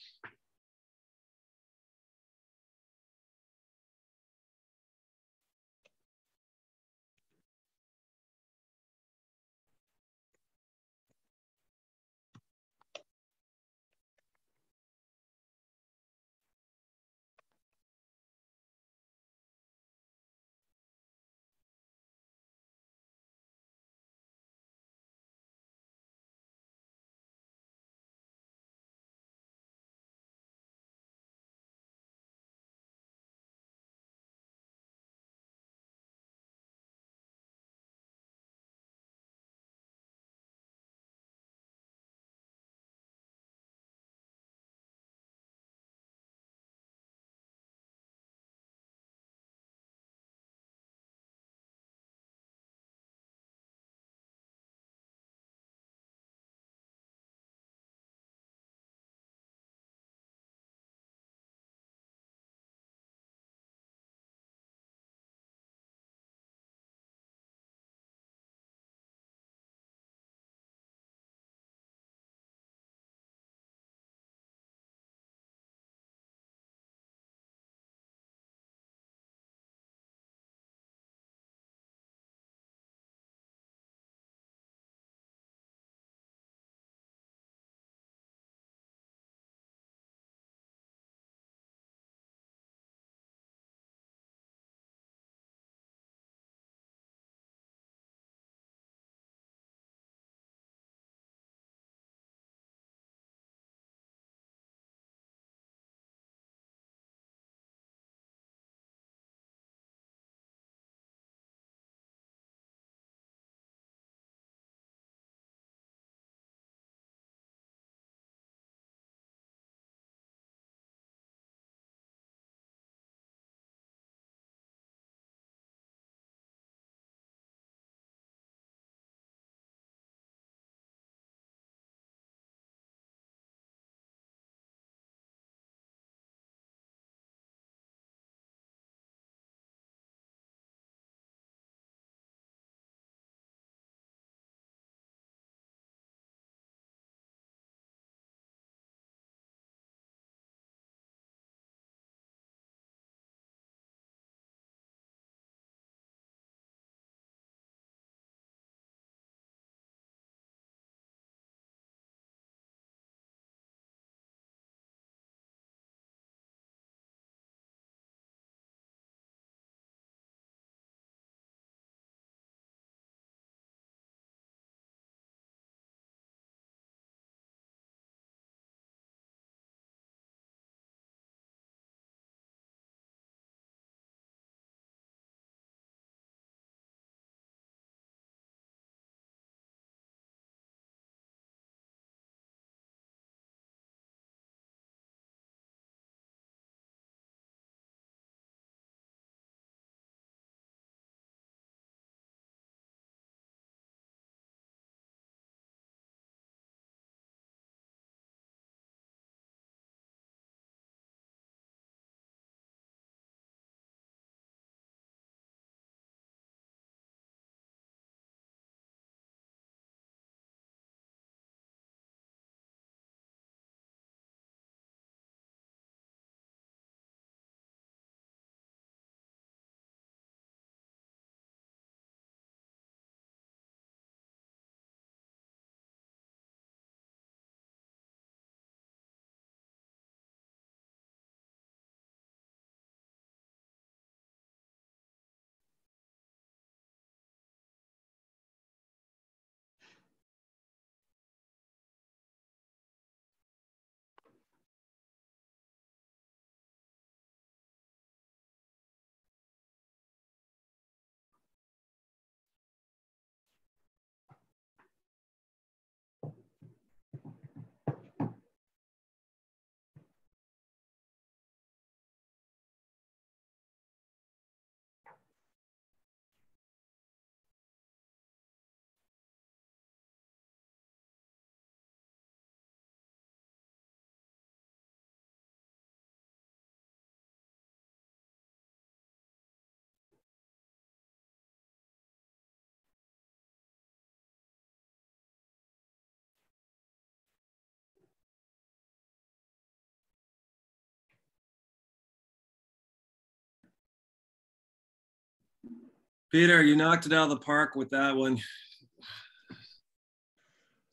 Peter, you knocked it out of the park with that one.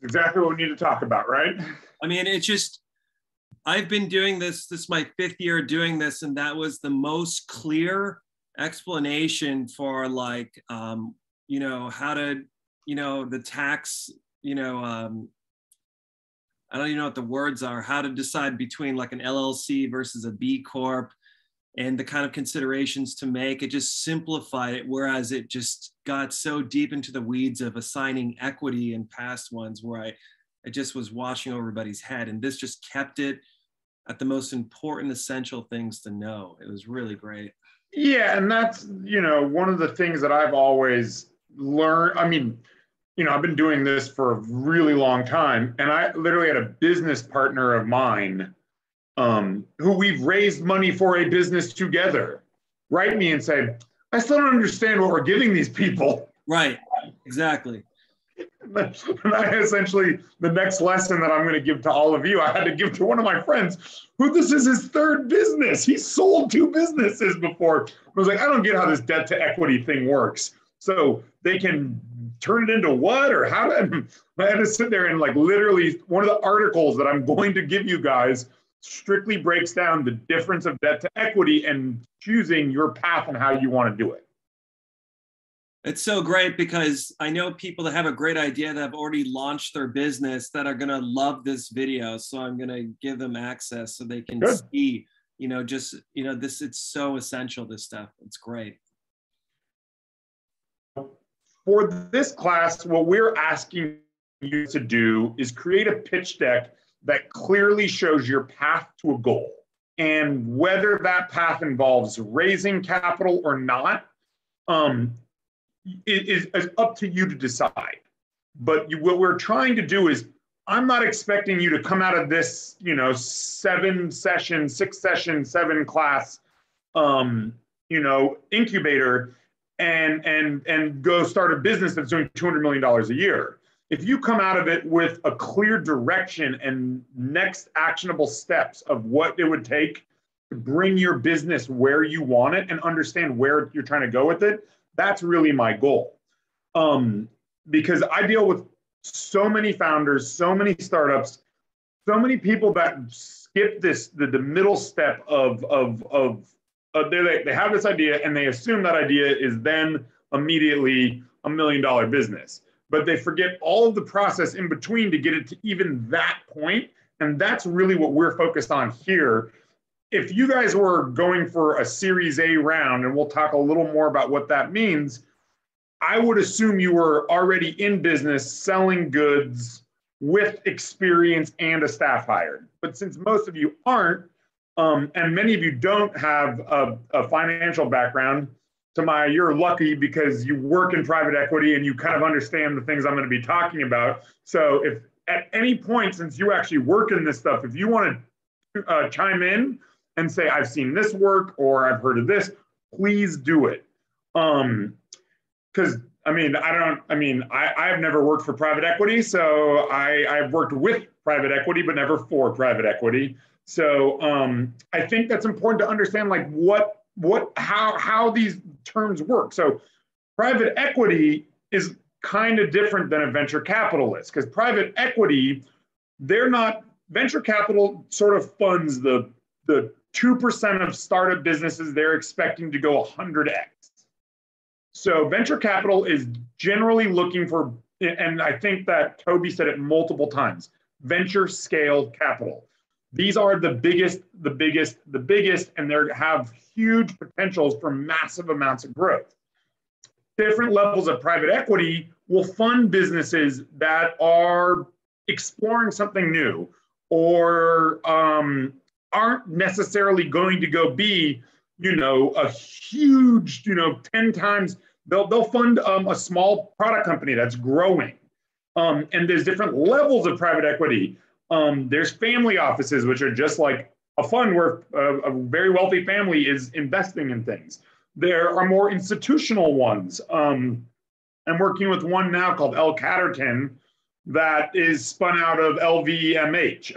Exactly what we need to talk about, right? I mean, it's just, I've been doing this is my 5th year doing this, and that was the most clear explanation for like, you know, how to, you know, the tax, you know, I don't even know what the words are, how to decide between like an LLC versus a B Corp and the kind of considerations to make. It just simplified it, whereas it just got so deep into the weeds of assigning equity in past ones where it just was washing over everybody's head. And this just kept it at the most important, essential things to know. It was really great. Yeah, and that's, you know, one of the things that I've always learned. I mean, you know, I've been doing this for a really long time, and I literally had a business partner of mine who we've raised money for a business together write me and say, I still don't understand what we're giving these people. Right, exactly. And I essentially, the next lesson that I'm going to give to all of you, I had to give to one of my friends who this is his 3rd business. He sold 2 businesses before. I was like, I don't get how this debt to equity thing works. So they can turn it into what, or how to, I had to sit there and like literally one of the articles that I'm going to give you guys strictly breaks down the difference of debt to equity and choosing your path and how you want to do it. It's so great because I know people that have a great idea that have already launched their business that are going to love this video. So I'm going to give them access so they can see, you know, just, you know, this, it's so essential, this stuff. It's great. For this class, what we're asking you to do is create a pitch deck that clearly shows your path to a goal. And whether that path involves raising capital or not, is up to you to decide. But what we're trying to do is, I'm not expecting you to come out of this, you know, 6-session, 7 class, you know, incubator and go start a business that's doing $200 million a year. If you come out of it with a clear direction and next actionable steps of what it would take to bring your business where you want it and understand where you're trying to go with it, that's really my goal. Because I deal with so many founders, so many startups, so many people that skip the middle step of they have this idea and they assume that idea is then immediately $1 million business. But they forget all of the process in between to get it to even that point. And that's really what we're focused on here. If you guys were going for a Series A round, and we'll talk a little more about what that means, I would assume you were already in business selling goods with experience and a staff hired. But since most of you aren't, and many of you don't have a financial background, you're lucky because you work in private equity and you kind of understand the things I'm going to be talking about. So if at any point, since you actually work in this stuff, if you want to chime in and say, I've seen this work or I've heard of this, please do it. Because I've never worked for private equity. So I've worked with private equity, but never for private equity. So I think that's important to understand, like how these terms work. So private equity is kind of different than a venture capitalist, because private equity, venture capital sort of funds the 2% of startup businesses they're expecting to go 100x. So venture capital is generally looking for, and I think that Toby said it multiple times, venture scale capital. These are the biggest, and they have huge potentials for massive amounts of growth. Different levels of private equity will fund businesses that are exploring something new or aren't necessarily going to go be, a huge, 10 times. They'll fund a small product company that's growing. And there's different levels of private equity. There's family offices, which are just like a fund where a very wealthy family is investing in things. There are more institutional ones. I'm working with one now called L. Catterton that is spun out of LVMH,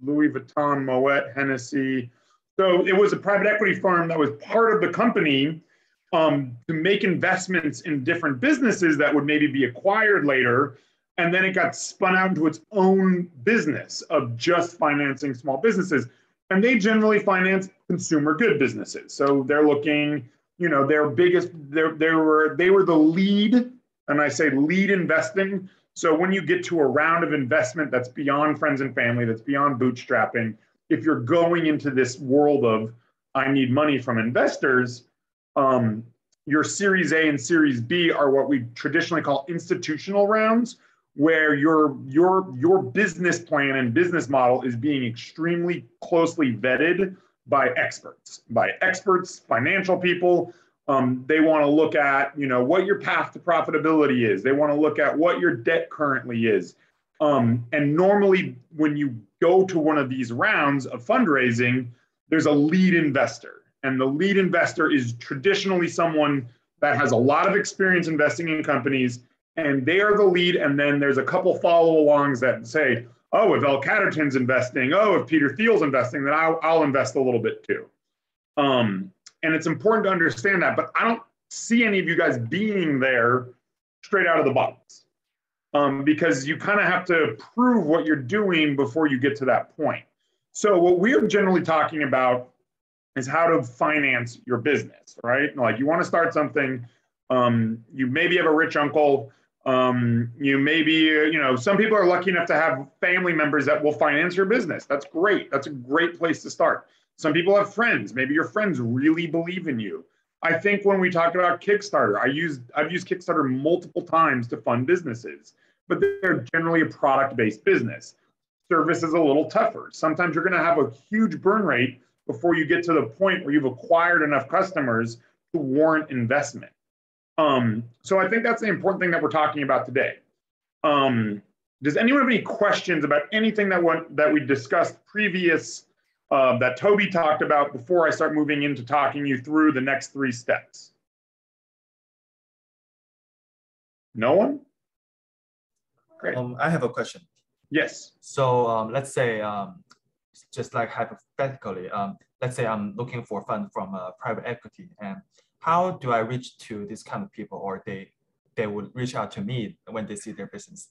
Louis Vuitton, Moet, Hennessy. So it was a private equity firm that was part of the company, to make investments in different businesses that would maybe be acquired later. And then it got spun out into its own business of just financing small businesses. And they generally finance consumer good businesses. So they're looking, their biggest, they were the lead, and I say lead investing. So when you get to a round of investment that's beyond friends and family, that's beyond bootstrapping, if you're going into this world of, I need money from investors, your Series A and Series B are what we traditionally call institutional rounds, where your business plan and business model is being extremely closely vetted by experts, financial people. They want to look at, what your path to profitability is. They want to look at what your debt currently is. And normally when you go to one of these rounds of fundraising, there's a lead investor. And the lead investor is traditionally someone that has a lot of experience investing in companies, and they are the lead. And then there's a couple follow-alongs that say, oh, if El Catterton's investing, oh, if Peter Thiel's investing, then I'll invest a little bit too. And it's important to understand that, but I don't see any of you guys being there straight out of the box, because you kind of have to prove what you're doing before you get to that point. So what we're generally talking about is how to finance your business, right? Like you want to start something, you maybe have a rich uncle, you maybe, some people are lucky enough to have family members that will finance your business. That's great. That's a great place to start. Some people have friends. Maybe your friends really believe in you. I think when we talk about Kickstarter, I've used Kickstarter multiple times to fund businesses, but they're generally a product-based business. Service is a little tougher. Sometimes you're going to have a huge burn rate before you get to the point where you've acquired enough customers to warrant investment. So I think that's the important thing that we're talking about today. Does anyone have any questions about anything that we discussed previous, that Toby talked about, before I start moving into talking you through the next 3 steps? No one? Great. I have a question. Yes. So let's say, just like hypothetically, let's say I'm looking for a fund from private equity, and how do I reach to this kind of people, or they would reach out to me when they see their business?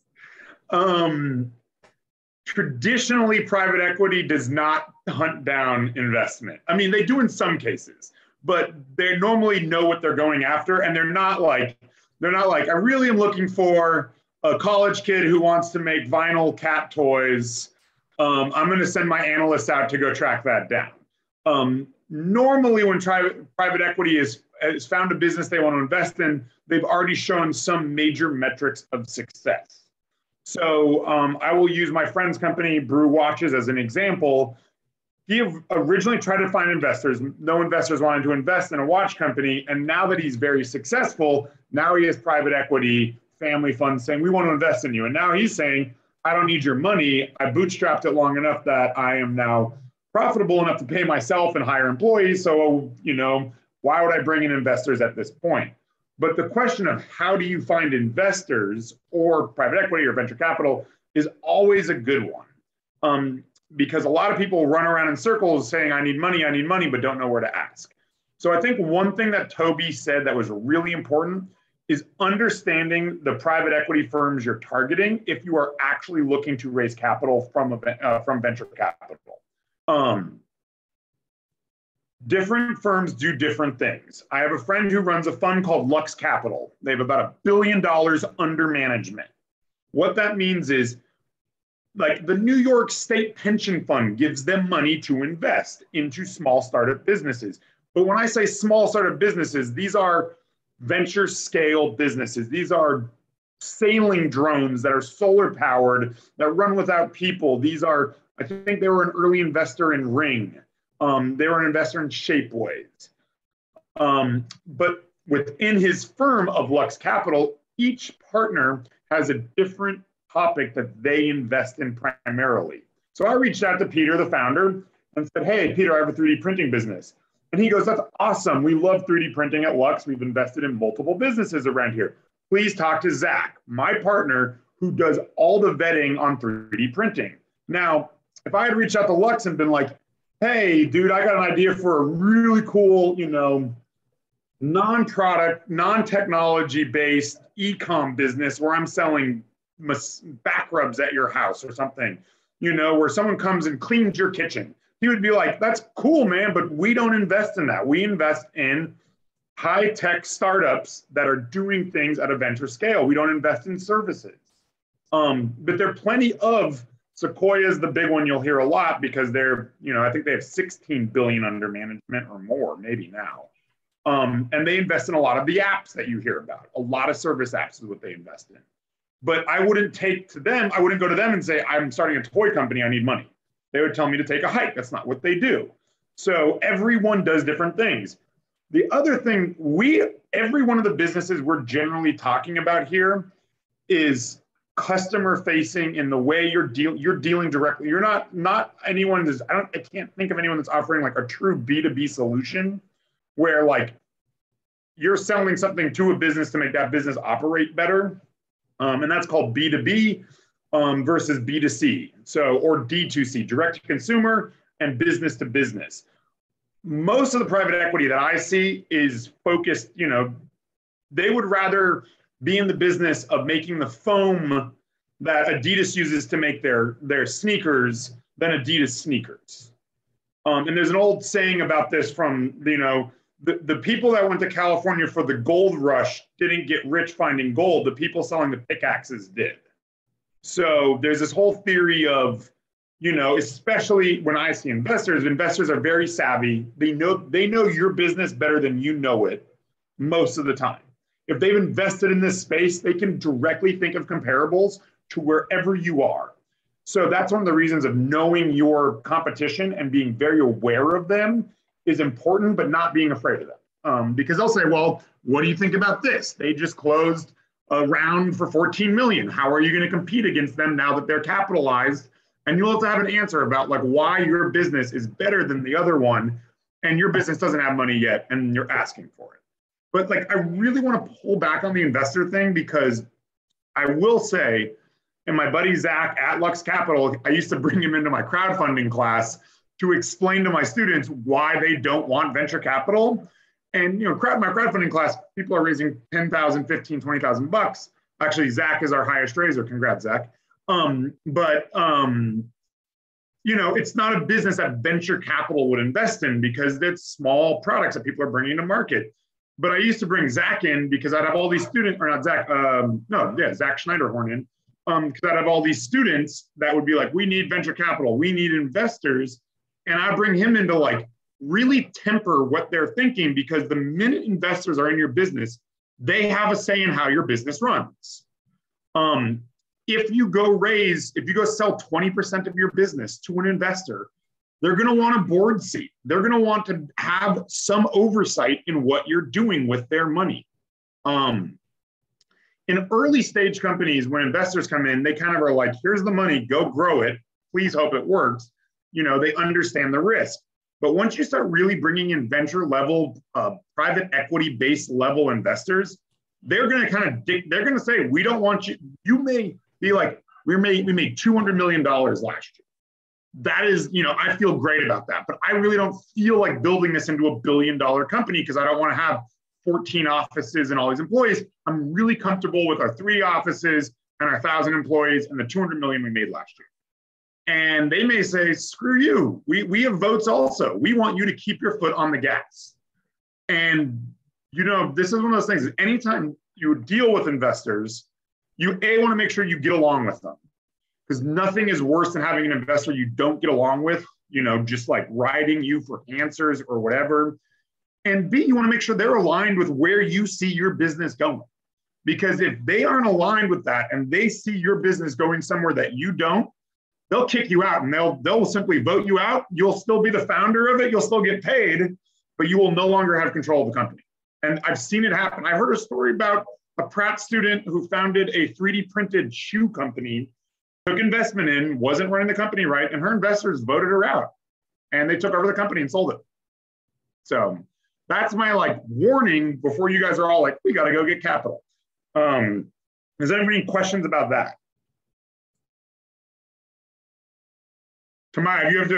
Traditionally, private equity does not hunt down investment. I mean, they do in some cases, but they normally know what they're going after, and they're not like, I really am looking for a college kid who wants to make vinyl cat toys. I'm going to send my analysts out to go track that down. Normally, when private equity has found a business they want to invest in, they've already shown some major metrics of success. So I will use my friend's company, Brew Watches, as an example. He originally tried to find investors. No investors wanted to invest in a watch company. And now that he's very successful, now he has private equity, family funds saying, we want to invest in you. And now he's saying, I don't need your money. I bootstrapped it long enough that I am now profitable enough to pay myself and hire employees. So, why would I bring in investors at this point? But the question of how do you find investors, or private equity or venture capital, is always a good one. Because a lot of people run around in circles saying, I need money, but don't know where to ask. So I think one thing that Toby said that was really important is understanding the private equity firms you're targeting if you are actually looking to raise capital from venture capital. Different firms do different things. I have a friend who runs a fund called BLOQS Capital. They have about $1 billion under management. What that means is, like, the New York State Pension Fund gives them money to invest into small startup businesses. But when I say small startup businesses, these are venture scale businesses. These are sailing drones that are solar powered, that run without people. These are, I think they were an early investor in Ring. They were an investor in Shapeways. But within his firm of BLOQS Capital, each partner has a different topic that they invest in primarily. So I reached out to Peter, the founder, and said, hey, Peter, I have a 3D printing business. And he goes, that's awesome. We love 3D printing at BLOQS. We've invested in multiple businesses around here. Please talk to Zach, my partner, who does all the vetting on 3D printing. Now, if I had reached out to BLOQS and been like, hey, dude, I got an idea for a really cool, non-product, non-technology based e-com business where I'm selling back rubs at your house or something, you know, where someone comes and cleans your kitchen, he would be like, that's cool, man, but we don't invest in that. We invest in high-tech startups that are doing things at a venture scale. We don't invest in services. But there are plenty of, Sequoia is the big one you'll hear a lot because they're, you know, I think they have 16 billion under management or more, maybe now. And they invest in a lot of the apps that you hear about. A lot of service apps is what they invest in. But I wouldn't go to them and say, I'm starting a toy company, I need money. They would tell me to take a hike. That's not what they do. So everyone does different things. The other thing, every one of the businesses we're generally talking about here is customer facing in the way you're dealing directly. You're not anyone that's, I can't think of anyone that's offering like a true B2B solution where like you're selling something to a business to make that business operate better. And that's called B2B versus B2C. So, or D2C, direct to consumer and business to business. Most of the private equity that I see is focused, you know, they would rather be in the business of making the foam that Adidas uses to make their sneakers than Adidas sneakers. And there's an old saying about this from, you know, the people that went to California for the gold rush didn't get rich finding gold. The people selling the pickaxes did. So there's this whole theory of, you know, especially when I see investors are very savvy. They know your business better than you know it most of the time. If they've invested in this space, they can directly think of comparables to wherever you are. So that's one of the reasons of knowing your competition and being very aware of them is important, but not being afraid of them. Because they'll say, well, what do you think about this? They just closed a round for 14 million. How are you going to compete against them now that they're capitalized? And you'll have to have an answer about like why your business is better than the other one and your business doesn't have money yet and you're asking for it. But like, I really want to pull back on the investor thing because I will say, and my buddy Zach at Lux Capital, I used to bring him into my crowdfunding class to explain to my students why they don't want venture capital. And, you know, my crowdfunding class, people are raising 10,000, 15, 20,000 bucks. Actually, Zach is our highest raiser. Congrats, Zach. You know, it's not a business that venture capital would invest in because it's small products that people are bringing to market. But I used to bring Zach in because I'd have all these students, or not Zach, Zach Schneiderhorn in, because I'd have all these students that would be like, we need venture capital, we need investors. And I bring him in to like really temper what they're thinking because the minute investors are in your business, they have a say in how your business runs. If you go sell 20% of your business to an investor, they're going to want a board seat. They're going to want to have some oversight in what you're doing with their money. In early stage companies, when investors come in, they kind of are like, here's the money, go grow it. Please hope it works. You know, they understand the risk. But once you start really bringing in venture level, private equity based level investors, they're going to they're going to say, we don't want you. You may be like, we made $200 million last year. That is, you know, I feel great about that, but I really don't feel like building this into $1 billion company because I don't want to have 14 offices and all these employees. I'm really comfortable with our 3 offices and our 1,000 employees and the 200 million we made last year. And they may say, screw you. We have votes also. We want you to keep your foot on the gas. And, you know, this is one of those things, anytime you deal with investors, you want to make sure you get along with them. Because nothing is worse than having an investor you don't get along with, you know, just like riding you for answers or whatever. And B, you want to make sure they're aligned with where you see your business going. Because if they aren't aligned with that and they see your business going somewhere that you don't, they'll kick you out and they'll simply vote you out. You'll still be the founder of it. You'll still get paid, but you will no longer have control of the company. And I've seen it happen. I heard a story about a Pratt student who founded a 3D printed shoe company, took investment in, wasn't running the company right, and her investors voted her out. And they took over the company and sold it. So that's my like warning before you guys are all like, we got to go get capital. Does anybody any questions about that? Tamai, have you had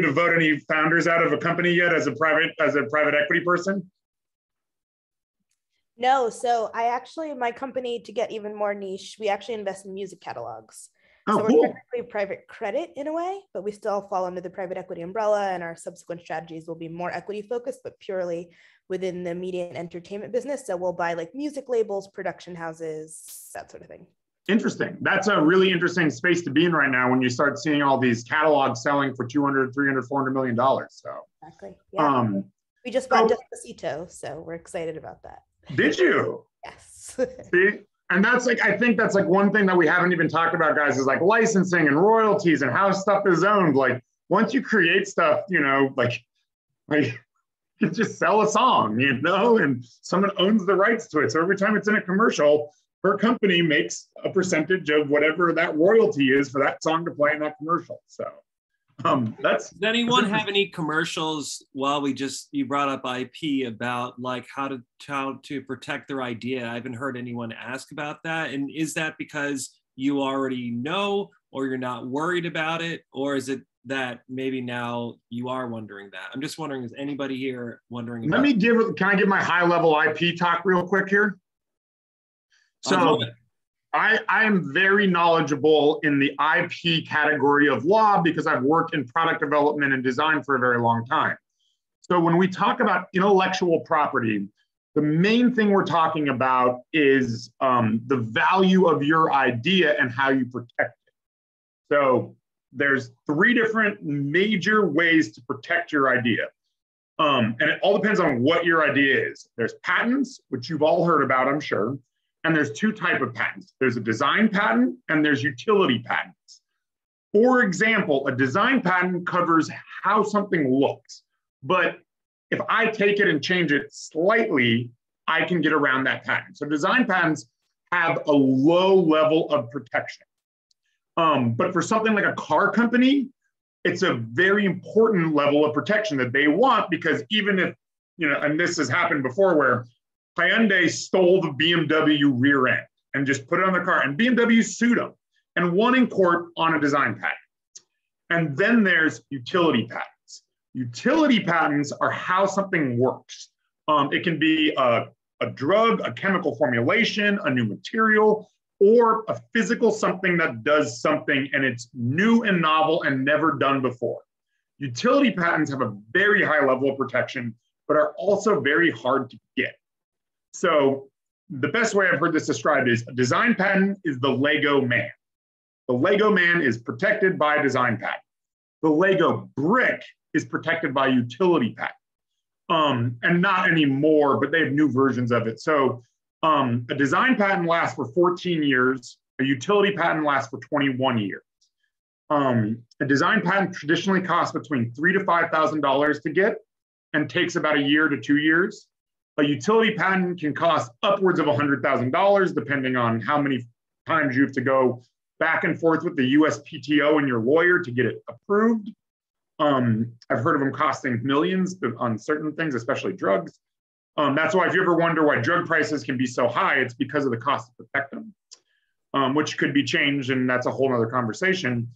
to vote any founders out of a company yet as a private equity person? No, so my company, to get even more niche, we actually invest in music catalogs. Oh, So we're cool. technically private credit in a way, but we still fall under the private equity umbrella, and our subsequent strategies will be more equity focused, but purely within the media and entertainment business. So we'll buy like music labels, production houses, that sort of thing. Interesting. That's a really interesting space to be in right now when you start seeing all these catalogs selling for 200, 300, $400 million. So exactly. Yeah. We just bought Despacito, so we're excited about that. Did you? Yes. See? And that's like, I think that's like one thing that we haven't even talked about, guys, is like licensing and royalties and how stuff is owned. Like once you create stuff, you know, like you just sell a song, you know, and someone owns the rights to it. So every time it's in a commercial, her company makes a percentage of whatever that royalty is for that song to play in that commercial. So does anyone have any commercials while you brought up IP about like how to protect their idea? I haven't heard anyone ask about that. And is that because you already know, or you're not worried about it? Or is it that maybe now you are wondering that? I'm just wondering, is anybody here wondering about can I give my high level IP talk real quick here? So I am very knowledgeable in the IP category of law because I've worked in product development and design for a very long time. So when we talk about intellectual property, the main thing we're talking about is the value of your idea and how you protect it. So there's 3 different major ways to protect your idea. And it all depends on what your idea is. There's patents, which you've all heard about, I'm sure. And there's 2 types of patents. There's a design patent and there's utility patents. For example, a design patent covers how something looks. But if I take it and change it slightly, I can get around that patent. So design patents have a low level of protection. But for something like a car company, it's a very important level of protection that they want, because even if, you know, and this has happened before where Hyundai stole the BMW rear end and just put it on the car, and BMW sued them and won in court on a design patent. And then there's utility patents. Utility patents are how something works. It can be a drug, a chemical formulation, a new material, or a physical something that does something and it's new and novel and never done before. Utility patents have a very high level of protection, but are also very hard to get. So the best way I've heard this described is a design patent is the Lego man. The Lego man is protected by a design patent. The Lego brick is protected by a utility patent. And not anymore, but they have new versions of it. So a design patent lasts for 14 years. A utility patent lasts for 21 years. A design patent traditionally costs between $3,000 to $5,000 to get and takes about a year to 2 years. A utility patent can cost upwards of $100,000, depending on how many times you have to go back and forth with the USPTO and your lawyer to get it approved. I've heard of them costing millions on certain things, especially drugs. That's why if you ever wonder why drug prices can be so high, it's because of the cost to protect them, which could be changed, and that's a whole other conversation.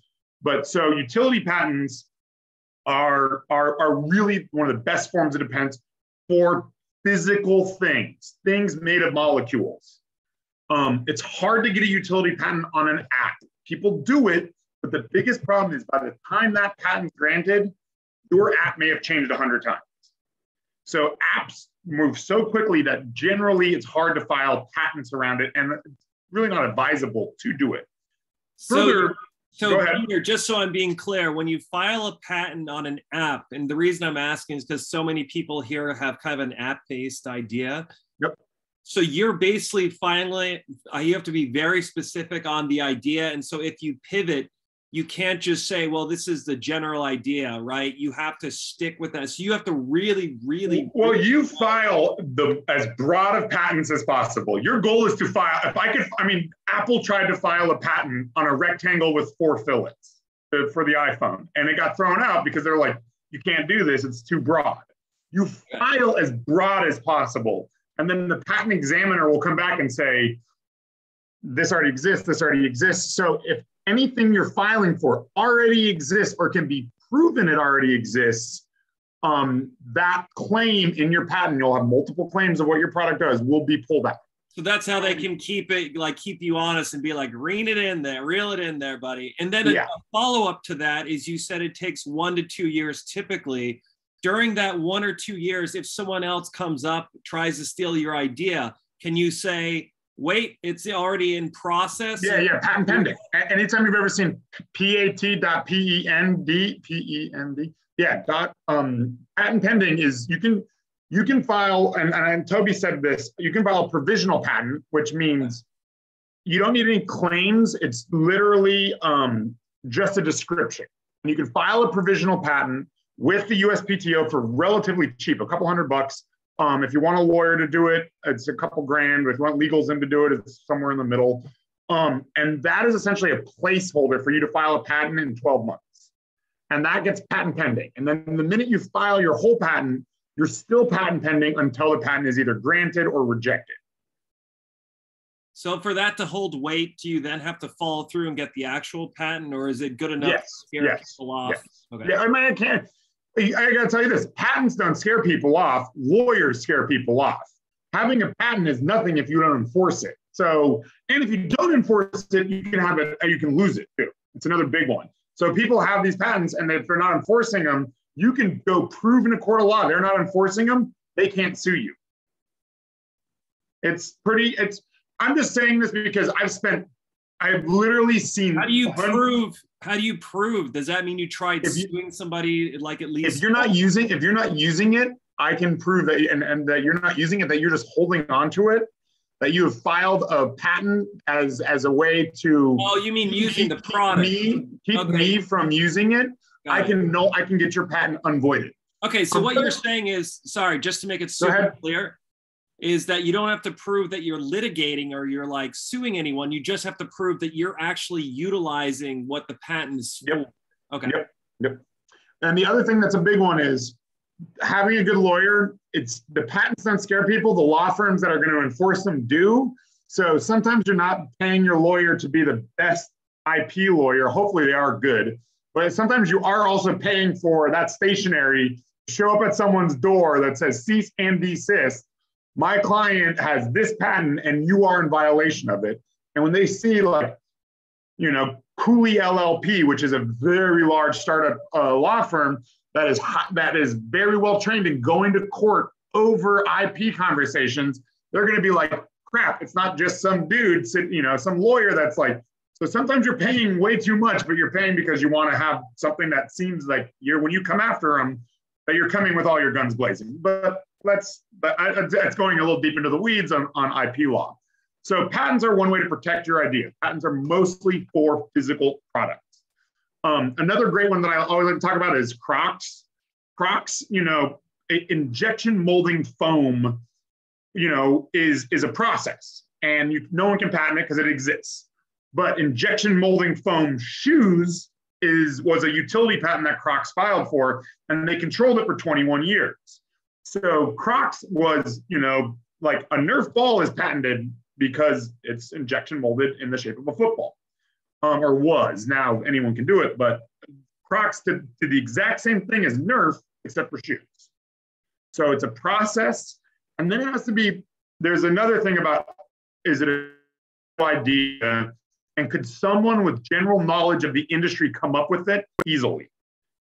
But so utility patents are really one of the best forms of defense for physical things made of molecules. It's hard to get a utility patent on an app. People do it, but the biggest problem is by the time that patent's granted, your app may have changed 100 times. So apps move so quickly that generally it's hard to file patents around it, and it's really not advisable to do it. Further, so Peter, just so I'm being clear, when you file a patent on an app, and the reason I'm asking is because so many people here have kind of an app-based idea. Yep. So you're basically filing, you have to be very specific on the idea. And so if you pivot, you can't just say, well, this is the general idea, right? You have to stick with that. So you have to really. Well, you file as broad of patents as possible. Your goal is to file, Apple tried to file a patent on a rectangle with 4 fillets for the iPhone. And it got thrown out because they're like, you can't do this, it's too broad. You file as broad as possible. And then the patent examiner will come back and say, this already exists, this already exists. So if anything you're filing for already exists or can be proven it already exists, that claim in your patent, you'll have multiple claims of what your product does, will be pulled out. So that's how they can keep it, like keep you honest and be like, reel it in there, buddy. And then a follow-up to that is, you said it takes 1 to 2 years typically. During that 1 or 2 years, if someone else comes up, tries to steal your idea, can you say, wait, it's already in process? Yeah, patent pending. Anytime you've ever seen PAT.PEND, patent pending is, you can file, and Toby said this, you can file a provisional patent, which means you don't need any claims. It's literally just a description. And you can file a provisional patent with the USPTO for relatively cheap, a couple $100. If you want a lawyer to do it, it's a couple grand. If you want LegalZoom to do it, it's somewhere in the middle. And that is essentially a placeholder for you to file a patent in 12 months. And that gets patent pending. And then the minute you file your whole patent, you're still patent pending until the patent is either granted or rejected. So for that to hold weight, do you then have to follow through and get the actual patent, or is it good enough to scare people off? Yes. Okay. Yeah, I mean, I gotta tell you this, patents don't scare people off, lawyers scare people off. Having a patent is nothing if you don't enforce it. So, and if you don't enforce it, you can lose it too. It's another big one. So people have these patents, and if they're not enforcing them, you can go prove in a court of law they're not enforcing them, they can't sue you. I'm just saying this because I've literally seen. How do you prove? Does that mean you tried suing somebody, like, at least? If you're not using it, I can prove that, and that you're not using it, that you're just holding on to it, that you have filed a patent as a way to. Oh, you mean using the product? Keep me from using it. I can get your patent unvoided. Okay, so what you're saying is, sorry, just to make it super clear, is that you don't have to prove that you're litigating or you're like suing anyone. You just have to prove that you're actually utilizing what the patent is for. Yep. Okay. Yep. And the other thing that's a big one is having a good lawyer. The patents don't scare people. The law firms that are going to enforce them do. So sometimes you're not paying your lawyer to be the best IP lawyer. Hopefully they are good. But sometimes you are also paying for that stationery to show up at someone's door that says cease and desist. My client has this patent and you are in violation of it. And when they see, like, Cooley LLP, which is a very large startup law firm that is very well trained in going to court over IP conversations, they're going to be like, crap, it's not just some dude, some lawyer that's like. So sometimes you're paying way too much, but you're paying because you want to have something that seems like when you come after them, that you're coming with all your guns blazing. But that's going a little deep into the weeds on IP law. So patents are one way to protect your idea. Patents are mostly for physical products. Another great one that I always like to talk about is CROCS. CROCS, injection molding foam, is a process, and no one can patent it because it exists. But injection molding foam shoes was a utility patent that Crocs filed for, and they controlled it for 21 years. So Crocs was, like a Nerf ball is patented because it's injection molded in the shape of a football, or was. Now anyone can do it, but Crocs did the exact same thing as Nerf, except for shoes. So it's a process, and then it has to be, there's another thing about, is it an idea? And could someone with general knowledge of the industry come up with it easily?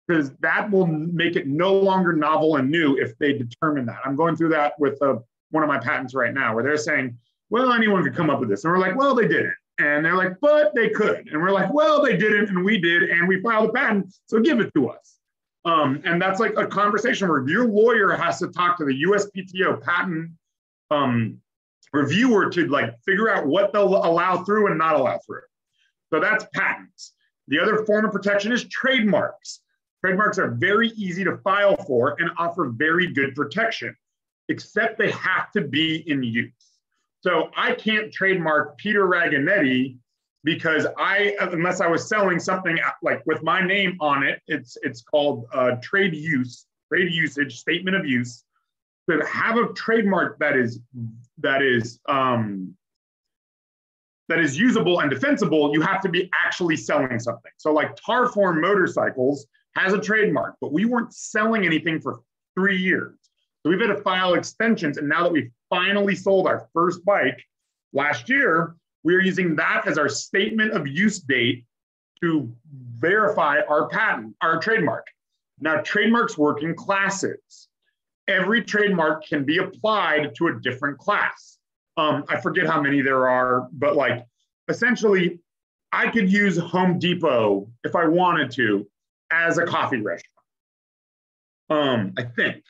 Because that will make it no longer novel and new if they determine that. I'm going through that with one of my patents right now, where they're saying, well, anyone could come up with this. And we're like, well, they didn't. And they're like, but they could. And we're like, well, they didn't, and we did, and we filed a patent, so give it to us. And that's like a conversation where your lawyer has to talk to the USPTO patent reviewer to figure out what they'll allow through and not allow through. So that's patents. The other form of protection is trademarks. Trademarks are very easy to file for and offer very good protection, except they have to be in use. So I can't trademark Peter Raganetti because unless I was selling something like with my name on it, it's called trade usage, statement of use. To have a trademark that is usable and defensible, you have to be actually selling something. So like Tarform Motorcycles has a trademark, but we weren't selling anything for 3 years. So we've had to file extensions. And now that we've finally sold our first bike last year, we're using that as our statement of use date to verify our patent, our trademark. Now, trademarks work in classes. Every trademark can be applied to a different class. I forget how many there are, but like essentially, I could use Home Depot if I wanted to as a coffee restaurant. I think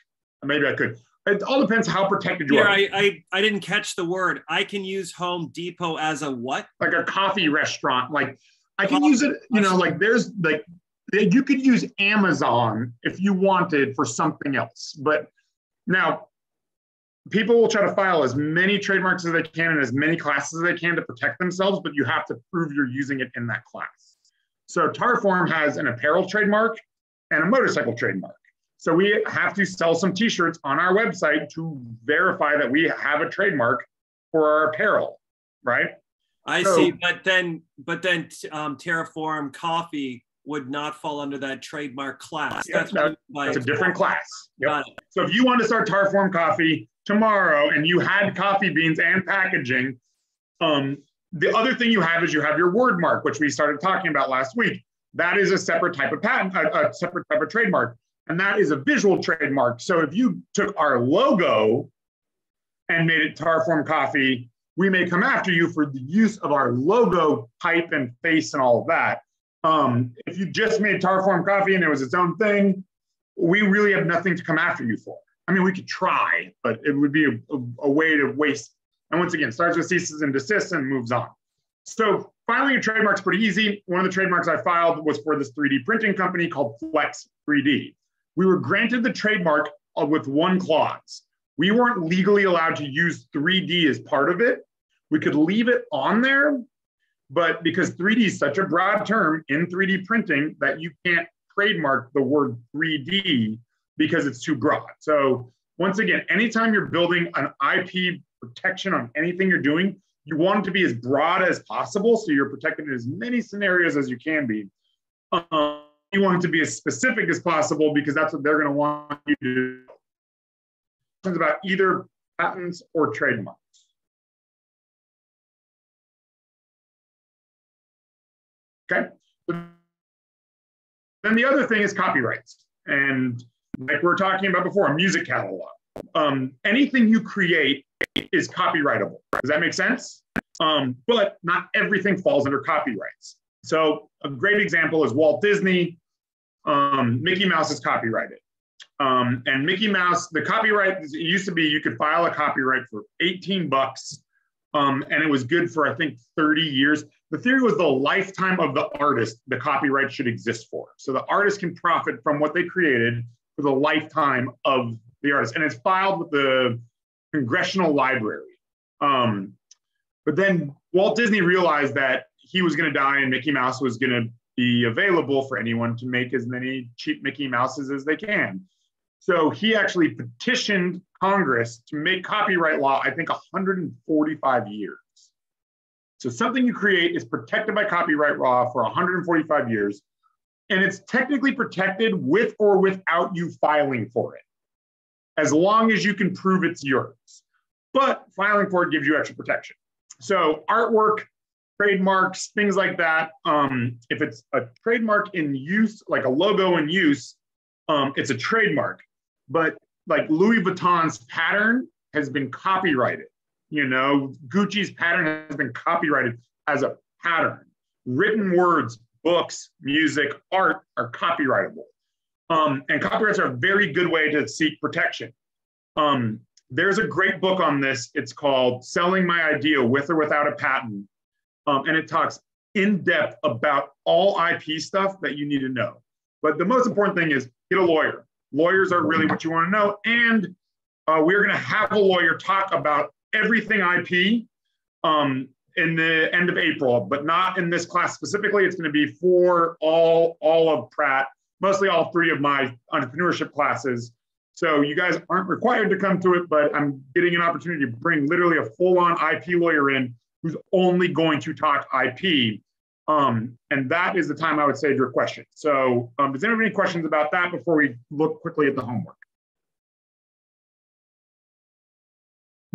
maybe I could. It all depends how protected you are. I didn't catch the word. I can use Home Depot as a what? Like a coffee restaurant. Like I can use it, you know, like there's like, you could use Amazon if you wanted for something else. But now people will try to file as many trademarks as they can and as many classes as they can to protect themselves, but you have to prove you're using it in that class. So Tarform has an apparel trademark and a motorcycle trademark. So we have to sell some t-shirts on our website to verify that we have a trademark for our apparel, right? I see, but then Terraform Coffee would not fall under that trademark class. Yep, that's a different class. Yep. So if you want to start Tarform Coffee tomorrow and you had coffee beans and packaging, the other thing you have is you have your word mark, which we started talking about last week. That is a separate type of patent, a separate type of trademark. And that is a visual trademark. So if you took our logo and made it Tarform Coffee, we may come after you for the use of our logo type and face and all of that. If you just made Tarform Coffee and it was its own thing, we really have nothing to come after you for. I mean, we could try, but it would be a way to waste. And once again, starts with ceases and desists and moves on. So filing a trademark is pretty easy. One of the trademarks I filed was for this 3D printing company called Flex 3D. We were granted the trademark with one clause. We weren't legally allowed to use 3D as part of it. We could leave it on there, but because 3D is such a broad term in 3D printing that you can't trademark the word 3D because it's too broad. So once again, anytime you're building an IP protection on anything you're doing, you want it to be as broad as possible so you're protected in as many scenarios as you can be. You want it to be as specific as possible because that's what they're going to want you to do. Questions about either patents or trademarks? Okay. Then the other thing is copyrights. And like we were talking about before, a music catalog. Anything you create is copyrightable. Does that make sense? But not everything falls under copyrights. So a great example is Walt Disney. Mickey Mouse is copyrighted. And Mickey Mouse, the copyright, it used to be you could file a copyright for $18. And it was good for, I think, 30 years. The theory was the lifetime of the artist, the copyright should exist for. So the artist can profit from what they created for the lifetime of the artist. And it's filed with the Congressional Library. But then Walt Disney realized that he was going to die and Mickey Mouse was going to be available for anyone to make as many cheap Mickey Mouses as they can. So he actually petitioned Congress to make copyright law, I think, 145 years. So something you create is protected by copyright law for 145 years, and it's technically protected with or without you filing for it, as long as you can prove it's yours. But filing for it gives you extra protection. So artwork, trademarks, things like that. If it's a trademark in use, like a logo in use, it's a trademark. But like Louis Vuitton's pattern has been copyrighted. You know, Gucci's pattern has been copyrighted as a pattern. Written words, books, music, art are copyrightable. And copyrights are a very good way to seek protection. There's a great book on this. It's called Selling My Idea With or Without a Patent. And it talks in depth about all IP stuff that you need to know. But the most important thing is get a lawyer. Lawyers are really what you want to know. And we're going to have a lawyer talk about everything IP in the end of April, but not in this class specifically. It's going to be for all of Pratt, mostly all three of my entrepreneurship classes. So you guys aren't required to come to it, but I'm getting an opportunity to bring literally a full-on IP lawyer in who's only going to talk IP. And that is the time I would save your questions. So does anyone have any questions about that before we look quickly at the homework?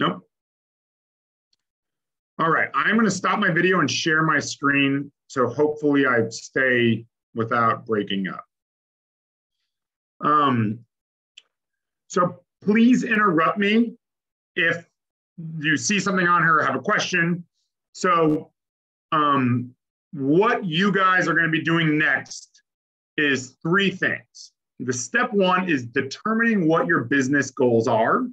Nope. All right, I'm going to stop my video and share my screen. So hopefully I stay without breaking up. So please interrupt me if you see something on here or have a question. So what you guys are going to be doing next is 3 things. The step 1 is determining what your business goals are.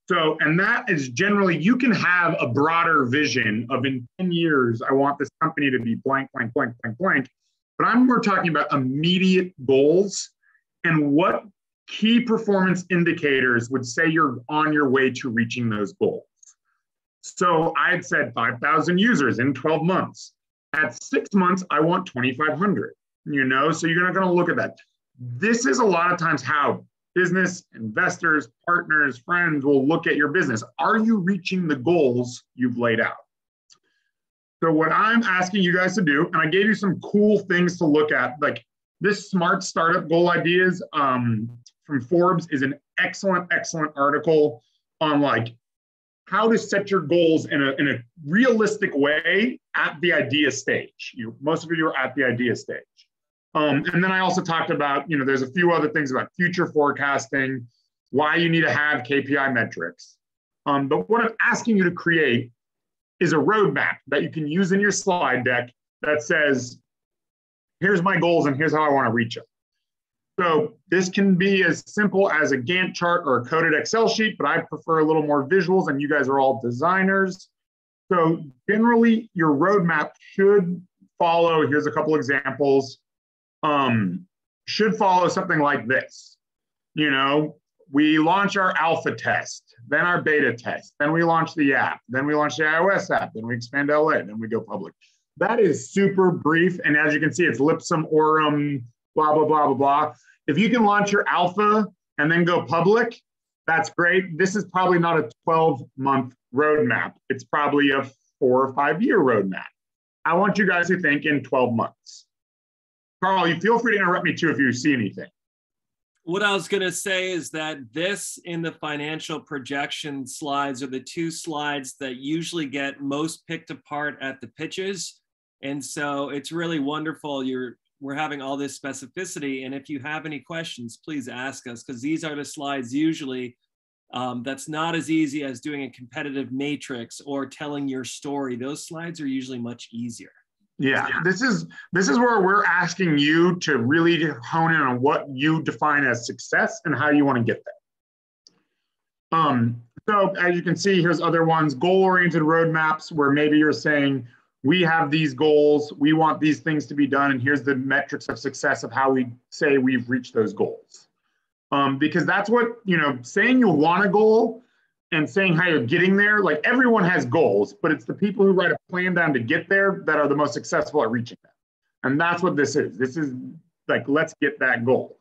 So, and that is generally, you can have a broader vision of in 10 years, I want this company to be blank, blank, blank, blank, blank. But I'm more talking about immediate goals and what key performance indicators would say you're on your way to reaching those goals. So I had said 5,000 users in 12 months. At 6 months, I want 2,500, you know, so you're not going to look at that. This is a lot of times how business investors, partners, friends will look at your business. Are you reaching the goals you've laid out? So what I'm asking you guys to do, and I gave you some cool things to look at, like this Smart Startup Goal Ideas from Forbes is an excellent, excellent article on like how to set your goals in a realistic way at the idea stage. Most of you are at the idea stage. And then I also talked about, you know, there's a few other things about future forecasting, why you need to have KPI metrics. But what I'm asking you to create is a roadmap that you can use in your slide deck that says, here's my goals and here's how I want to reach them. So this can be as simple as a Gantt chart or a coded Excel sheet, but I prefer a little more visuals, and you guys are all designers. So generally your roadmap should follow, here's a couple examples, should follow something like this. You know, we launch our alpha test, then our beta test, then we launch the app, then we launch the iOS app, then we expand LA, then we go public. That is super brief. And as you can see, it's lipsum aurum, blah, blah, blah, blah, blah. If you can launch your alpha and then go public, that's great. This is probably not a 12-month roadmap. It's probably a 4 or 5 year roadmap. I want you guys to think in 12 months. Carl, you feel free to interrupt me too if you see anything. What I was going to say is that this in the financial projection slides are the 2 slides that usually get most picked apart at the pitches. And so it's really wonderful. We're having all this specificity. And if you have any questions, please ask us, because these are the slides usually that's not as easy as doing a competitive matrix or telling your story. Those slides are usually much easier. Yeah, this is where we're asking you to really hone in on what you define as success and how you want to get there. So as you can see, here's other ones, goal-oriented roadmaps, where maybe you're saying, we have these goals, we want these things to be done, and here's the metrics of success of how we say we've reached those goals. Because that's what, you know, saying you want a goal and saying how you're getting there, like everyone has goals, but it's the people who write a plan down to get there that are the most successful at reaching them. And that's what this is. This is like, let's get that goal.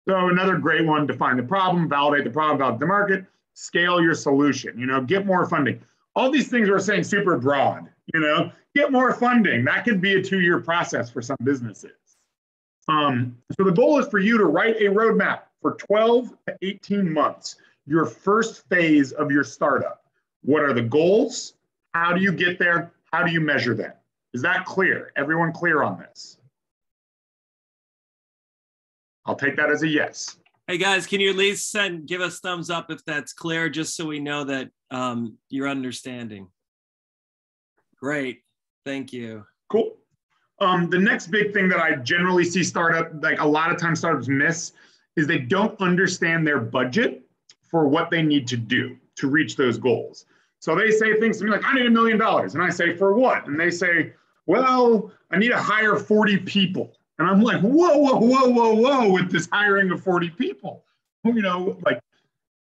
So another great one, define the problem, validate the problem, validate the market, scale your solution, you know, get more funding. All these things we're saying super broad, you know, get more funding. That could be a 2-year process for some businesses. So the goal is for you to write a roadmap for 12 to 18 months. Your first phase of your startup. What are the goals? How do you get there? How do you measure them? Is that clear? Everyone clear on this? I'll take that as a yes. Hey guys, can you at least give us thumbs up if that's clear, just so we know that you're understanding? Great, thank you. Cool. The next big thing that I generally see like a lot of times startups miss is they don't understand their budget for what they need to do to reach those goals. So they say things to me like, I need $1 million. And I say, for what? And they say, well, I need to hire 40 people. And I'm like, whoa, whoa, whoa, whoa, whoa, with this hiring of 40 people. You know, like,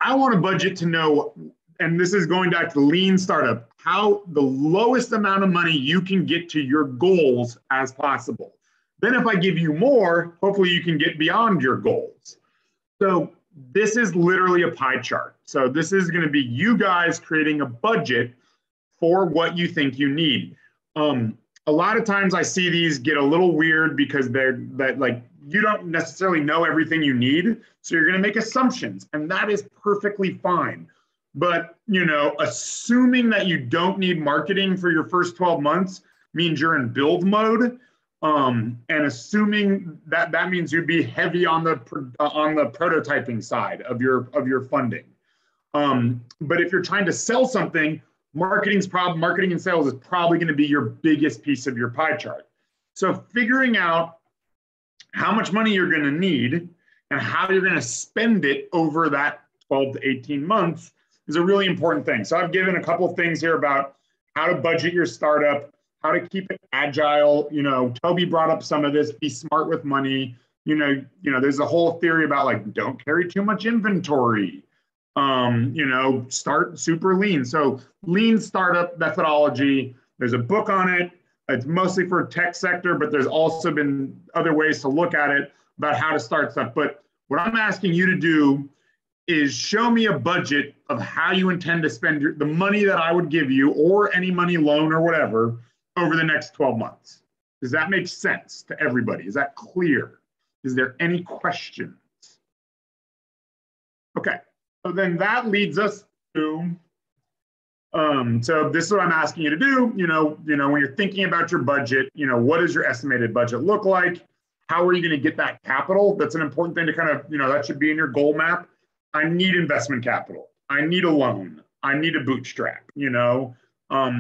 I want a budget to know, and this is going back to lean startup, how the lowest amount of money you can get to your goals as possible. Then if I give you more, hopefully you can get beyond your goals. So this is literally a pie chart. So this is going to be you guys creating a budget for what you think you need. A lot of times I see these get a little weird because like you don't necessarily know everything you need. So you're going to make assumptions, and that is perfectly fine. But, assuming that you don't need marketing for your first 12 months means you're in build mode. And assuming that that means you'd be heavy on the prototyping side of your funding. But if you're trying to sell something, marketing and sales is probably going to be your biggest piece of your pie chart. So figuring out how much money you're going to need and how you're going to spend it over that 12 to 18 months is a really important thing. So I've given a couple of things here about how to budget your startup, how to keep it agile. Toby brought up some of this, be smart with money. There's a whole theory about like, don't carry too much inventory. Start super lean. So lean startup methodology, there's a book on it. It's mostly for tech sector, but there's also been other ways to look at it about how to start stuff. But what I'm asking you to do is show me a budget of how you intend to spend the money that I would give you, or any money, loan or whatever, over the next 12 months. Does that make sense to everybody? Is that clear? Is there any questions? Okay, so then that leads us to, so this is what I'm asking you to do. When you're thinking about your budget, what does your estimated budget look like? How are you going to get that capital? That's an important thing to kind of, that should be in your goal map. I need investment capital. I need a loan. I need a bootstrap. What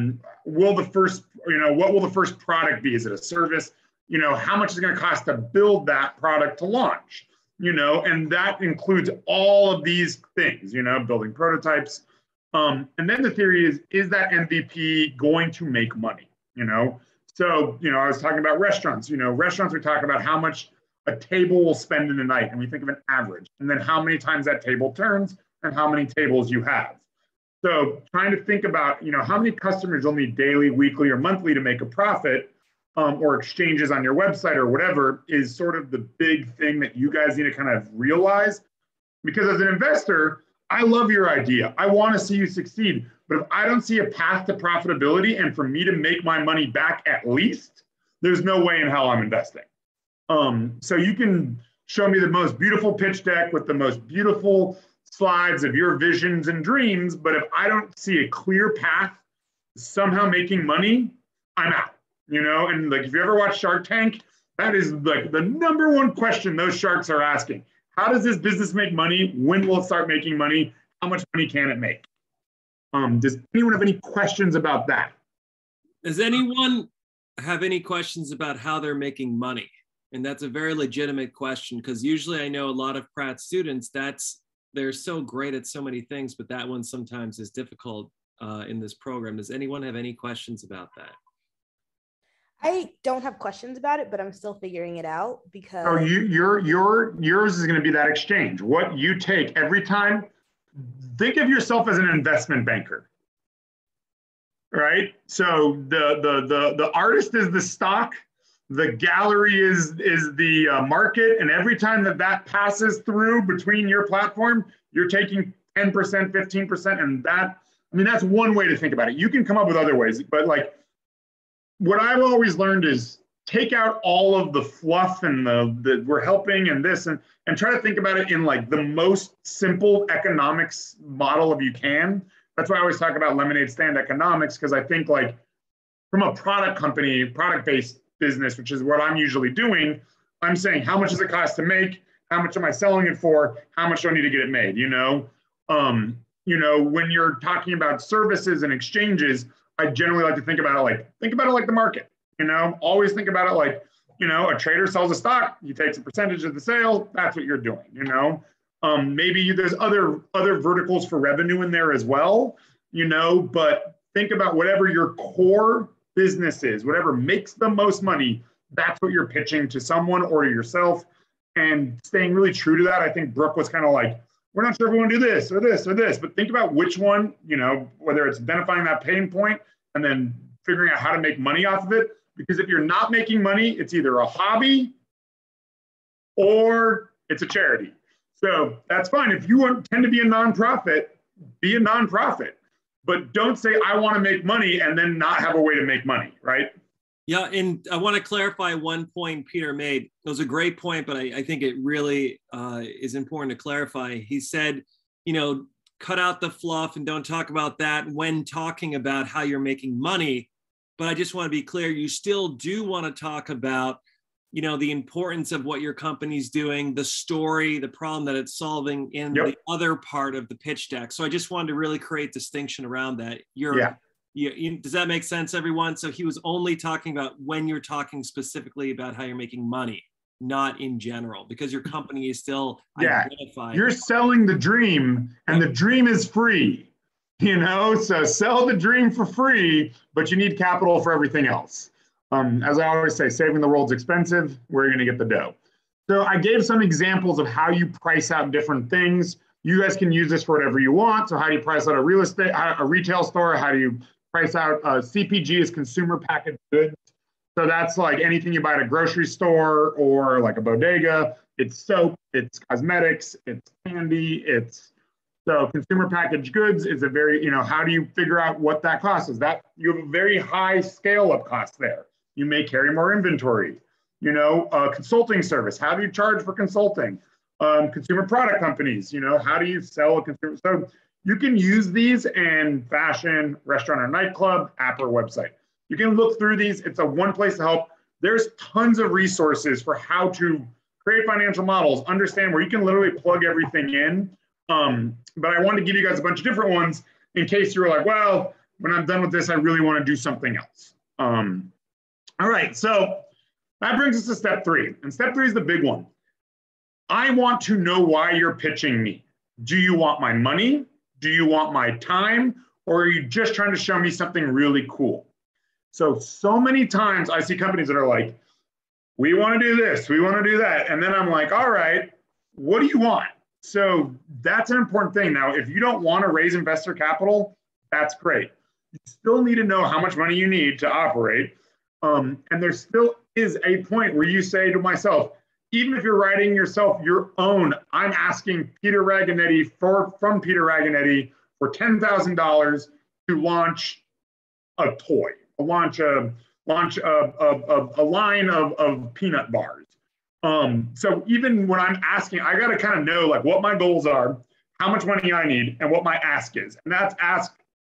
will the first product be? Is it a service? How much is it going to cost to build that product to launch? And that includes all of these things, building prototypes. And then the theory is that MVP going to make money? So, I was talking about restaurants. Restaurants, we talk about how much a table will spend in a night, and we think of an average, and then how many times that table turns and how many tables you have. So trying to think about, how many customers you'll need daily, weekly, or monthly to make a profit, or exchanges on your website or whatever, is sort of the big thing that you guys need to kind of realize. Because as an investor, I love your idea. I want to see you succeed. But if I don't see a path to profitability and for me to make my money back at least, there's no way in hell I'm investing. So you can show me the most beautiful pitch deck with the most beautiful slides of your visions and dreams, but if I don't see a clear path to somehow making money, I'm out. And like if you ever watch Shark Tank, that is like the number one question those sharks are asking. How does this business make money? When will it start making money? How much money can it make? Does anyone have any questions about that? Does anyone have any questions about how they're making money? And that's a very legitimate question, because usually I know a lot of Pratt students, they're so great at so many things, but that one sometimes is difficult in this program. Does anyone have any questions about that? I don't have questions about it, but I'm still figuring it out because. Oh, yours is going to be that exchange. What you take every time, think of yourself as an investment banker, right? So the artist is the stock, the gallery is the market, and every time that passes through between your platform, you're taking 10%, 15%, and that's one way to think about it. You can come up with other ways, but like what I've always learned is take out all of the fluff and the we're helping and this and try to think about it in like the most simple economics model of you can. That's why I always talk about lemonade stand economics, because I think like from a product-based business, which is what I'm usually doing, I'm saying how much does it cost to make? How much am I selling it for? How much do I need to get it made? When you're talking about services and exchanges, I generally like to think about it like the market. Always think about it like, a trader sells a stock, he takes a percentage of the sale. That's what you're doing. Maybe there's other verticals for revenue in there as well. But think about whatever your core business is, whatever makes the most money. That's what you're pitching to someone or to yourself, and staying really true to that. I think Brooke was kind of like, we're not sure if we want to do this or this or this, but think about which one, whether it's identifying that pain point and then figuring out how to make money off of it. Because if you're not making money, it's either a hobby or it's a charity. So that's fine. If you tend to be a nonprofit, be a nonprofit, but don't say, I want to make money and then not have a way to make money, right? Yeah, and I want to clarify one point Peter made. It was a great point, but I think it really is important to clarify. He said, cut out the fluff and don't talk about that when talking about how you're making money. But I just want to be clear, you still do want to talk about, you know, the importance of what your company's doing, the story, the problem that it's solving in the other part of the pitch deck. So I just wanted to really create distinction around that. Does that make sense, everyone? So he was only talking about when you're talking specifically about how you're making money, not in general, because your company is still identified. You're selling the dream, and the dream is free. You know, so sell the dream for free, but you need capital for everything else. As I always say, saving the world's expensive. Where are you going to get the dough? So I gave some examples of how you price out different things. You guys can use this for whatever you want. So how do you price out a retail store? How do you price out CPG is consumer packaged goods? So that's like anything you buy at a grocery store or like a bodega. It's soap, it's cosmetics, it's candy, so consumer packaged goods is a very, you know, how do you figure out what that cost is? That you have a very high scale of cost there. You may carry more inventory. You know, consulting service, how do you charge for consulting? Consumer product companies, you know, how do you sell a consumer? So you can use these in fashion, restaurant or nightclub, app or website. You can look through these. It's a one place to help. There's tons of resources for how to create financial models, understand where you can literally plug everything in. But I wanted to give you guys a bunch of different ones in case you were like, well, when I'm done with this, I really want to do something else. All right, so that brings us to step 3. And step 3 is the big one. I want to know why you're pitching me. Do you want my money? Do you want my time? Or are you just trying to show me something really cool? So many times I see companies that are like, we want to do this, we want to do that. And then I'm like, all right, what do you want? So that's an important thing. Now, if you don't want to raise investor capital, that's great. You still need to know how much money you need to operate. And there still is a point where you say to myself, even if you're writing yourself your own, I'm asking Peter Raganetti from Peter Raganetti for $10,000 to launch a toy, launch a line of peanut bars. So even when I'm asking, I got to kind of know like what my goals are, how much money I need, and what my ask is. And that's ask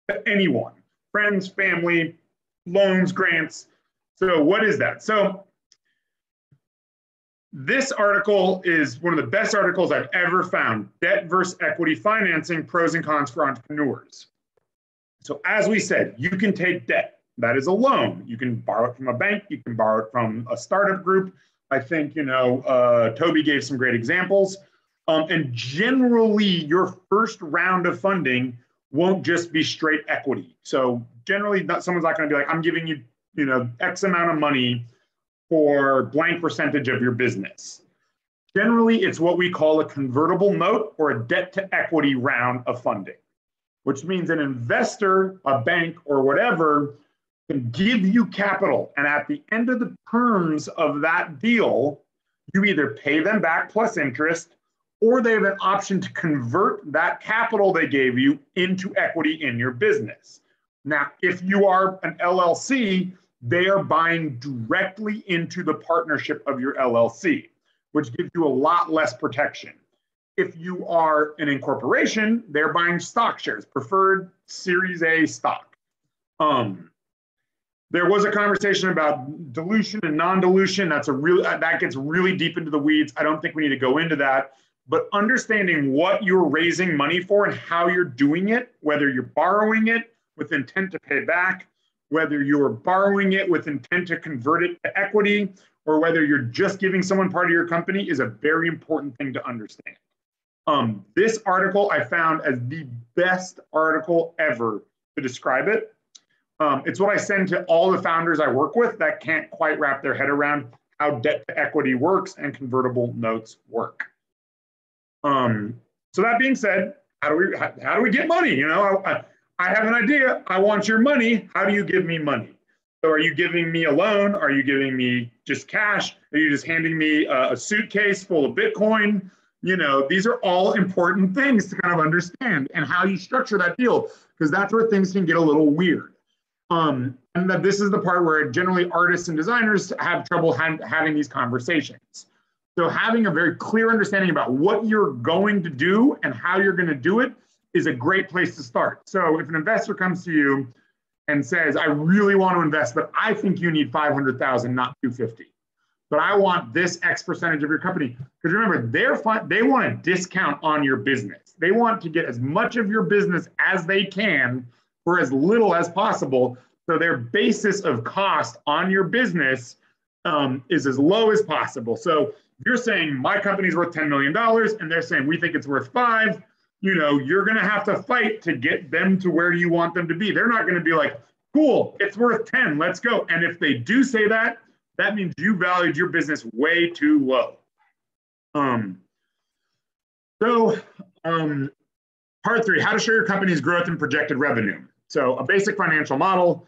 to anyone, friends, family, loans, grants. So what is that? So this article is one of the best articles I've ever found, Debt versus Equity Financing, Pros and Cons for Entrepreneurs. So as we said, you can take debt. That is a loan. You can borrow it from a bank. You can borrow it from a startup group. I think, you know, Toby gave some great examples. And generally, your first round of funding won't just be straight equity. So generally, someone's not going to be like, I'm giving you, you know, X amount of money for blank percentage of your business. Generally, it's what we call a convertible note or a debt to equity round of funding, which means an investor, a bank, or whatever can give you capital. And at the end of the terms of that deal, you either pay them back plus interest, or they have an option to convert that capital they gave you into equity in your business. Now, if you are an LLC, they are buying directly into the partnership of your LLC, which gives you a lot less protection. If you are an incorporation, they're buying stock shares, preferred Series A stock. There was a conversation about dilution and non-dilution. That gets really deep into the weeds. I don't think we need to go into that. But understanding what you're raising money for and how you're doing it, whether you're borrowing it with intent to pay back, whether you're borrowing it with intent to convert it to equity, or whether you're just giving someone part of your company is a very important thing to understand. This article I found as the best article ever to describe it. It's what I send to all the founders I work with that can't quite wrap their head around how debt to equity works and convertible notes work. So that being said, how do we get money? You know, I have an idea. I want your money. How do you give me money? So are you giving me a loan? Are you giving me just cash? Are you just handing me a suitcase full of Bitcoin? You know, these are all important things to kind of understand and how you structure that deal, because that's where things can get a little weird. And that this is the part where generally artists and designers have trouble having these conversations. So having a very clear understanding about what you're going to do and how you're going to do it is a great place to start. So if an investor comes to you and says, I really want to invest, but I think you need 500,000, not 250. But I want this X percentage of your company. Because remember, they want a discount on your business. They want to get as much of your business as they can for as little as possible. So their basis of cost on your business is as low as possible. So if you're saying my company's worth $10 million and they're saying we think it's worth 5, you're going to have to fight to get them to where you want them to be. They're not going to be like, cool, it's worth 10, let's go. And if they do say that, that means you valued your business way too low. Part 3, how to show your company's growth and projected revenue. So a basic financial model.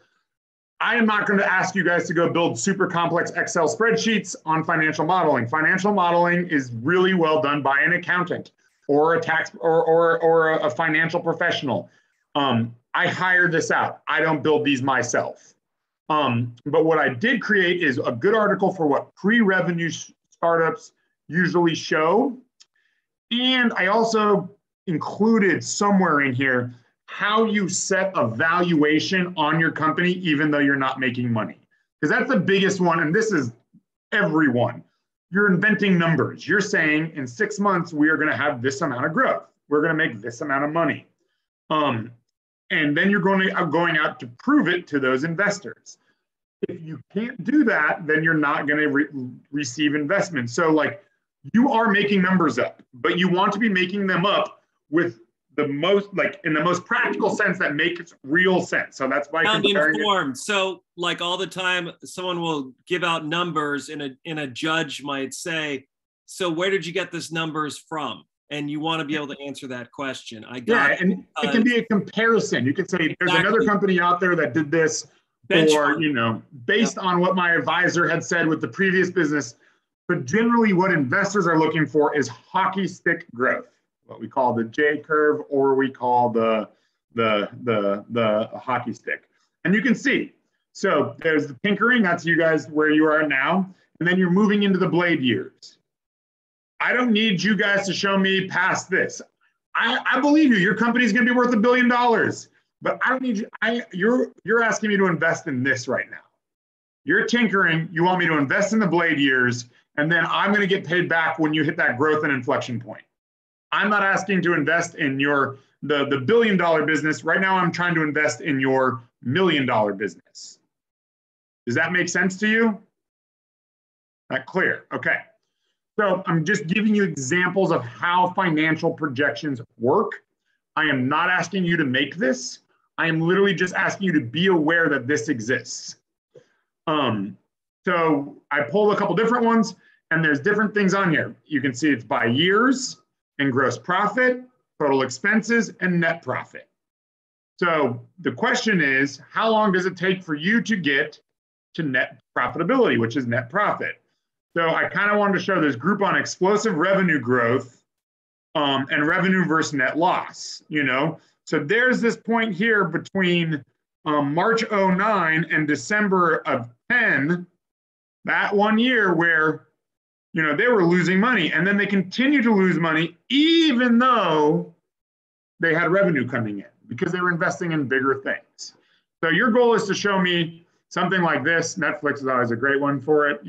I am not going to ask you guys to go build super complex Excel spreadsheets on financial modeling. Financial modeling is really well done by an accountant or a tax or a financial professional. I hire this out. I don't build these myself. But what I did create is a good article for what pre-revenue startups usually show. And I also included somewhere in here how you set a valuation on your company, even though you're not making money. Because that's the biggest one, and this is everyone. You're inventing numbers. You're saying in 6 months, we are gonna have this amount of growth. We're gonna make this amount of money. And then you're going out to prove it to those investors. If you can't do that, then you're not gonna receive investment. So like, you are making numbers up, but you want to be making them up with the most, like in the most practical sense that makes real sense. So that's why informed. So like all the time, someone will give out numbers and a judge might say, so where did you get this numbers from? And you want to be able to answer that question. And it can be a comparison. You could say there's another company out there that did this, or based on what my advisor had said with the previous business. But generally what investors are looking for is hockey stick growth, what we call the J curve, or we call the hockey stick. And you can see, so there's the tinkering, that's you guys where you are now, and then you're moving into the blade years. I don't need you guys to show me past this. I believe you, your company's gonna be worth $1 billion, but I don't need you, you're asking me to invest in this right now. You're tinkering, you want me to invest in the blade years, and then I'm gonna get paid back when you hit that growth and inflection point. I'm not asking to invest in the $1 billion business. Right now, I'm trying to invest in your $1 million business. Does that make sense to you? That clear? Okay. So I'm just giving you examples of how financial projections work. I am not asking you to make this. I am literally just asking you to be aware that this exists. So I pulled a couple different ones, and there's different things on here. You can see it's by years, and gross profit, total expenses, and net profit. So the question is, how long does it take for you to get to net profitability, which is net profit? So I kind of wanted to show this group on explosive revenue growth and revenue versus net loss, So there's this point here between March 09 and December of 10, that 1 year where they were losing money, and then they continue to lose money even though they had revenue coming in because they were investing in bigger things. So your goal is to show me something like this. Netflix is always a great one for it.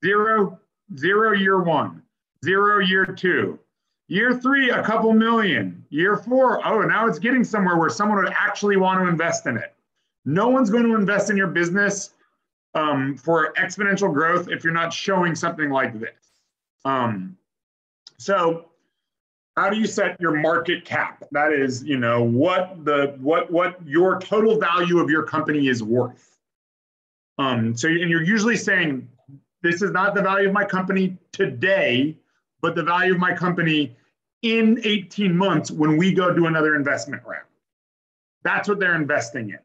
Zero year 1, 0 year 2, year 3, a couple million, year 4, oh, now it's getting somewhere where someone would actually want to invest in it. No one's going to invest in your business for exponential growth if you're not showing something like this. So how do you set your market cap? That is, what your total value of your company is worth. And you're usually saying, this is not the value of my company today, but the value of my company in 18 months when we go do another investment round. That's what they're investing in.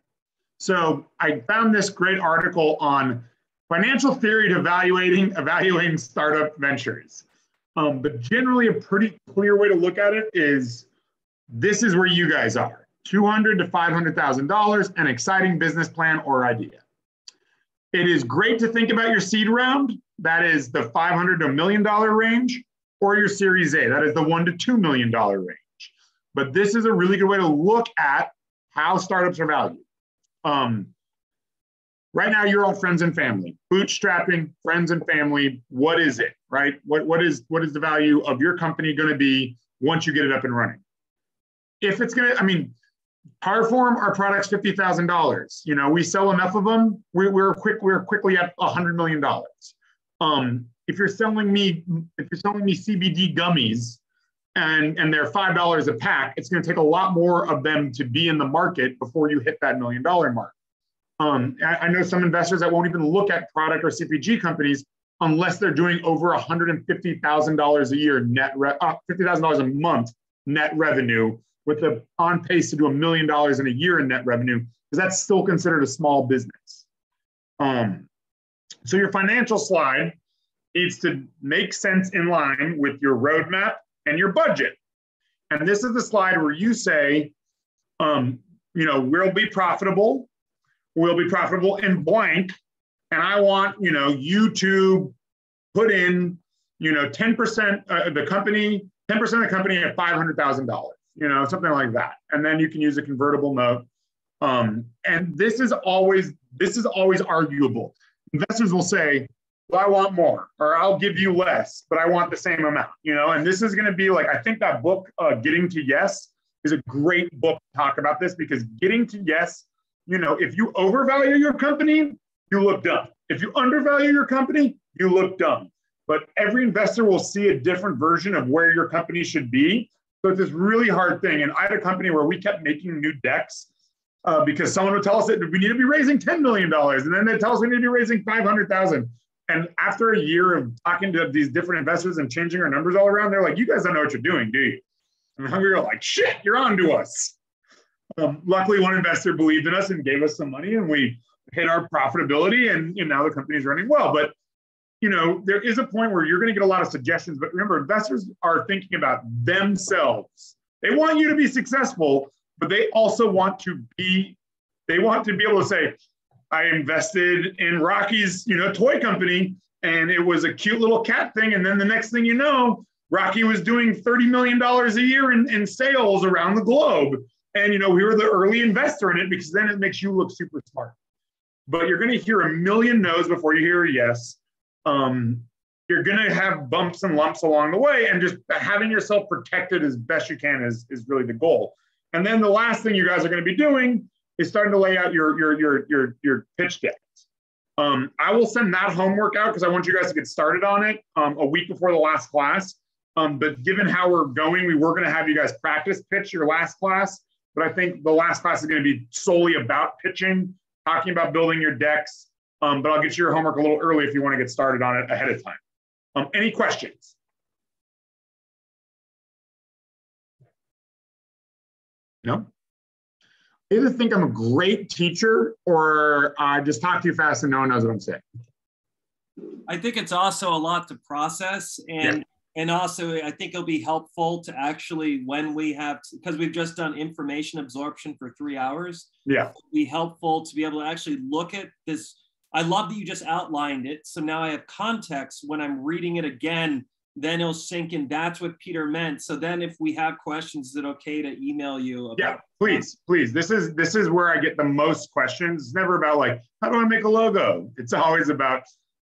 So I found this great article on financial theory to evaluating startup ventures. But generally a pretty clear way to look at it is, this is where you guys are, $200,000 to $500,000, an exciting business plan or idea. It is great to think about your seed round, that is the $500,000 to $1 million range, or your Series A, that is the $1 to $2 million range. but this is a really good way to look at how startups are valued. Right now, you're all friends and family. Bootstrapping, friends and family, what is it, right? What is the value of your company going to be once you get it up and running? If it's going to, I mean, Parform, our product's $50,000. You know, we sell enough of them, we're quickly at $100 million. If you're selling me CBD gummies and they're $5 a pack, it's going to take a lot more of them to be in the market before you hit that $1 million mark. I know some investors that won't even look at product or CPG companies unless they're doing over $150,000 a year net, $50,000 a month net revenue, with the on pace to do $1 million in a year in net revenue, because that's still considered a small business. So your financial slide needs to make sense in line with your roadmap and your budget. And this is the slide where you say, you know, we'll be profitable in blank, and I want, you know, you to put in, you know, 10% of the company, 10% of the company at $500,000, you know, something like that. And then you can use a convertible note. And this is always arguable. Investors will say, well, I want more, or I'll give you less, but I want the same amount, you know. And this is going to be like, I think that book, Getting to Yes, is a great book to talk about this, because getting to yes, you know, if you overvalue your company, you look dumb. If you undervalue your company, you look dumb. But every investor will see a different version of where your company should be. So it's this really hard thing. And I had a company where we kept making new decks because someone would tell us that we need to be raising $10 million. And then they'd tell us we need to be raising $500,000. And after a year of talking to these different investors and changing our numbers all around, they're like, you guys don't know what you're doing, do you? And we were like, shit, you're on to us. Luckily, one investor believed in us and gave us some money, and we hit our profitability, and you know, now the company's running well. But you know, there is a point where you're going to get a lot of suggestions. But remember, investors are thinking about themselves. They want you to be successful, but they also want to be able to say, I invested in Rocky's, you know, toy company, and it was a cute little cat thing. And then the next thing you know, Rocky was doing $30 million a year in sales around the globe. And, you know, we were the early investor in it, because then it makes you look super smart. But you're going to hear a million no's before you hear a yes. You're going to have bumps and lumps along the way, and just having yourself protected as best you can is really the goal. And then the last thing you guys are going to be doing is starting to lay out your pitch decks. I will send that homework out because I want you guys to get started on it a week before the last class. But given how we're going, we were going to have you guys practice pitch your last class. But I think the last class is going to be solely about pitching, talking about building your decks. But I'll get you your homework a little early if you want to get started on it ahead of time. Any questions? No? I either think I'm a great teacher, or I just talk too fast and no one knows what I'm saying. I think it's also a lot to process, and also I think it'll be helpful to actually, when we have, because we've just done information absorption for 3 hours. Yeah. It'll be helpful to be able to actually look at this. I love that you just outlined it. So now I have context when I'm reading it again, then it'll sink in. That's what Peter meant. So then if we have questions, is it okay to email you about Yeah, please. This is where I get the most questions. It's never about like, how do I make a logo? It's always about,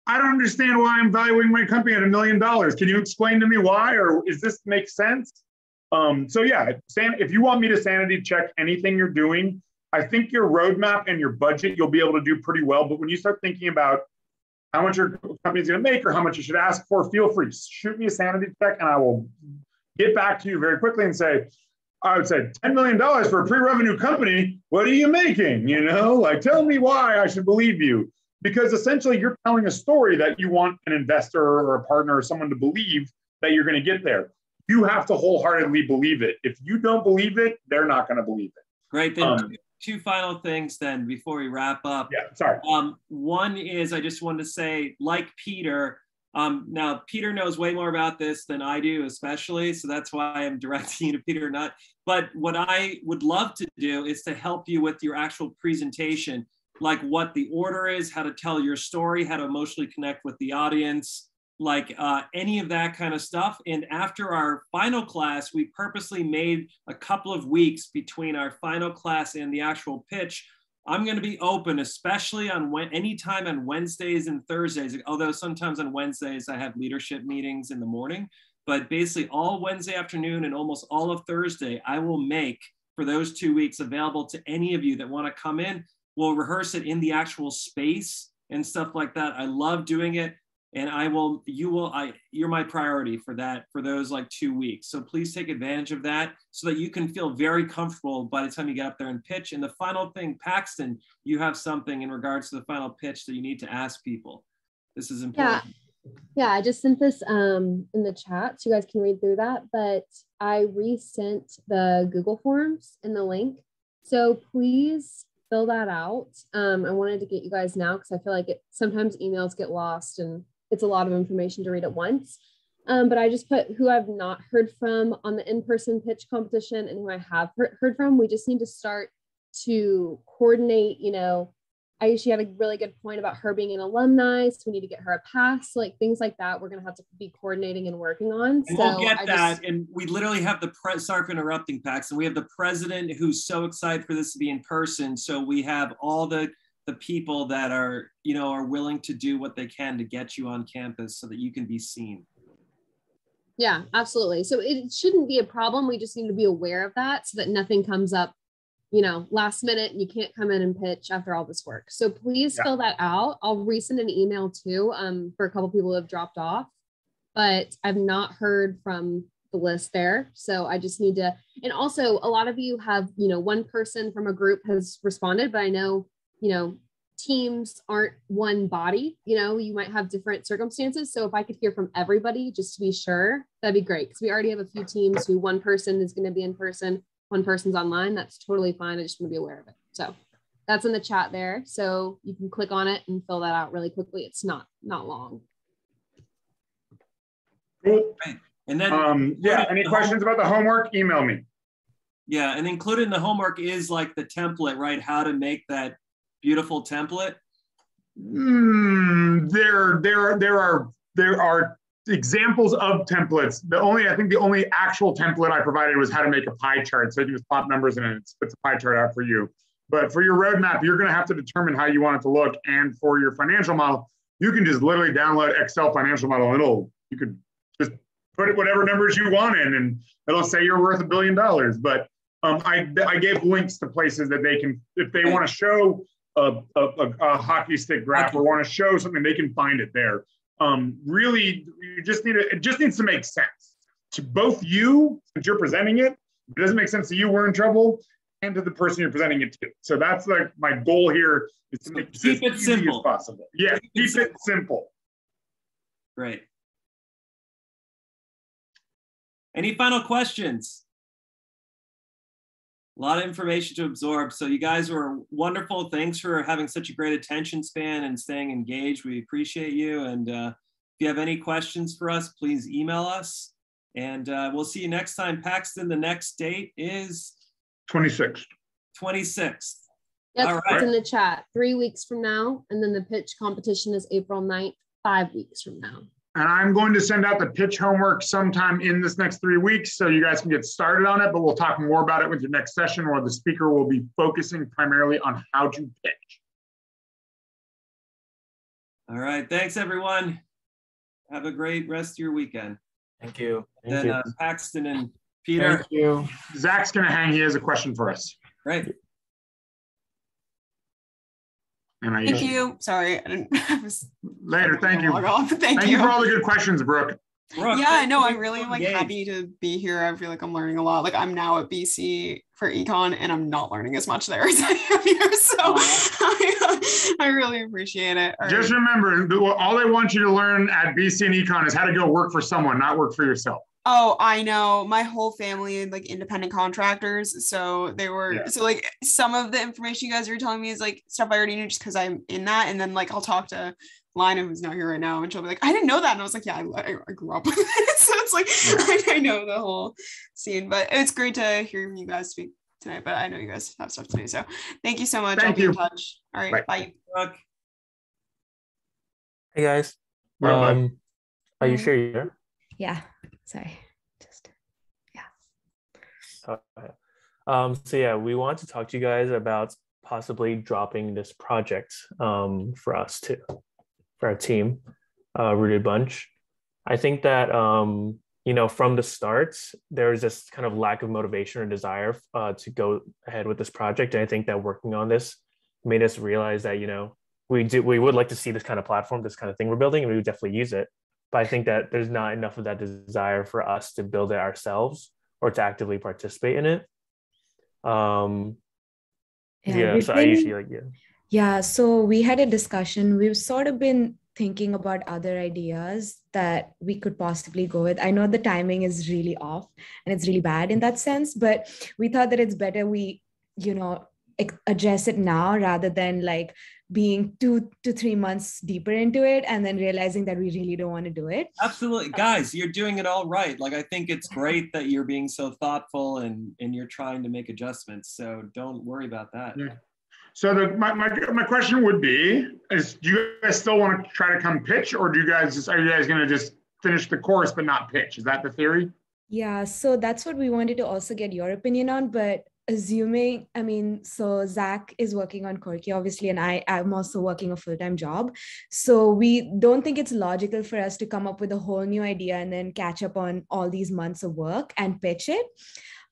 I don't understand why I'm valuing my company at $1 million. Can you explain to me why, or is this make sense? So yeah, if you want me to sanity check anything you're doing, I think your roadmap and your budget, you'll be able to do pretty well. But when you start thinking about how much your company's going to make or how much you should ask for, feel free, shoot me a sanity check and I will get back to you very quickly and say, I would say $10 million for a pre-revenue company. What are you making? You know, like, tell me why I should believe you. Because essentially you're telling a story that you want an investor or a partner or someone to believe that you're going to get there. You have to wholeheartedly believe it. If you don't believe it, they're not going to believe it. Great. Then two final things then before we wrap up. Yeah, sorry. One is I just wanted to say, like Peter, now Peter knows way more about this than I do, especially. So that's why I'm directing you to Peter, not. But what I would love to do is to help you with your actual presentation, like what the order is, how to tell your story, how to emotionally connect with the audience. like any of that kind of stuff. And after our final class, we purposely made a couple of weeks between our final class and the actual pitch. I'm going to be open, especially on anytime on Wednesdays and Thursdays, although sometimes on Wednesdays I have leadership meetings in the morning, but basically all Wednesday afternoon and almost all of Thursday, I will make for those 2 weeks available to any of you that want to come in. We'll rehearse it in the actual space and stuff like that. I love doing it. And you're my priority for that, for those like 2 weeks. So please take advantage of that so that you can feel very comfortable by the time you get up there and pitch. And the final thing, Paxton, you have something in regards to the final pitch that you need to ask people. This is important. Yeah, I just sent this in the chat so you guys can read through that, but I resent the Google Forms in the link. So please fill that out. I wanted to get you guys now because I feel like sometimes emails get lost and it's a lot of information to read at once. But I just put who I've not heard from on the in-person pitch competition and who I have heard from. We just need to start to coordinate, Aisha had a really good point about her being an alumni, so we need to get her a pass, like things like that. We're going to have to be coordinating and working on. And we'll get that. And we literally have sorry for interrupting, Paxton. We have the president who's so excited for this to be in person. So we have all the people that are willing to do what they can to get you on campus so that you can be seen. Yeah, absolutely. So it shouldn't be a problem. We just need to be aware of that so that nothing comes up, last minute and you can't come in and pitch after all this work. So please fill that out. I'll resend an email too for a couple people who have dropped off, but I've not heard from the list there. So I just need to, and also a lot of you have, one person from a group has responded, but I know, teams aren't one body, you might have different circumstances. So if I could hear from everybody, just to be sure, that'd be great. Because we already have a few teams who one person is going to be in person, one person's online. That's totally fine. I just want to be aware of it. So that's in the chat there. So you can click on it and fill that out really quickly. It's not long. Cool. And then any questions about the homework, email me. Yeah, and included in the homework is like the template, right? How to make that beautiful template. There are examples of templates. I think the only actual template I provided was how to make a pie chart. So you just plop numbers in and it spits a pie chart out for you. But for your roadmap, you're going to have to determine how you want it to look. And for your financial model, you can just literally download Excel financial model. You could just put whatever numbers you want in and it'll say you're worth $1 billion. But I gave links to places that they can, if they want to show a hockey stick graph or want to show something, they can find it there. Really, it just needs to make sense to both you, since you're presenting it. If it doesn't make sense to you, we're in trouble, and to the person you're presenting it to. So that's like my goal here is to make keep it simple as possible. Yeah, keep it simple. Great. Any final questions? A lot of information to absorb. So you guys were wonderful. Thanks for having such a great attention span and staying engaged. We appreciate you. And if you have any questions for us, please email us. And we'll see you next time. Paxton, the next date is? 26th. 26th. Yep, all right. It's in the chat. 3 weeks from now. And then the pitch competition is April 9th, 5 weeks from now. And I'm going to send out the pitch homework sometime in this next 3 weeks so you guys can get started on it, but we'll talk more about it with your next session where the speaker will be focusing primarily on how to pitch. All right, thanks everyone. Have a great rest of your weekend. Thank you. Then Paxton and Peter. Thank you. Zach's gonna hang, he has a question for us. Great. And thank you. Sorry, I was later. Thank you. Thank you for all the good questions, Brooke. Yeah, no, I'm really happy to be here. I feel like I'm learning a lot. Like I'm now at BC for econ, and I'm not learning as much there as I am here. So I really appreciate it. Just remember, all they want you to learn at BC and econ is how to go work for someone, not work for yourself. Oh, I know. My whole family like independent contractors. So they were, so like some of the information you guys are telling me is like stuff I already knew just because I'm in that. And then like I'll talk to Lina, who's not here right now, and she'll be like, I didn't know that. And I was like, yeah, I grew up with it. So it's like, I know the whole scene, but it's great to hear you guys speak tonight. But I know you guys have stuff to do. So thank you so much. I'll be in touch. All right. Bye. Hey guys. Are you sure you're there? Yeah, sorry. Just, yeah. Okay. So yeah, we want to talk to you guys about possibly dropping this project for us too, for our team, Rooted Bunch. I think that, you know, from the start, there was this kind of lack of motivation or desire to go ahead with this project. And I think that working on this made us realize that, you know, we would like to see this kind of platform, this kind of thing we're building, and we would definitely use it. But I think that there's not enough of that desire for us to build it ourselves or to actively participate in it. Yeah, so I usually like, yeah. Yeah, so we had a discussion. We've sort of been thinking about other ideas that we could possibly go with. I know the timing is really off and it's really bad in that sense, but we thought that it's better we, you know, address it now rather than like being 2 to 3 months deeper into it and then realizing that we really don't want to do it. Absolutely. Guys, you're doing it all right. Like, I think it's great that you're being so thoughtful and you're trying to make adjustments. So don't worry about that. Yeah. So my question would be, is do you guys still want to try to come pitch, or are you guys going to just finish the course but not pitch? Is that the theory? Yeah, so that's what we wanted to also get your opinion on, but assuming, I mean, so Zach is working on Corky, obviously, and I'm also working a full-time job. So we don't think it's logical for us to come up with a whole new idea and then catch up on all these months of work and pitch it.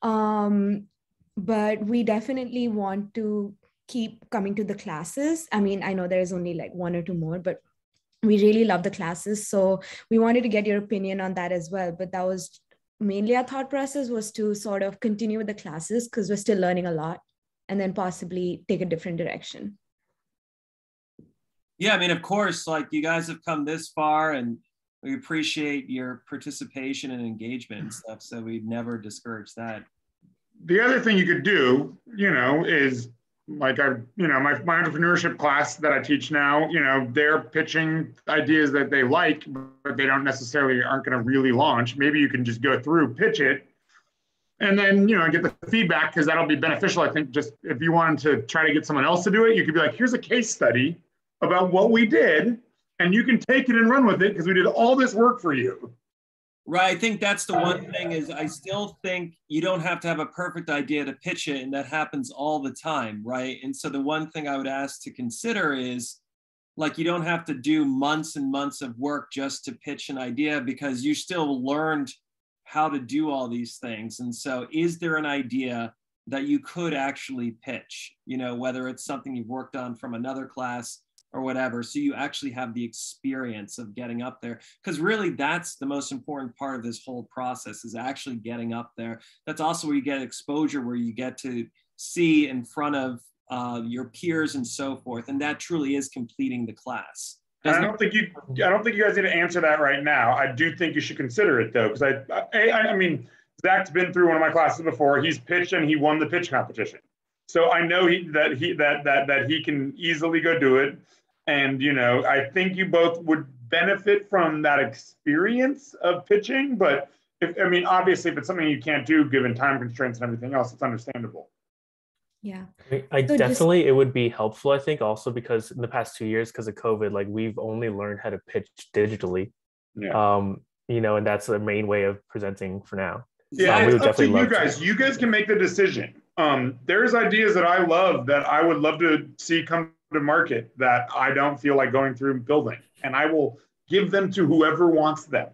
But we definitely want to keep coming to the classes. I mean, I know there's only like 1 or 2 more, but we really love the classes. So we wanted to get your opinion on that as well. But that was mainly our thought process, was to sort of continue with the classes because we're still learning a lot, and then possibly take a different direction. Yeah, I mean, of course, like, you guys have come this far and we appreciate your participation and engagement and stuff. So we'd never discourage that. The other thing you could do, you know, is like my entrepreneurship class that I teach now, you know, they're pitching ideas that they like, but they don't necessarily aren't going to really launch. Maybe you can just go through, pitch it, and then, you know, get the feedback, because that'll be beneficial. I think just if you wanted to try to get someone else to do it, you could be like, here's a case study about what we did, and you can take it and run with it because we did all this work for you. Right. I think that's the one thing, is I still think you don't have to have a perfect idea to pitch it, and that happens all the time, right? And so the one thing I would ask to consider is, like, you don't have to do months and months of work just to pitch an idea, because you still learned how to do all these things. And so is there an idea that you could actually pitch, you know, whether it's something you've worked on from another class or whatever, so you actually have the experience of getting up there? Because really that's the most important part of this whole process, is actually getting up there. That's also where you get exposure, where you get to see in front of your peers and so forth, and that truly is completing the class. I don't think you guys need to answer that right now. I do think you should consider it though, because I mean, Zach's been through one of my classes before. He's pitched and he won the pitch competition, so I know that he can easily go do it. And, you know, I think you both would benefit from that experience of pitching. But obviously, if it's something you can't do given time constraints and everything else, it's understandable. Yeah. I definitely, it would be helpful, I think, also because in the past 2 years, because of COVID, like, we've only learned how to pitch digitally. Yeah. You know, and that's the main way of presenting for now. Yeah, it's up to you guys. You guys can make the decision. There's ideas that I love that I would love to see come to market that I don't feel like going through and building, and I will give them to whoever wants them.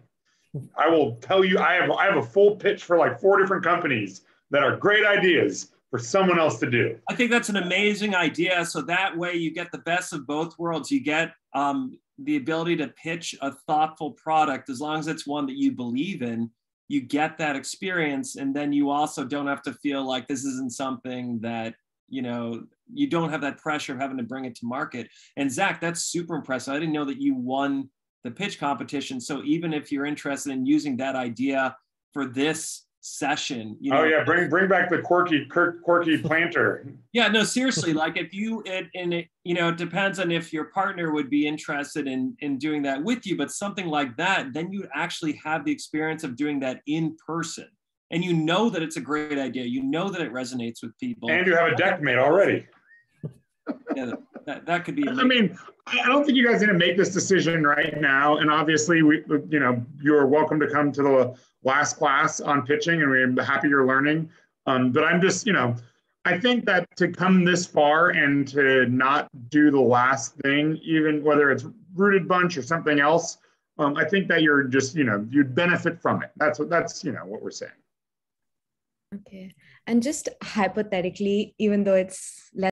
I will tell you, I have a full pitch for like 4 different companies that are great ideas for someone else to do. I think that's an amazing idea. So that way you get the best of both worlds. You get the ability to pitch a thoughtful product, as long as it's one that you believe in. You get that experience, and then you also don't have to feel like this isn't something that, you know, you don't have that pressure of having to bring it to market. And Zach, that's super impressive. I didn't know that you won the pitch competition. So even if you're interested in using that idea for this session, you know. Oh yeah, bring back the quirky planter. Yeah, no, seriously, like, if you, you know, it depends on if your partner would be interested in doing that with you, but something like that, then you actually have the experience of doing that in person. And you know that it's a great idea. You know that it resonates with people. And you have a deck mate already. Yeah, that could be. I mean, I don't think you guys are going to make this decision right now. And obviously, you're welcome to come to the last class on pitching, and we're happy you're learning. But I'm just, I think that to come this far and to not do the last thing, even whether it's Rooted Bunch or something else, I think that you're just, you'd benefit from it. That's what we're saying. Okay. And just hypothetically, even though it's less